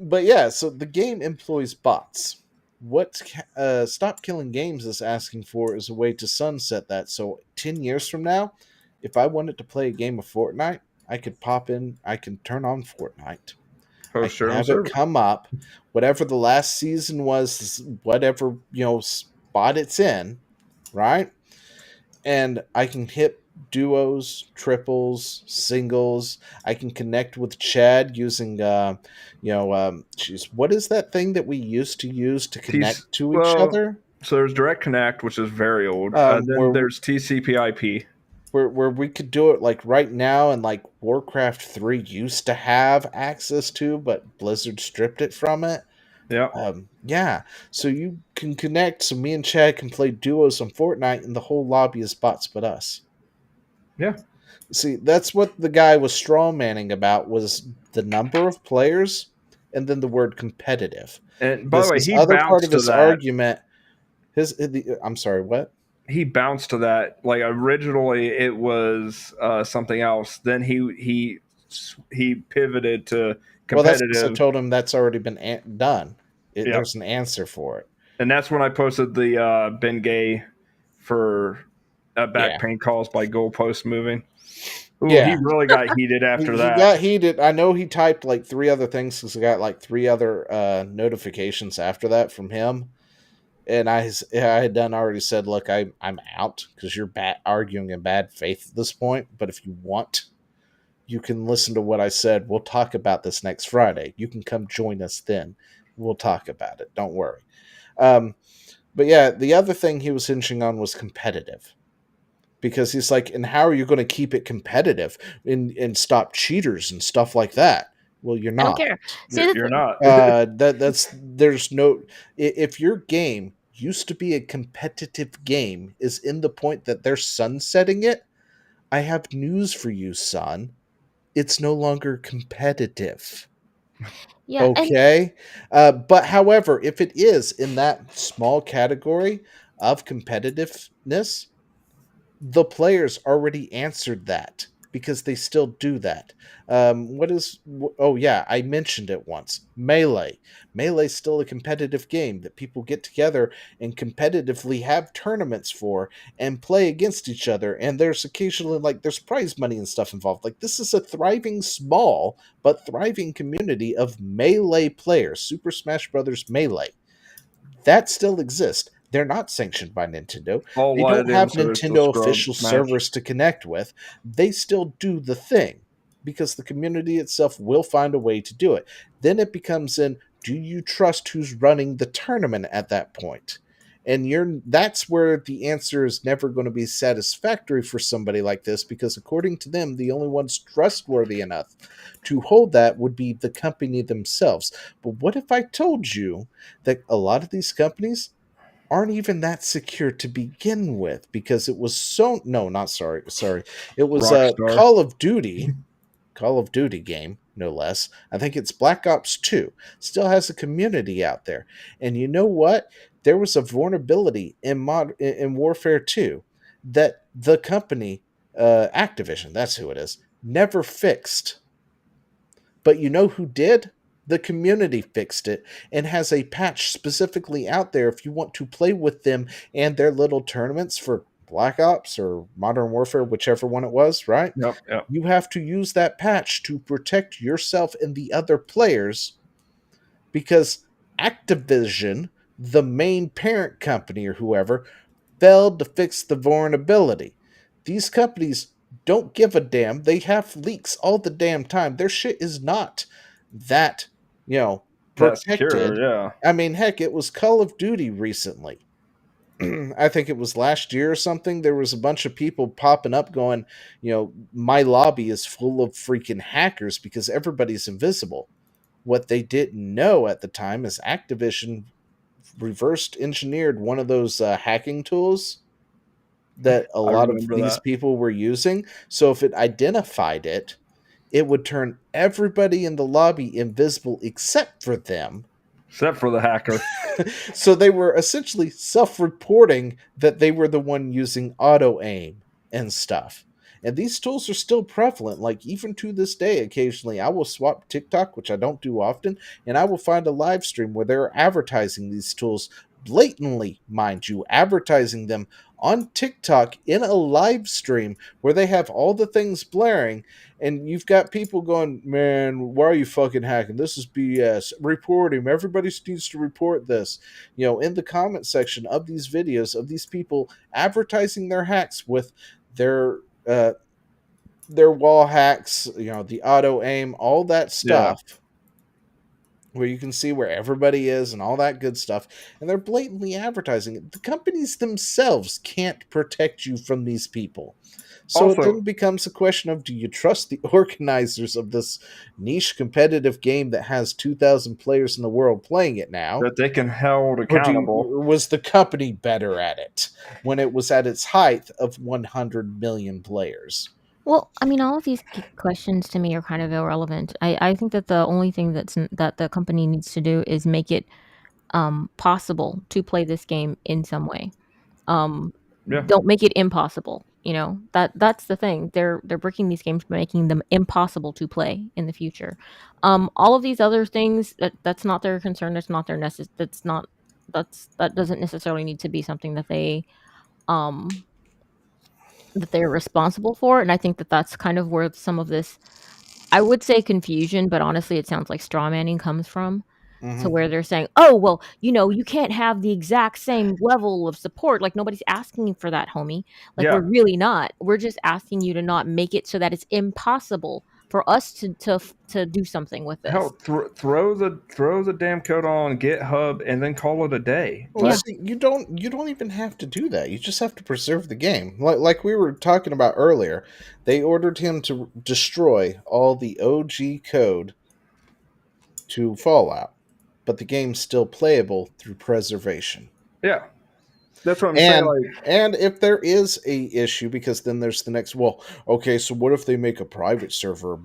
But yeah, so the game employs bots. What Stop Killing Games is asking for is a way to sunset that. So 10 years from now, if I wanted to play a game of Fortnite, I could pop in, I can turn on Fortnite. I can have it come up, whatever the last season was, whatever, spot it's in, right? And I can hit duos, triples, singles. I can connect with Chad using, what is that thing that we used to use to connect to each other? So there's Direct Connect, which is very old. Then there's TCP/IP. Where we could do it like right now, and like Warcraft 3 used to have access to, but Blizzard stripped it from it. Yeah. So you can connect, so me and Chad can play duos on Fortnite, and the whole lobby is bots but us. Yeah. See, that's what the guy was strawmanning about, was the number of players and then the word competitive. And by the way, he other bounced part of to his that. argument. I'm sorry, what? He bounced to that. Like originally, it was something else. Then he pivoted to competitive. Well, that's because I told him that's already been done. There's an answer for it. And that's when I posted the Ben Gay for back pain caused by goalpost moving. Ooh, he really got heated after that. He got heated. I know he typed like 3 other things because he got like 3 other notifications after that from him. And I had already said, look, I'm out because you're arguing in bad faith at this point. But if you want, you can listen to what I said. We'll talk about this next Friday. You can come join us then. We'll talk about it. Don't worry. But yeah, the other thing he was hinging on was competitive. Because he's like, and how are you going to keep it competitive and stop cheaters and stuff like that? Well, you're not. I don't care. You're not. There's no. If your game used to be a competitive game, is in the point that they're sunsetting it, I have news for you, son. It's no longer competitive. Yeah. Okay. But however, if it is in that small category of competitiveness, the players already answered that because they still do that. I mentioned it once. Melee. Melee's still a competitive game that people get together and competitively have tournaments for and play against each other. And there's occasionally there's prize money and stuff involved. Like, this is a thriving, small but thriving community of Melee players. Super Smash Brothers Melee. That still exists. They're not sanctioned by Nintendo. They don't have Nintendo official servers to connect with. They still do the thing because the community itself will find a way to do it. Then it becomes do you trust who's running the tournament at that point? And that's where the answer is never going to be satisfactory for somebody like this, because according to them, the only ones trustworthy enough to hold that would be the company themselves. But what if I told you that a lot of these companies aren't even that secure to begin with, because it was sorry. It was a Call of Duty game, no less. I think it's Black Ops 2. Still has a community out there. And you know what? There was a vulnerability in Warfare 2 that the company, Activision, that's who it is, never fixed. But you know who did? The community fixed it and has a patch specifically out there if you want to play with them and their little tournaments for Black Ops or Modern Warfare, whichever one it was, right? Yep. You have to use that patch to protect yourself and the other players, because Activision, the main parent company or whoever, failed to fix the vulnerability. These companies don't give a damn. They have leaks all the damn time. Their shit is not that protected. Secure, yeah. I mean, heck, it was Call of Duty recently. I think it was last year or something, there was a bunch of people popping up going, my lobby is full of freaking hackers because everybody's invisible. What they didn't know at the time is Activision reversed engineered one of those hacking tools that a lot of these people were using. So if it identified it, it would turn everybody in the lobby invisible except for them. Except for the hacker. So they were essentially self-reporting that they were the one using auto-aim and stuff. And these tools are still prevalent. Like, even to this day, occasionally I will swap TikTok, which I don't do often, and I will find a live stream where they're advertising these tools blatantly, mind you, advertising them on TikTok in a live stream where they have all the things blaring, and you've got people going, man, why are you fucking hacking? This is BS. Report him. Everybody needs to report this. In the comment section of these videos of these people advertising their hacks with their wall hacks, the auto aim, all that stuff. Yeah. Where you can see where everybody is and all that good stuff, and they're blatantly advertising it. The companies themselves can't protect you from these people. So also, it then becomes a question of, do you trust the organizers of this niche competitive game that has 2,000 players in the world playing it now? That they can hold accountable. Or was the company better at it when it was at its height of 100 million players? Well, I mean, all of these questions to me are kind of irrelevant. I think that the only thing that the company needs to do is make it possible to play this game in some way. Don't make it impossible. That's the thing. They're breaking these games by making them impossible to play in the future. All of these other things, that's not their concern. That's not their that doesn't necessarily need to be something that they're responsible for. And I think that that's kind of where some of this, I would say confusion, but honestly it sounds like straw manning comes from. Mm-hmm. To where they're saying, oh, well, you can't have the exact same level of support. Like, nobody's asking for that, homie. Like, we're really not. We're just asking you to not make it so that it's impossible for us to do something with this. Hell, throw the damn code on GitHub and then call it a day. Well, see, you don't even have to do that. You just have to preserve the game. Like we were talking about earlier, they ordered him to destroy all the OG code to Fallout, but the game's still playable through preservation. Yeah. That's what I'm saying. And if there is a issue, because then there's the next, well, okay, so what if they make a private server,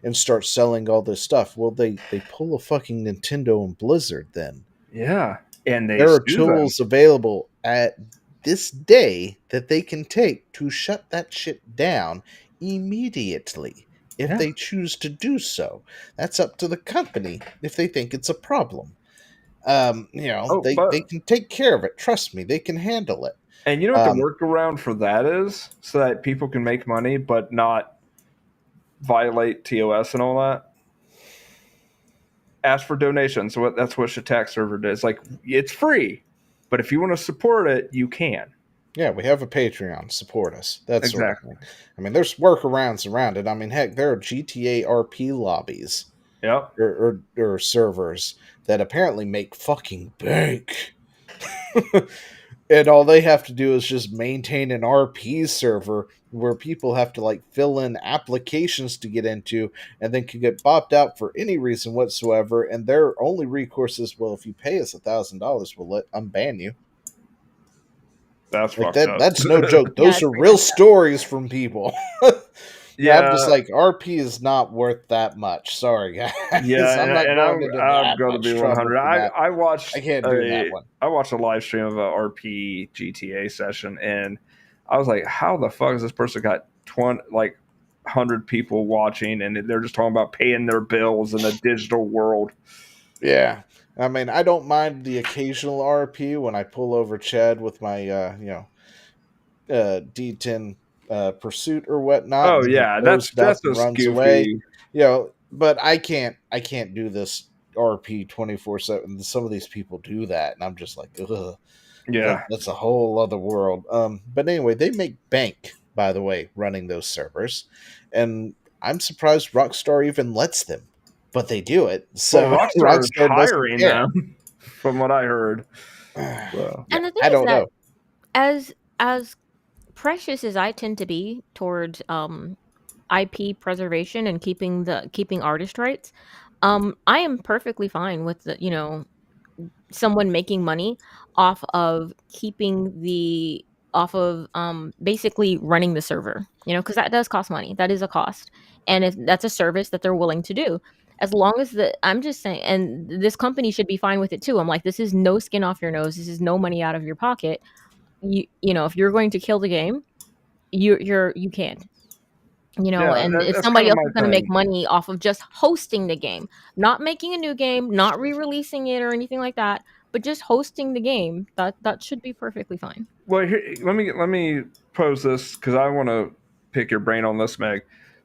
and start selling all this stuff? Well, they pull a fucking Nintendo and Blizzard then. Yeah. And there are tools available at this day that they can take to shut that shit down immediately if they choose to do so. That's up to the company if they think it's a problem. They can take care of it. Trust me, they can handle it. And you know what the workaround for that is? So that people can make money but not violate TOS and all that? Ask for donations. That's what Shatak server does. Like, it's free, but if you want to support it, you can. Yeah, we have a Patreon. Support us. That's exactly. Sort of thing. I mean, there's workarounds around it. I mean, heck, there are GTA RP lobbies. Yep. Or servers that apparently make fucking bank. And all they have to do is just maintain an RP server where people have to fill in applications to get into, and then can get bopped out for any reason whatsoever. And their only recourse is, well, if you pay us $1,000, we'll unban you. That's fucked up. That's no joke. Those are real stories from people. Yeah, I'm just RP is not worth that much. Sorry, guys. Yeah, I'm going to be 100. I watched. I can't do that one. I watched a live stream of a RP GTA session, and I was like, "How the fuck has this person got 100 people watching?" And they're just talking about paying their bills in a digital world. Yeah, I mean, I don't mind the occasional RP when I pull over Chad with my D10. Pursuit or whatnot. Oh yeah, that's a runs goofy. Away. But I can't do this RP 24/7. Some of these people do that, and I'm just like, ugh. Yeah, that's a whole other world. But anyway, they make bank, by the way, running those servers, and I'm surprised Rockstar even lets them, but they do it. So Rockstar is hiring them, from what I heard. So, And the thing I is don't that know. as precious as I tend to be towards IP preservation and keeping artist rights, I am perfectly fine with someone making money off of basically running the server, because that does cost money. That is a cost, and if that's a service that they're willing to do, as long as I'm just saying, and this company should be fine with it too. I'm like, this is no skin off your nose. This is no money out of your pocket. If you're going to kill the game, you can't. And if that's somebody kind of else my is going to make thing. money off of just hosting the game, not making a new game, not re-releasing it or anything like that, but just hosting the game, that should be perfectly fine. Well, here, let me pose this because I want to pick your brain on this, Meg.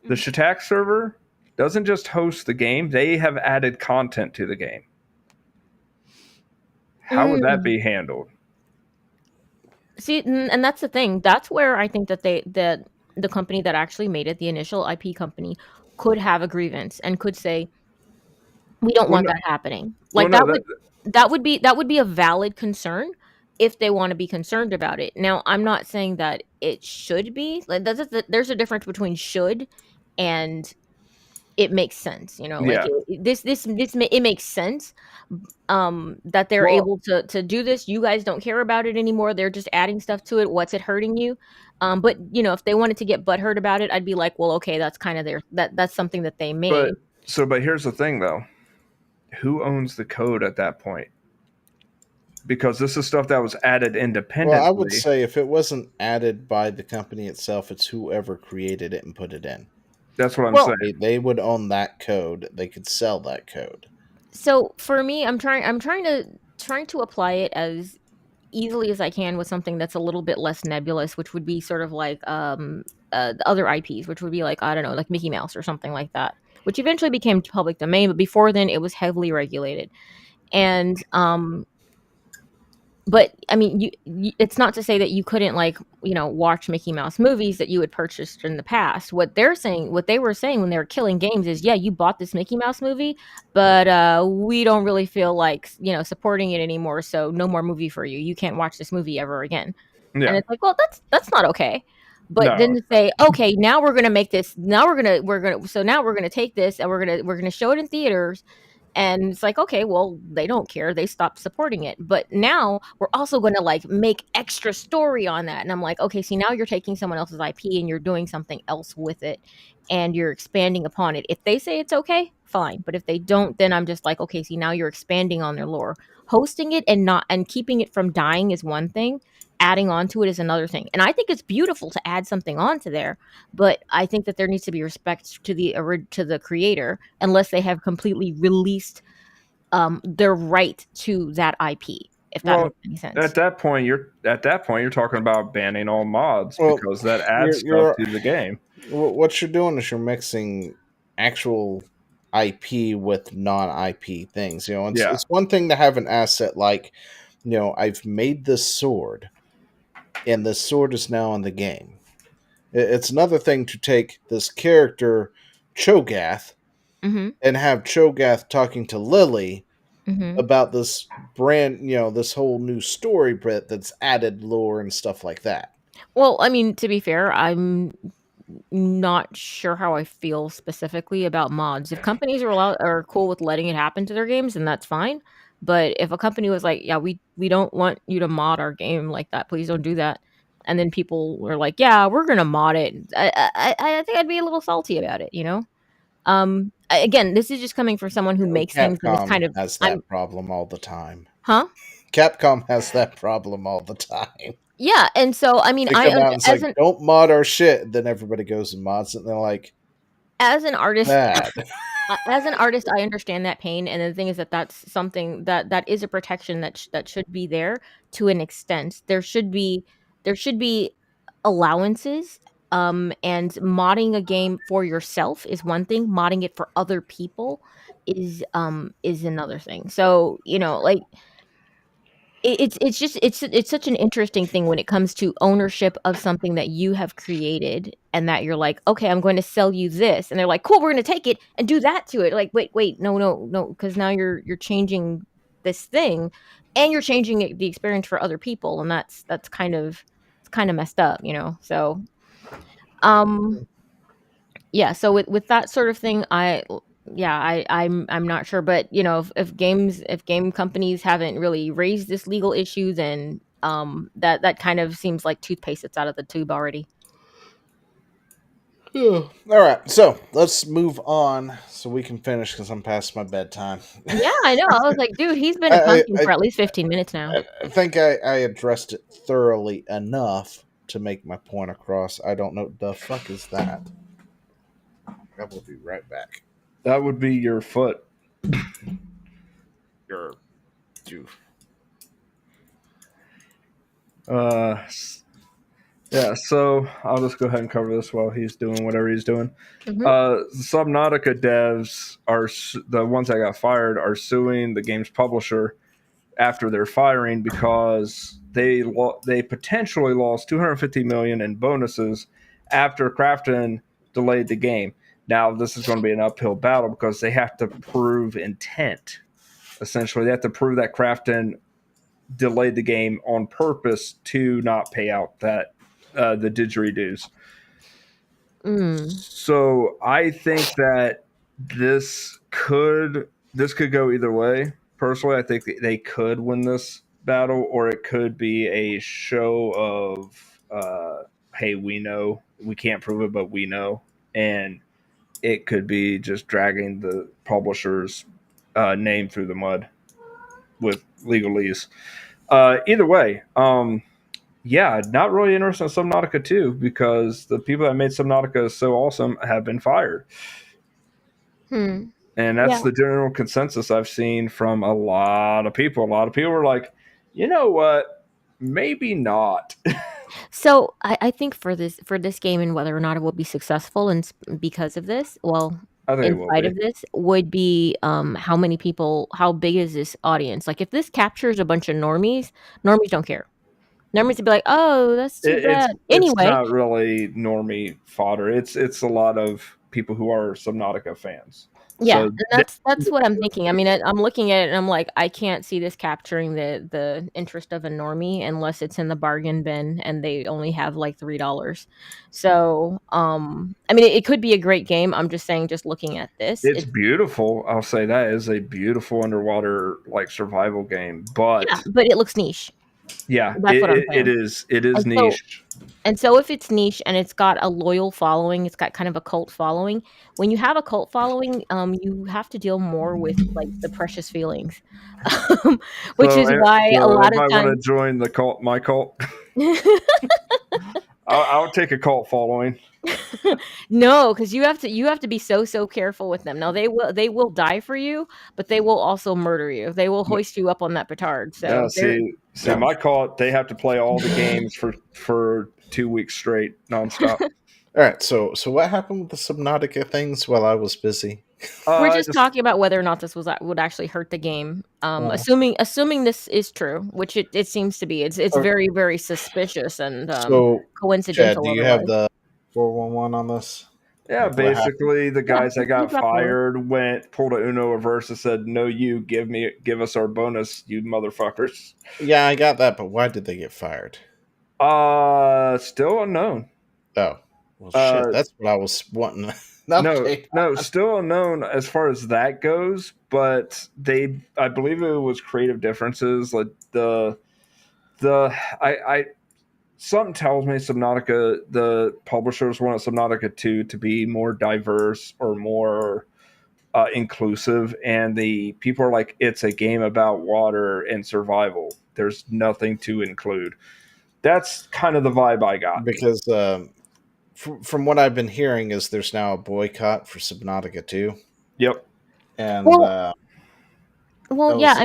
The Shatak server doesn't just host the game; they have added content to the game. How would that be handled? See, and that's the thing. That's where I think that the company that actually made it, the initial IP company, could have a grievance and could say, we don't want that happening. Like that would be a valid concern if they want to be concerned about it. Now, I'm not saying that it should be. Like there's a difference between should and it makes sense, like it makes sense that they're able to do this. You guys don't care about it anymore. They're just adding stuff to it. What's it hurting you? But if they wanted to get butthurt about it, I'd be like, well, okay, that's kind of that's something that they made. But here's the thing though. Who owns the code at that point? Because this is stuff that was added independently. Well, I would say if it wasn't added by the company itself, it's whoever created it and put it in. That's what I'm saying. They would own that code. They could sell that code. So for me, I'm trying to apply it as easily as I can with something that's a little bit less nebulous, which would be sort of like the other IPs, which would be like, I don't know, like Mickey Mouse or something like that, which eventually became public domain, but before then it was heavily regulated. And but I mean, it's not to say that you couldn't watch Mickey Mouse movies that you had purchased in the past. What they were saying when they were killing games is, yeah, you bought this Mickey Mouse movie, but we don't really feel like supporting it anymore. So no more movie for you. You can't watch this movie ever again. Yeah. And it's like, well, that's not okay. But then to say, okay, now we're gonna make this. Now we're gonna take this and we're gonna show it in theaters. And it's like, okay, well, they don't care. They stopped supporting it. But now we're also going to make extra story on that. And I'm like, okay, see, now you're taking someone else's IP and you're doing something else with it and you're expanding upon it. If they say it's okay, fine. But if they don't, then I'm just like, okay, see, now you're expanding on their lore. Hosting it and keeping it from dying is one thing. Adding on to it is another thing. And I think it's beautiful to add something onto there, but I think that there needs to be respect to the creator unless they have completely released their right to that IP. If that makes any sense. At that point you're talking about banning all mods because that adds stuff to the game. What you're doing is you're mixing actual IP with non-IP things. It's one thing to have an asset like, I've made this sword and the sword is now in the game. It's another thing to take this character, Cho'Gath, and have Cho'Gath talking to Lily about this this whole new story bit that's added lore and stuff like that. Well, I mean, to be fair, I'm not sure how I feel specifically about mods. If companies are cool with letting it happen to their games, then that's fine. But if a company was like, yeah, we don't want you to mod our game like that, please don't do that, and then people were like, yeah, we're gonna mod it, I think I'd be a little salty about it, Again, this is just coming from someone who makes things and is kind of has that problem all the time. Huh? Capcom has that problem all the time. Yeah, and so I mean, don't mod our shit. Then everybody goes and mods it, and they're like, as an artist, I understand that pain. And the thing is that's something that is a protection that should be there to an extent. There should be allowances. And modding a game for yourself is one thing. Modding it for other people is another thing. So it's such an interesting thing when it comes to ownership of something that you have created and that you're like, okay, I'm going to sell you this, and they're like, cool, we're going to take it and do that to it. Like, wait, no, because now you're changing this thing, and you're changing the experience for other people, and that's kind of messed up, So, yeah. So with that sort of thing, I'm not sure, but if game companies haven't really raised this legal issue, then that kind of seems like toothpaste that's out of the tube already. All right, so let's move on so we can finish because I'm past my bedtime. Yeah, I know. I was like, dude, he's been talking for at least 15 minutes now. I think I addressed it thoroughly enough to make my point across. I don't know. The fuck is that? I will be right back. That would be your foot. You. Yeah, so I'll just go ahead and cover this while he's doing whatever he's doing. Subnautica devs are the ones that got fired are suing the game's publisher after their firing because they potentially lost $250 million in bonuses after Krafton delayed the game. Now this is going to be an uphill battle because they have to prove intent. Essentially, they have to prove that Krafton delayed the game on purpose to not pay out the didgeridoos. So I think that this could go either way. Personally, I think they could win this battle, or it could be a show of hey, we know we can't prove it, but we know, and it could be just dragging the publisher's name through the mud with legalese. Either way, yeah, not really interested in Subnautica 2 because the people that made Subnautica so awesome have been fired. And that's the general consensus I've seen from a lot of people. A lot of people were like, you know what? Maybe not. So I think for this game and whether or not it will be successful and because of this, well, in spite of this, would be how many people, how big is this audience? Like if this captures a bunch of normies don't care. Normies would be like, oh, that's too bad. Anyway, it's not really normie fodder. It's a lot of people who are Subnautica fans. Yeah, so that's what I'm thinking. I mean, I'm looking at it and I'm like, I can't see this capturing the interest of a normie unless it's in the bargain bin and they only have like $3. So, I mean, it could be a great game. I'm just saying, just looking at this, it's beautiful. I'll say that is a beautiful underwater like survival game, but it looks niche. Yeah, that's what I'm saying. It is niche. And so if it's niche and it's got a loyal following, it's got kind of a cult following. When you have a cult following, you have to deal more with like the precious feelings, which is why a lot of times I want to join the cult. My cult. I'll take a cult following. No, because you have to be so careful with them. Now they will die for you, but they will also murder you. They will hoist you up on that petard. So see, my cult, they have to play all the games for 2 weeks straight, nonstop. All right, so what happened with the Subnautica things while I was busy? We're just talking about whether or not this would actually hurt the game. Assuming this is true, which it seems to be. It's very, very suspicious and coincidental. Chad, do you have the 411 on this? Yeah, basically the guys that got fired pulled a Uno reverse and said, "No, you give us our bonus, you motherfuckers." Yeah, I got that, but why did they get fired? Still unknown. Oh, well, shit. That's what I was wanting. No, still unknown as far as that goes. But I believe it was creative differences. Like something tells me Subnautica, the publishers wanted Subnautica 2 to be more diverse or more inclusive, and the people are like, it's a game about water and survival. There's nothing to include. That's kind of the vibe I got. Because from what I've been hearing is there's now a boycott for Subnautica 2. Yep. And I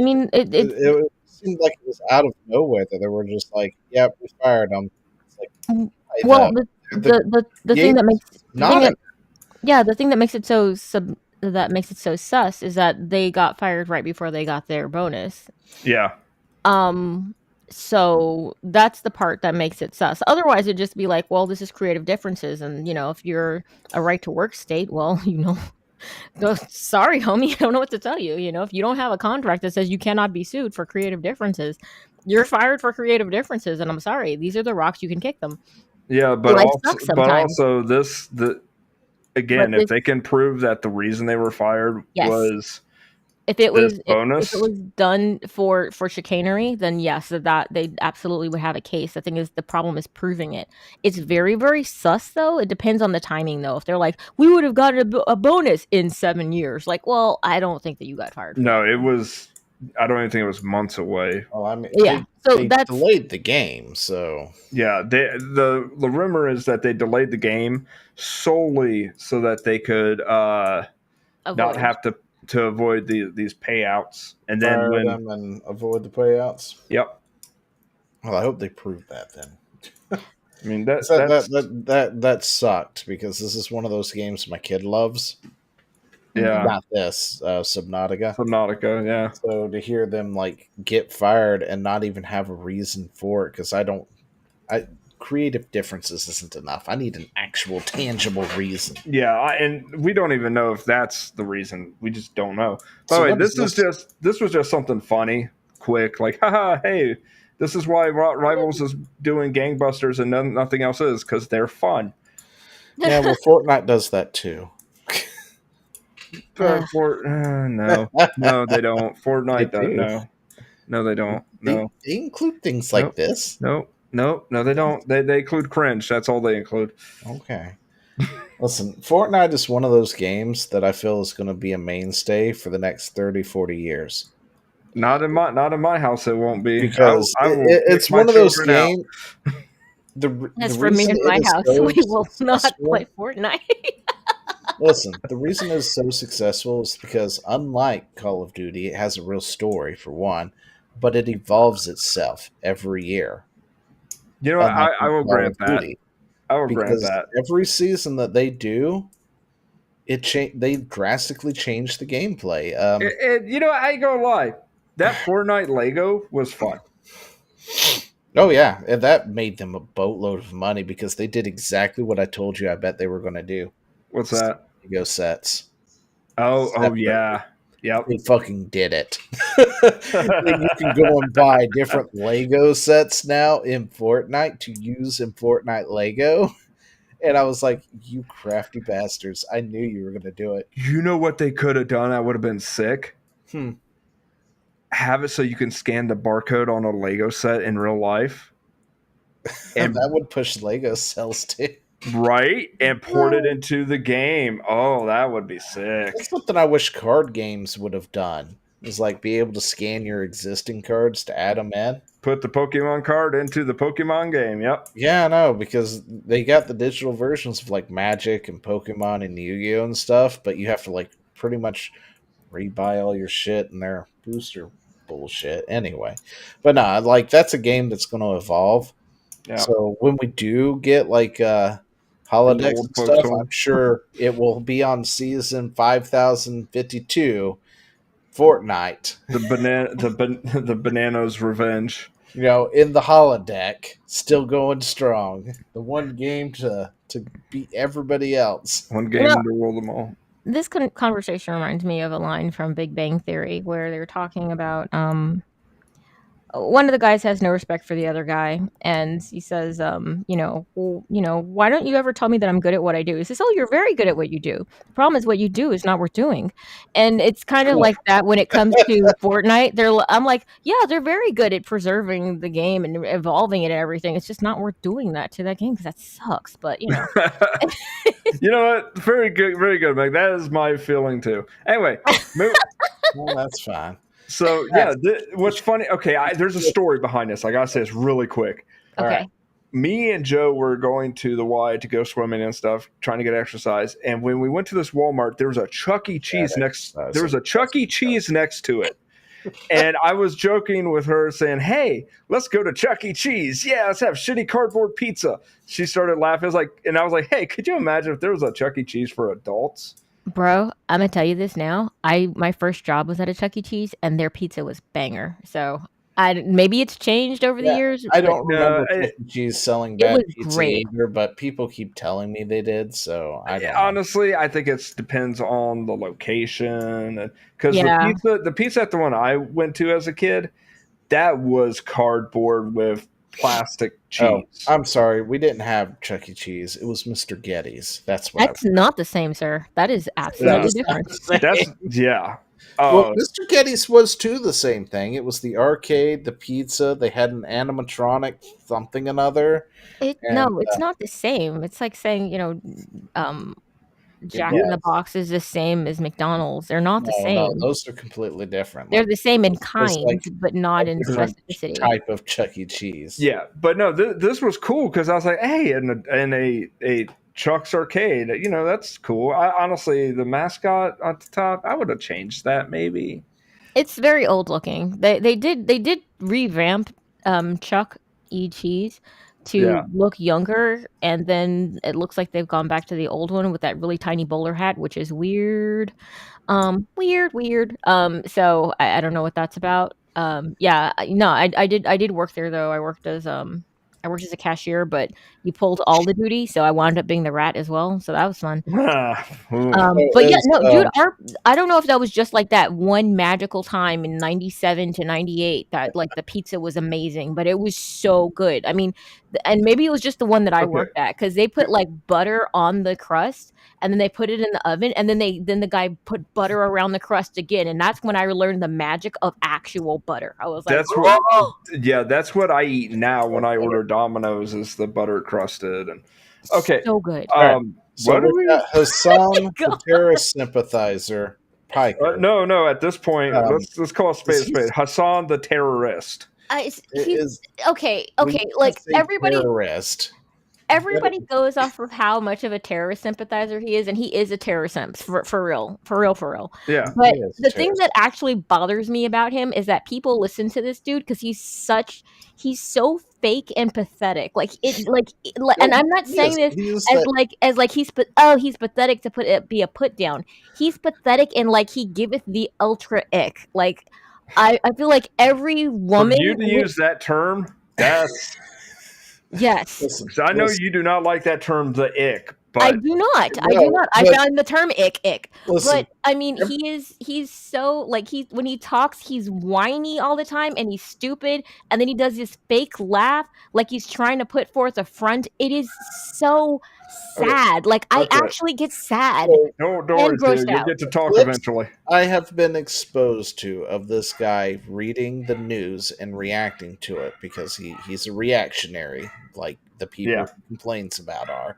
mean, it seemed like it was out of nowhere that they were just like, "Yeah, we fired them." It's like, the thing that makes it so sus is that they got fired right before they got their bonus. Yeah. So that's the part that makes it sus. Otherwise, it'd just be like, well, this is creative differences, and if you're a right to work state, well, Sorry, homie, I don't know what to tell you. If you don't have a contract that says you cannot be sued for creative differences, you're fired for creative differences. And I'm sorry, these are the rocks, you can kick them. Yeah, but also again, if they can prove that the reason they were fired was if it was done for chicanery, then yes, that they absolutely would have a case. The thing is, the problem is proving it. It's very, very sus, though. It depends on the timing, though. If they're like, we would have gotten a bonus in 7 years, like, well, I don't think that you got fired. No, it was. I don't even think it was months away. Well, I mean, yeah. They delayed the game, so yeah. The rumor is that they delayed the game solely so that they could not have to avoid these payouts, and then and avoid the payouts. Yep. Well, I hope they prove that then. I mean that sucked because this is one of those games my kid loves. Yeah, not this Subnautica. Subnautica, yeah. So to hear them like get fired and not even have a reason for it, because creative differences isn't enough. I need an actual tangible reason. Yeah, and we don't even know if that's the reason. We just don't know. By the way, this was just something funny, quick, like, haha, hey, this is why Rivals is doing gangbusters and nothing else is, because they're fun. Yeah, well, Fortnite does that too. No, they don't. Fortnite doesn't. No, they don't. No, they include things like this. No, they don't. They include cringe. That's all they include. Okay. Listen, Fortnite is one of those games that I feel is going to be a mainstay for the next 30, 40 years. Not in my house. It won't be, because it's one of those games. As for me in my house, we will not play Fortnite. Listen, the reason it's so successful is because, unlike Call of Duty, it has a real story, for one, but it evolves itself every year. You know, I will grant that. I will grant that. Every season that they do, they drastically change the gameplay. You know, I ain't gonna lie. That Fortnite Lego was fun. Oh, yeah. And that made them a boatload of money because they did exactly what I told you I bet they were going to do. What's that? Lego sets. Oh yeah. Yep. They fucking did it. You can go and buy different Lego sets now in Fortnite to use in Fortnite Lego. And I was like, you crafty bastards. I knew you were going to do it. You know what they could have done that would have been sick? Have it so you can scan the barcode on a Lego set in real life. And that would push Lego sales too. Right? And port it into the game. Oh, that would be sick. That's something I wish card games would have done. Is like be able to scan your existing cards to add them in. Put the Pokemon card into the Pokemon game. Yep. Yeah, I know, because they got the digital versions of like Magic and Pokemon and Yu-Gi-Oh! And stuff, but you have to like pretty much rebuy all your shit and their booster bullshit anyway. But no, like that's a game that's going to evolve. Yeah. So when we do get like holodecks and stuff, I'm sure it will be on season 5052 Fortnite. The Banana's Revenge. You know, in the holodeck, still going strong. The one game to beat everybody else. One game to rule them all. This conversation reminds me of a line from Big Bang Theory where they were talking about one of the guys has no respect for the other guy, and he says, why don't you ever tell me that I'm good at what I do? He says, oh, you're very good at what you do. The problem is what you do is not worth doing. And it's kind of like that when it comes to Fortnite. I'm like, yeah, they're very good at preserving the game and evolving it and everything. It's just not worth doing that to that game because that sucks. But, you know. You know what? Very good, Meg. That is my feeling, too. Anyway. Well, that's fine. So, yeah, what's funny, okay, there's a story behind this. I got to say this really quick. Okay. Right. Me and Joe were going to the Y to go swimming and stuff, trying to get exercise. And when we went to this Walmart, there was a Chuck E. Cheese next to it. And I was joking with her saying, hey, let's go to Chuck E. Cheese. Yeah, let's have shitty cardboard pizza. She started laughing. I was like, hey, could you imagine if there was a Chuck E. Cheese for adults? Bro, I'm gonna tell you this now. My first job was at a Chuck E. Cheese, and their pizza was banger. So maybe it's changed over the years. I don't remember Chuck E. Cheese selling It bad was pizza great. either, but people keep telling me they did, so I don't know. Honestly, I think it depends on the location. Because Yeah. the pizza at the one I went to as a kid, that was cardboard with plastic cheese. Oh, I'm sorry, we didn't have Chuck E. Cheese. It was Mr. Getty's. That's what. That's not the same, sir. That is absolutely different. That's yeah. Well, Mr. Getty's was too the same thing. It was the arcade, the pizza. They had an animatronic something another. No, it's not the same. It's like saying, Jack in the Box is the same as McDonald's. They're not the same. No, those are completely different. They're the same in kind, but not in specificity. Type of Chuck E. Cheese. Yeah, but no, this was cool because I was like, hey, in a Chuck's Arcade, that's cool. Honestly, the mascot at the top, I would have changed that maybe. It's very old looking. They did revamp Chuck E. Cheese to look younger, and then it looks like they've gone back to the old one with that really tiny bowler hat, which is weird. Weird. So I don't know what that's about. I did work there though. I worked as a cashier, but you pulled all the duty, so I wound up being the rat as well. So that was fun. Dude, I don't know if that was just like that one magical time in 97 to 98 that like the pizza was amazing, but it was so good. I mean, and maybe it was just the one that I worked at, because they put like butter on the crust, and then they put it in the oven, and then the guy put butter around the crust again, and that's when I learned the magic of actual butter. I was like, that's what I eat now when I order Domino's, is the butter crusted. And so good. So what we got? Hassan, the terrorist sympathizer. Piker. No. At this point, let's call a spade. Hassan, the terrorist. He's okay. Like everybody. Terrorist. Everybody goes off of how much of a terrorist sympathizer he is, and he is a terrorist simp for real. Yeah. But the thing that actually bothers me about him is that people listen to this dude because he's so fake and pathetic. And I'm not saying this he's pathetic to be a put down. He's pathetic and like he giveth the ultra ick. Like I feel like every woman. For you to use that term, that's. Yes. Listen, I know you do not like that term, the ick. But I do not. I found the term ick. Listen, but I mean, he's so like when he talks, he's whiny all the time and he's stupid, and then he does this fake laugh like he's trying to put forth a front. It is so sad. Like I actually get sad. Don't worry, you'll get to talk eventually. I have been exposed to of this guy reading the news and reacting to it because he's a reactionary, like the people he complains about are.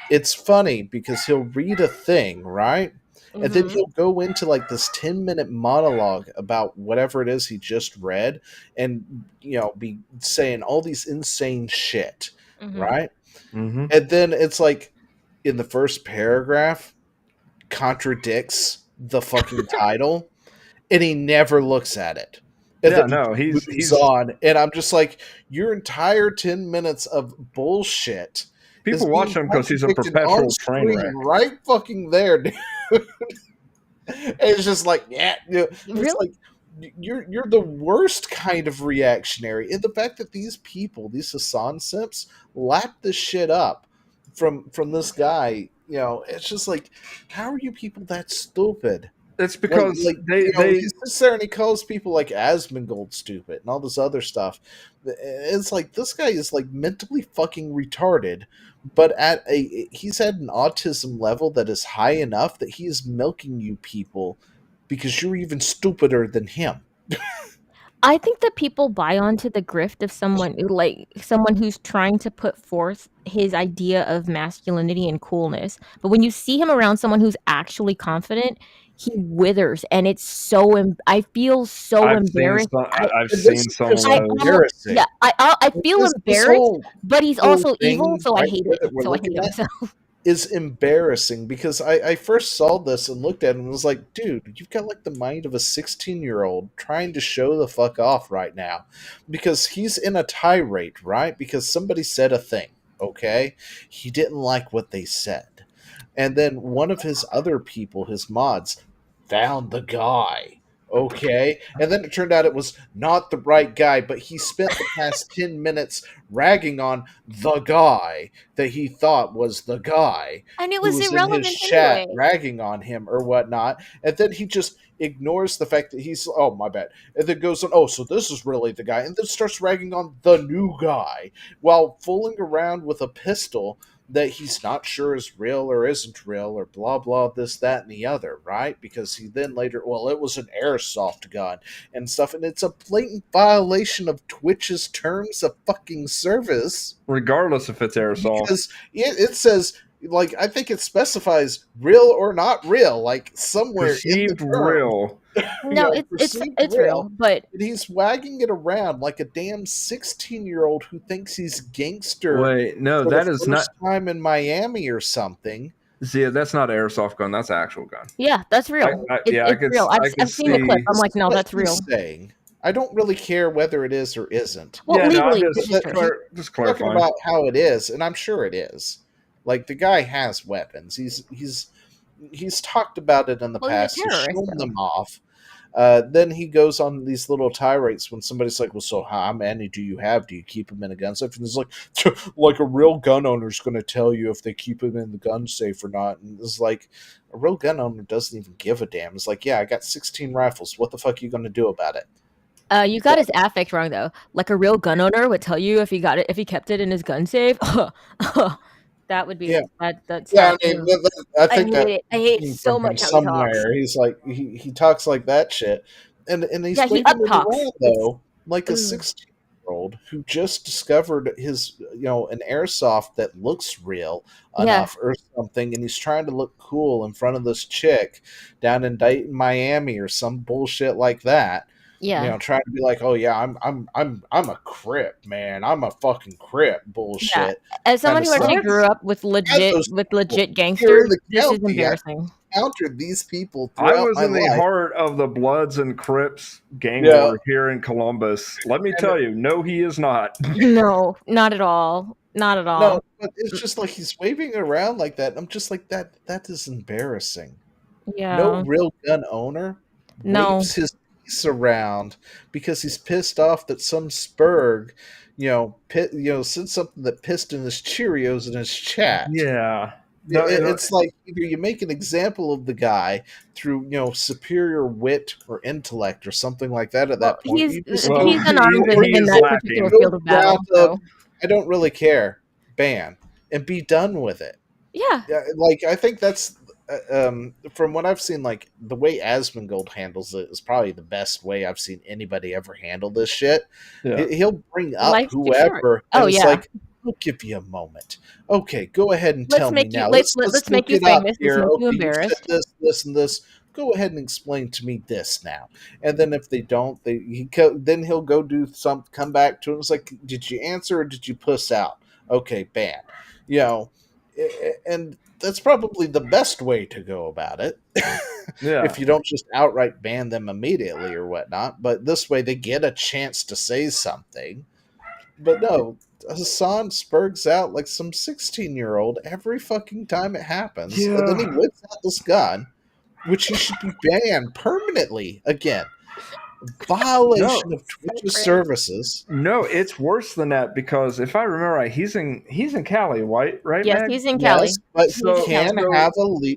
It's funny because he'll read a thing, right? Mm-hmm. And then he'll go into like this 10-minute monologue about whatever it is he just read and, be saying all these insane shit, right? Mm-hmm. And then it's like in the first paragraph contradicts the fucking title, and he never looks at it. And he's on, and I'm just like, your entire 10 minutes of bullshit. People watch him because he's a perpetual train wreck. Right fucking there, dude. It's just like, it's like you're the worst kind of reactionary. And the fact that these people, these Hassan simps, lap this shit up from this guy, it's just like, how are you people that stupid? It's because he sits there and he calls people like Asmongold stupid and all this other stuff. It's like this guy is like mentally fucking retarded, but he's at an autism level that is high enough that he is milking you people because you're even stupider than him. I think that people buy onto the grift of someone who's trying to put forth his idea of masculinity and coolness. But when you see him around someone who's actually confident, he withers, and it's so. I feel so embarrassed. I've seen some embarrassing. Yeah, I feel embarrassed, but he's also evil, so I hate it. So I hate myself. Is embarrassing because I first saw this and looked at it and was like, dude, you've got like the mind of a 16-year-old trying to show the fuck off right now, because he's in a tirade, right? Because somebody said a thing, okay? He didn't like what they said. And then one of his other people, his mods, found the guy, Okay. And then it turned out it was not the right guy, but he spent the past 10 minutes ragging on the guy that he thought was the guy. And it Who was was in his irrelevant chat anyway. ragging on him or whatnot. And then he just ignores the fact that he's, oh, my bad. And then goes on, oh, so this is really the guy. And then starts ragging on the new guy while fooling around with a pistol that he's not sure is real or isn't real or blah blah this that and the other, right? Because he then later, well, it was an airsoft gun and stuff, and it's a blatant violation of Twitch's terms of fucking service, regardless if it's airsoft, because it says, like, I think it specifies real or not real, like somewhere perceived in the term, real. No, it's real, but he's wagging it around like a damn 16-year-old who thinks he's gangster. Wait, no, for that the is first not time in Miami or something. See, that's not an airsoft gun. That's an actual gun. Yeah, that's real. It's real. I've seen the clip. I'm like, no, that's real. Saying. I don't really care whether it is or isn't. Well, legally, just clarifying talking about how it is, and I'm sure it is. Like, the guy has weapons. He's talked about it in the past. He's shown them off. Then he goes on these little tirades when somebody's like, well, so how many do you have? Do you keep them in a gun safe? And he's like a real gun owner's going to tell you if they keep them in the gun safe or not. And it's like, a real gun owner doesn't even give a damn. It's like, yeah, I got 16 rifles. What the fuck are you going to do about it? You got his affect wrong, though. Like, a real gun owner would tell you if he kept it in his gun safe. That would be that's yeah. I mean, I think I hate it so much how he talks. He's like he talks like that shit, and he's he up talks though, like a 16-year-old who just discovered his an airsoft that looks real enough or something, and he's trying to look cool in front of this chick down in Dayton, Miami, or some bullshit like that. Yeah, trying to be like, oh yeah, I'm a Crip, man. I'm a fucking Crip. Bullshit. Yeah. As someone who actually grew up with legit gangsters, this is embarrassing. Encountered these people. I was in the heart of the Bloods and Crips gang war here in Columbus. Let me tell you, no, he is not. No, not at all. Not at all. No, but it's just like he's waving around like that. I'm just like, that is embarrassing. Yeah. No real gun owner waves his around because he's pissed off that some spurg said something that pissed in his Cheerios in his chat. It's like either you make an example of the guy through superior wit or intellect or something like that at that point. He's unarmed in that particular field of battle. I don't really care. Ban and be done with it. Yeah, like I think that's from what I've seen, like the way Asmongold handles it is probably the best way I've seen anybody ever handle this shit. Yeah. He'll bring up whoever. It's like, I'll give you a moment. Okay, go ahead and tell me now. Let's make you famous. Let's make you embarrassed. This, and this. Go ahead and explain to me this now. And then if they don't, then he'll go do some. Come back to him. It's like, did you answer or did you puss out? Okay, ban. And that's probably the best way to go about it. If you don't just outright ban them immediately or whatnot. But this way they get a chance to say something. But no, Hassan spurgs out like some 16-year-old every fucking time it happens. Yeah. And then he whips out this gun, which he should be banned permanently again. Violation of Twitch's services. No, it's worse than that because if I remember right, he's in Cali, right? Yes, he's in Cali. Yes, but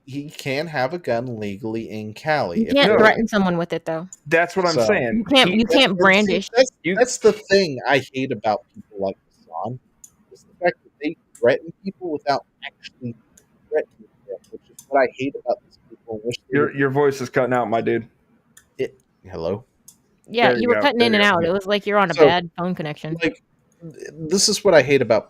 he can have a gun legally in Cali. You can't threaten someone with it though. That's what I'm saying. You can't brandish. That's the thing I hate about people like Hassan, is the fact that they threaten people without actually threatening them, which is what I hate about these people. Your voice is cutting out, my dude. Hello? Yeah, you were cutting in and out. It was like you're on a bad phone connection. Like, this is what I hate about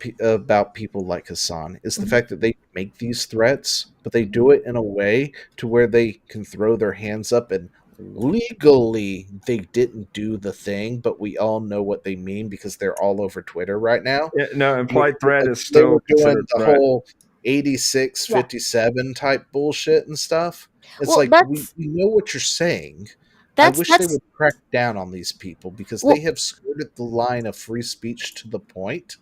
people like Hassan, is the fact that they make these threats, but they do it in a way to where they can throw their hands up and legally they didn't do the thing, but we all know what they mean because they're all over Twitter right now. Yeah, no, implied threat is still doing the whole 86-57 type bullshit and stuff. It's like, we know what you're saying. I wish they would crack down on these people because they have skirted the line of free speech to the point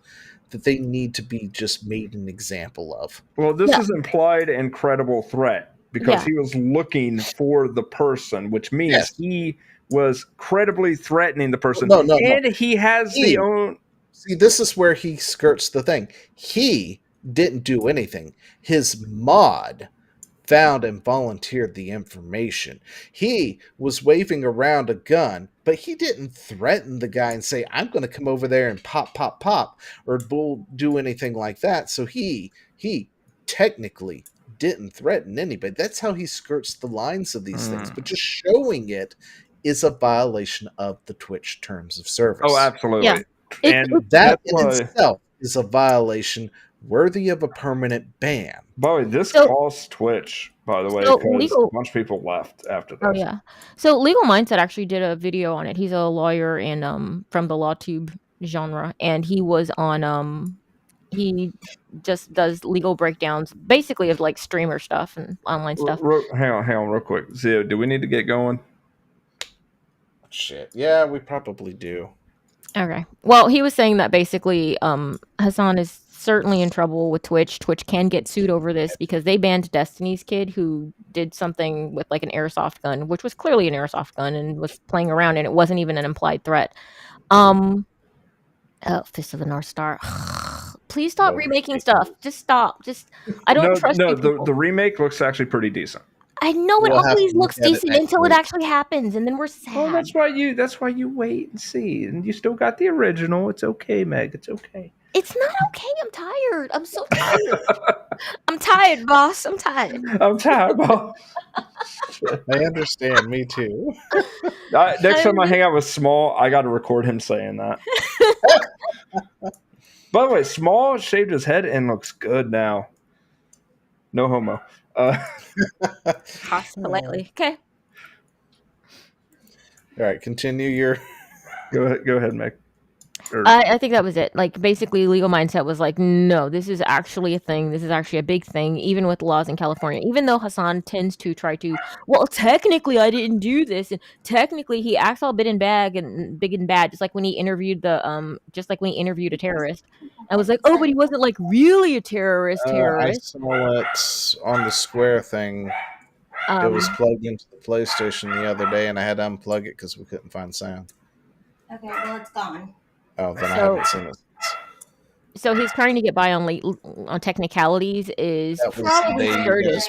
that they need to be just made an example of. Well, this is implied and credible threat because he was looking for the person, which means he was credibly threatening the person. No. He has the own. See, this is where he skirts the thing. He didn't do anything. His mod found and volunteered the information. He was waving around a gun, but he didn't threaten the guy and say, I'm going to come over there and pop, or do anything like that. So he technically didn't threaten anybody. That's how he skirts the lines of these things. But just showing it is a violation of the Twitch terms of service. Oh, absolutely. Yeah. And that in itself is a violation worthy of a permanent ban. By the way, this cost Twitch, by the way, because a bunch of people left after this. Oh, yeah. So Legal Mindset actually did a video on it. He's a lawyer and from the LawTube genre, and he was on he just does legal breakdowns basically of like streamer stuff and online stuff. Hang on real quick. Zio, do we need to get going? Shit. Yeah, we probably do. Okay. Well, he was saying that basically Hassan is certainly in trouble with Twitch. Twitch can get sued over this because they banned Destiny's kid who did something with like an airsoft gun, which was clearly an airsoft gun and was playing around, and it wasn't even an implied threat. Fist of the North Star. Please stop remaking stuff. Just stop. I don't trust you. No, the remake looks actually pretty decent. I know it always looks decent until it actually happens, and then we're sad. Well, that's why you wait and see, and you still got the original. It's okay, Meg. It's okay. It's not okay. I'm tired. I'm so tired. I'm tired, boss. I'm tired. I'm tired, boss. I understand. Me too. Next time I hang out with Small, I got to record him saying that. By the way, Small shaved his head and looks good now. No homo. Politely. Okay. All right, continue your. Go ahead, Meg. I think that was it. Like, basically, Legal Mindset was like, no, this is actually a thing. This is actually a big thing, even with laws in California. Even though Hassan tends to try to, well, technically, I didn't do this, and technically, he acts all big and bad, just like when he interviewed a terrorist. I was like, oh, but he wasn't like really a terrorist. I saw it on the Square thing. It was plugged into the PlayStation the other day, and I had to unplug it because we couldn't find sound. Okay, well, it's gone. Oh, then I haven't seen it. So he's trying to get by on technicalities. Is probably skirted.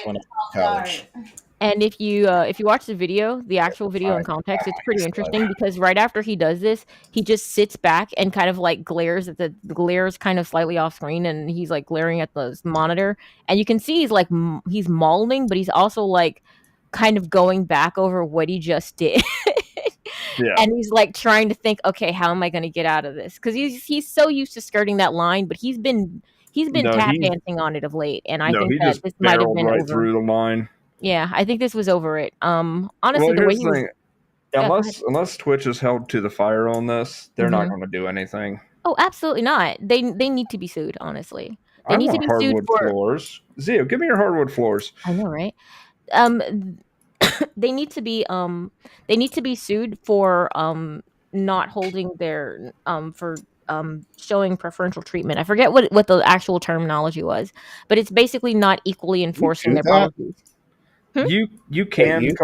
And if you watch the video, the actual video in context, it's pretty interesting because right after he does this, he just sits back and kind of like glares at the glares kind of slightly off screen, and he's like glaring at the monitor, and you can see he's mauling, but he's also like kind of going back over what he just did. Yeah. And he's like trying to think, okay, how am I going to get out of this? Because he's so used to skirting that line, but he's been tap dancing on it of late, and I think that this might have been right over. Through the line. Yeah, I think this was over it. Honestly, the way he was, unless Twitch is held to the fire on this, they're not going to do anything. Oh, absolutely not. They need to be sued. Honestly, they need to be sued for floors. Zio, give me your hardwood floors. I know, right? They need to be sued for not holding their for showing preferential treatment. I forget what the actual terminology was, but it's basically not equally enforcing their policies. You can you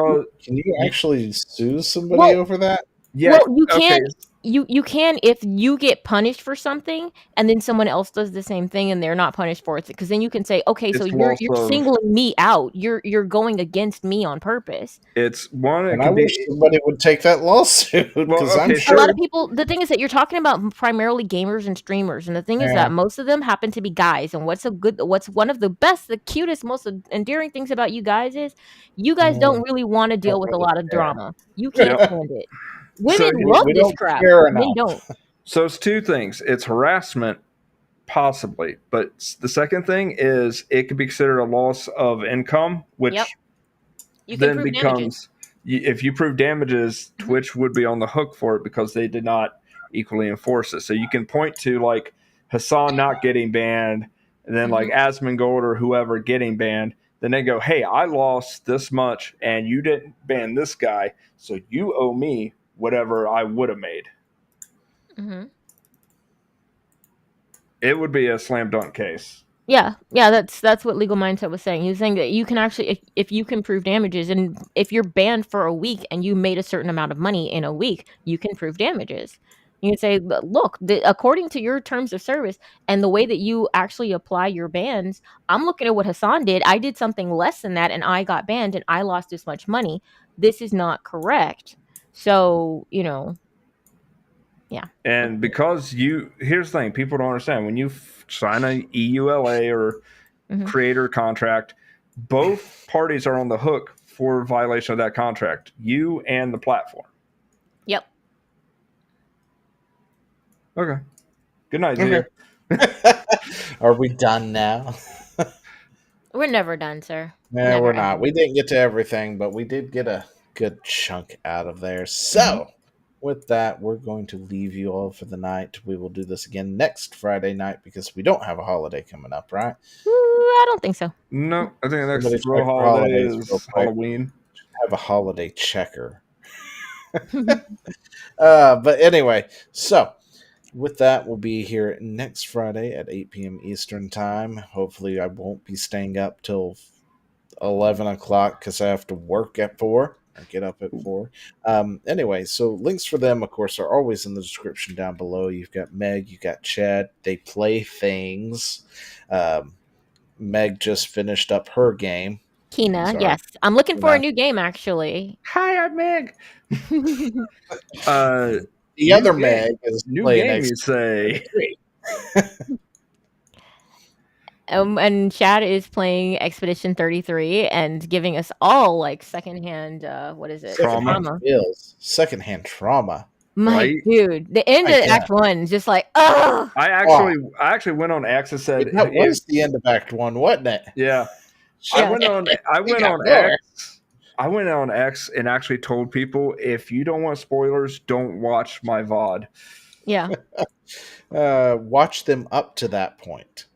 actually sue somebody over that? Yeah, well, you can. You can if you get punished for something and then someone else does the same thing and they're not punished for it, because then you can say, okay, so you're singling me out. You're going against me on purpose. It's one. And I wish somebody would take that lawsuit because I'm sure a lot of people. The thing is that you're talking about primarily gamers and streamers, and the thing is that most of them happen to be guys. And what's one of the best, the cutest, most endearing things about you guys is you guys don't really want to deal with a lot of drama. You can't stand it. Women love this crap. Men don't. So it's two things. It's harassment, possibly. But the second thing is it could be considered a loss of income, which then becomes, if you prove damages, Twitch would be on the hook for it because they did not equally enforce it. So you can point to like Hassan not getting banned, and then like Asmongold or whoever getting banned. Then they go, hey, I lost this much and you didn't ban this guy, so you owe me whatever I would have made. It would be a slam dunk case. Yeah, that's what Legal Mindset was saying. He was saying that you can actually, if you can prove damages, and if you're banned for a week and you made a certain amount of money in a week, you can prove damages. You can say, look, according to your terms of service and the way that you actually apply your bans, I'm looking at what Hassan did. I did something less than that, and I got banned, and I lost this much money. This is not correct. So, yeah. And because here's the thing, people don't understand. When you sign a EULA or creator contract, both parties are on the hook for violation of that contract, you and the platform. Yep. Okay. Good night, Zia. Are we done now? We're never done, sir. No, we're not. We didn't get to everything, but we did get a good chunk out of there. So, with that, we're going to leave you all for the night. We will do this again next Friday night because we don't have a holiday coming up, right? I don't think so. No, I think the next real holiday is Halloween. Have a holiday checker. But anyway, so with that, we'll be here next Friday at 8 p.m. Eastern Time. Hopefully, I won't be staying up till 11 o'clock because I have to work at 4. Or get up at 4. Anyway, so links for them, of course, are always in the description down below. You've got Meg, you've got Chad. They play things. Meg just finished up her game. Kina, yes. I'm looking for a new game, actually. Hi, I'm Meg. The other Meg is new playing game, you say. And Chad is playing Expedition 33 and giving us all like secondhand, what is it? Trauma. Secondhand trauma. My dude, the end of Act 1 is just like, oh. I actually went on X and said that was the end of Act 1, wasn't it? Yeah. I went on X and actually told people, if you don't want spoilers, don't watch my VOD. Yeah. Watch them up to that point.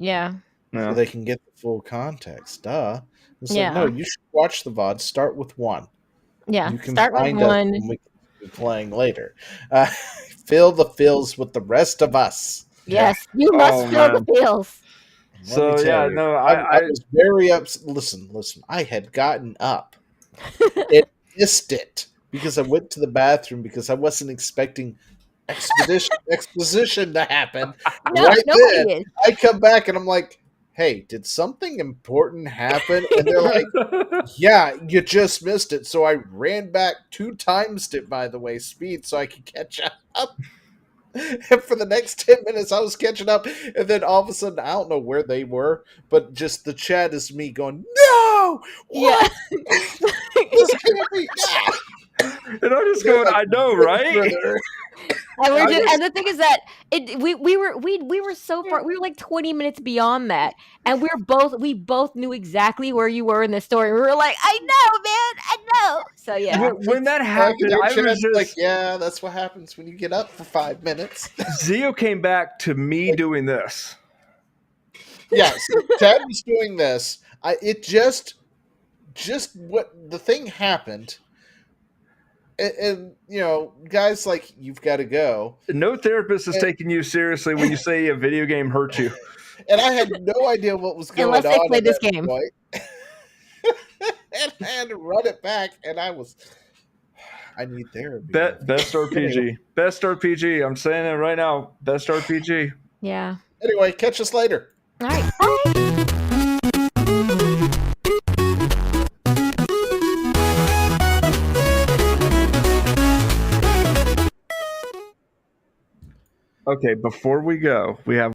Yeah. So they can get the full context. Duh. It's like, no, you should watch the VOD. Start with 1. Yeah. You can start with 1. We can be playing later. Fill the feels with the rest of us. Yes, you must fill the feels. So yeah, no, I was very upset. Listen, I had gotten up and missed it because I went to the bathroom because I wasn't expecting exposition to happen. Right then, I come back and I'm like, hey, did something important happen? And they're like, yeah, you just missed it. So I ran back 2 times it, by the way, speed, so I could catch up. And for the next 10 minutes, I was catching up. And then all of a sudden, I don't know where they were, but just the chat is me going, no! What? Yeah. This can't be that. And I'm just going, I know, right? And the thing is that we were so far, we were like 20 minutes beyond that, and we both knew exactly where you were in the story. We were like, I know, man, I know. So yeah, when that happened, I was just like, yeah, that's what happens when you get up for 5 minutes. Zio came back to me doing this. Yeah, so Ted was doing this. It just what the thing happened. And you know, guys, like, you've got to go. No therapist is taking you seriously when you say a video game hurt you. And I had no idea what was going on. Unless they played this game. And I had to run it back, and I need therapy. Best RPG. Best RPG. I'm saying it right now. Best RPG. Yeah. Anyway, catch us later. All right. Bye. Okay, before we go, we have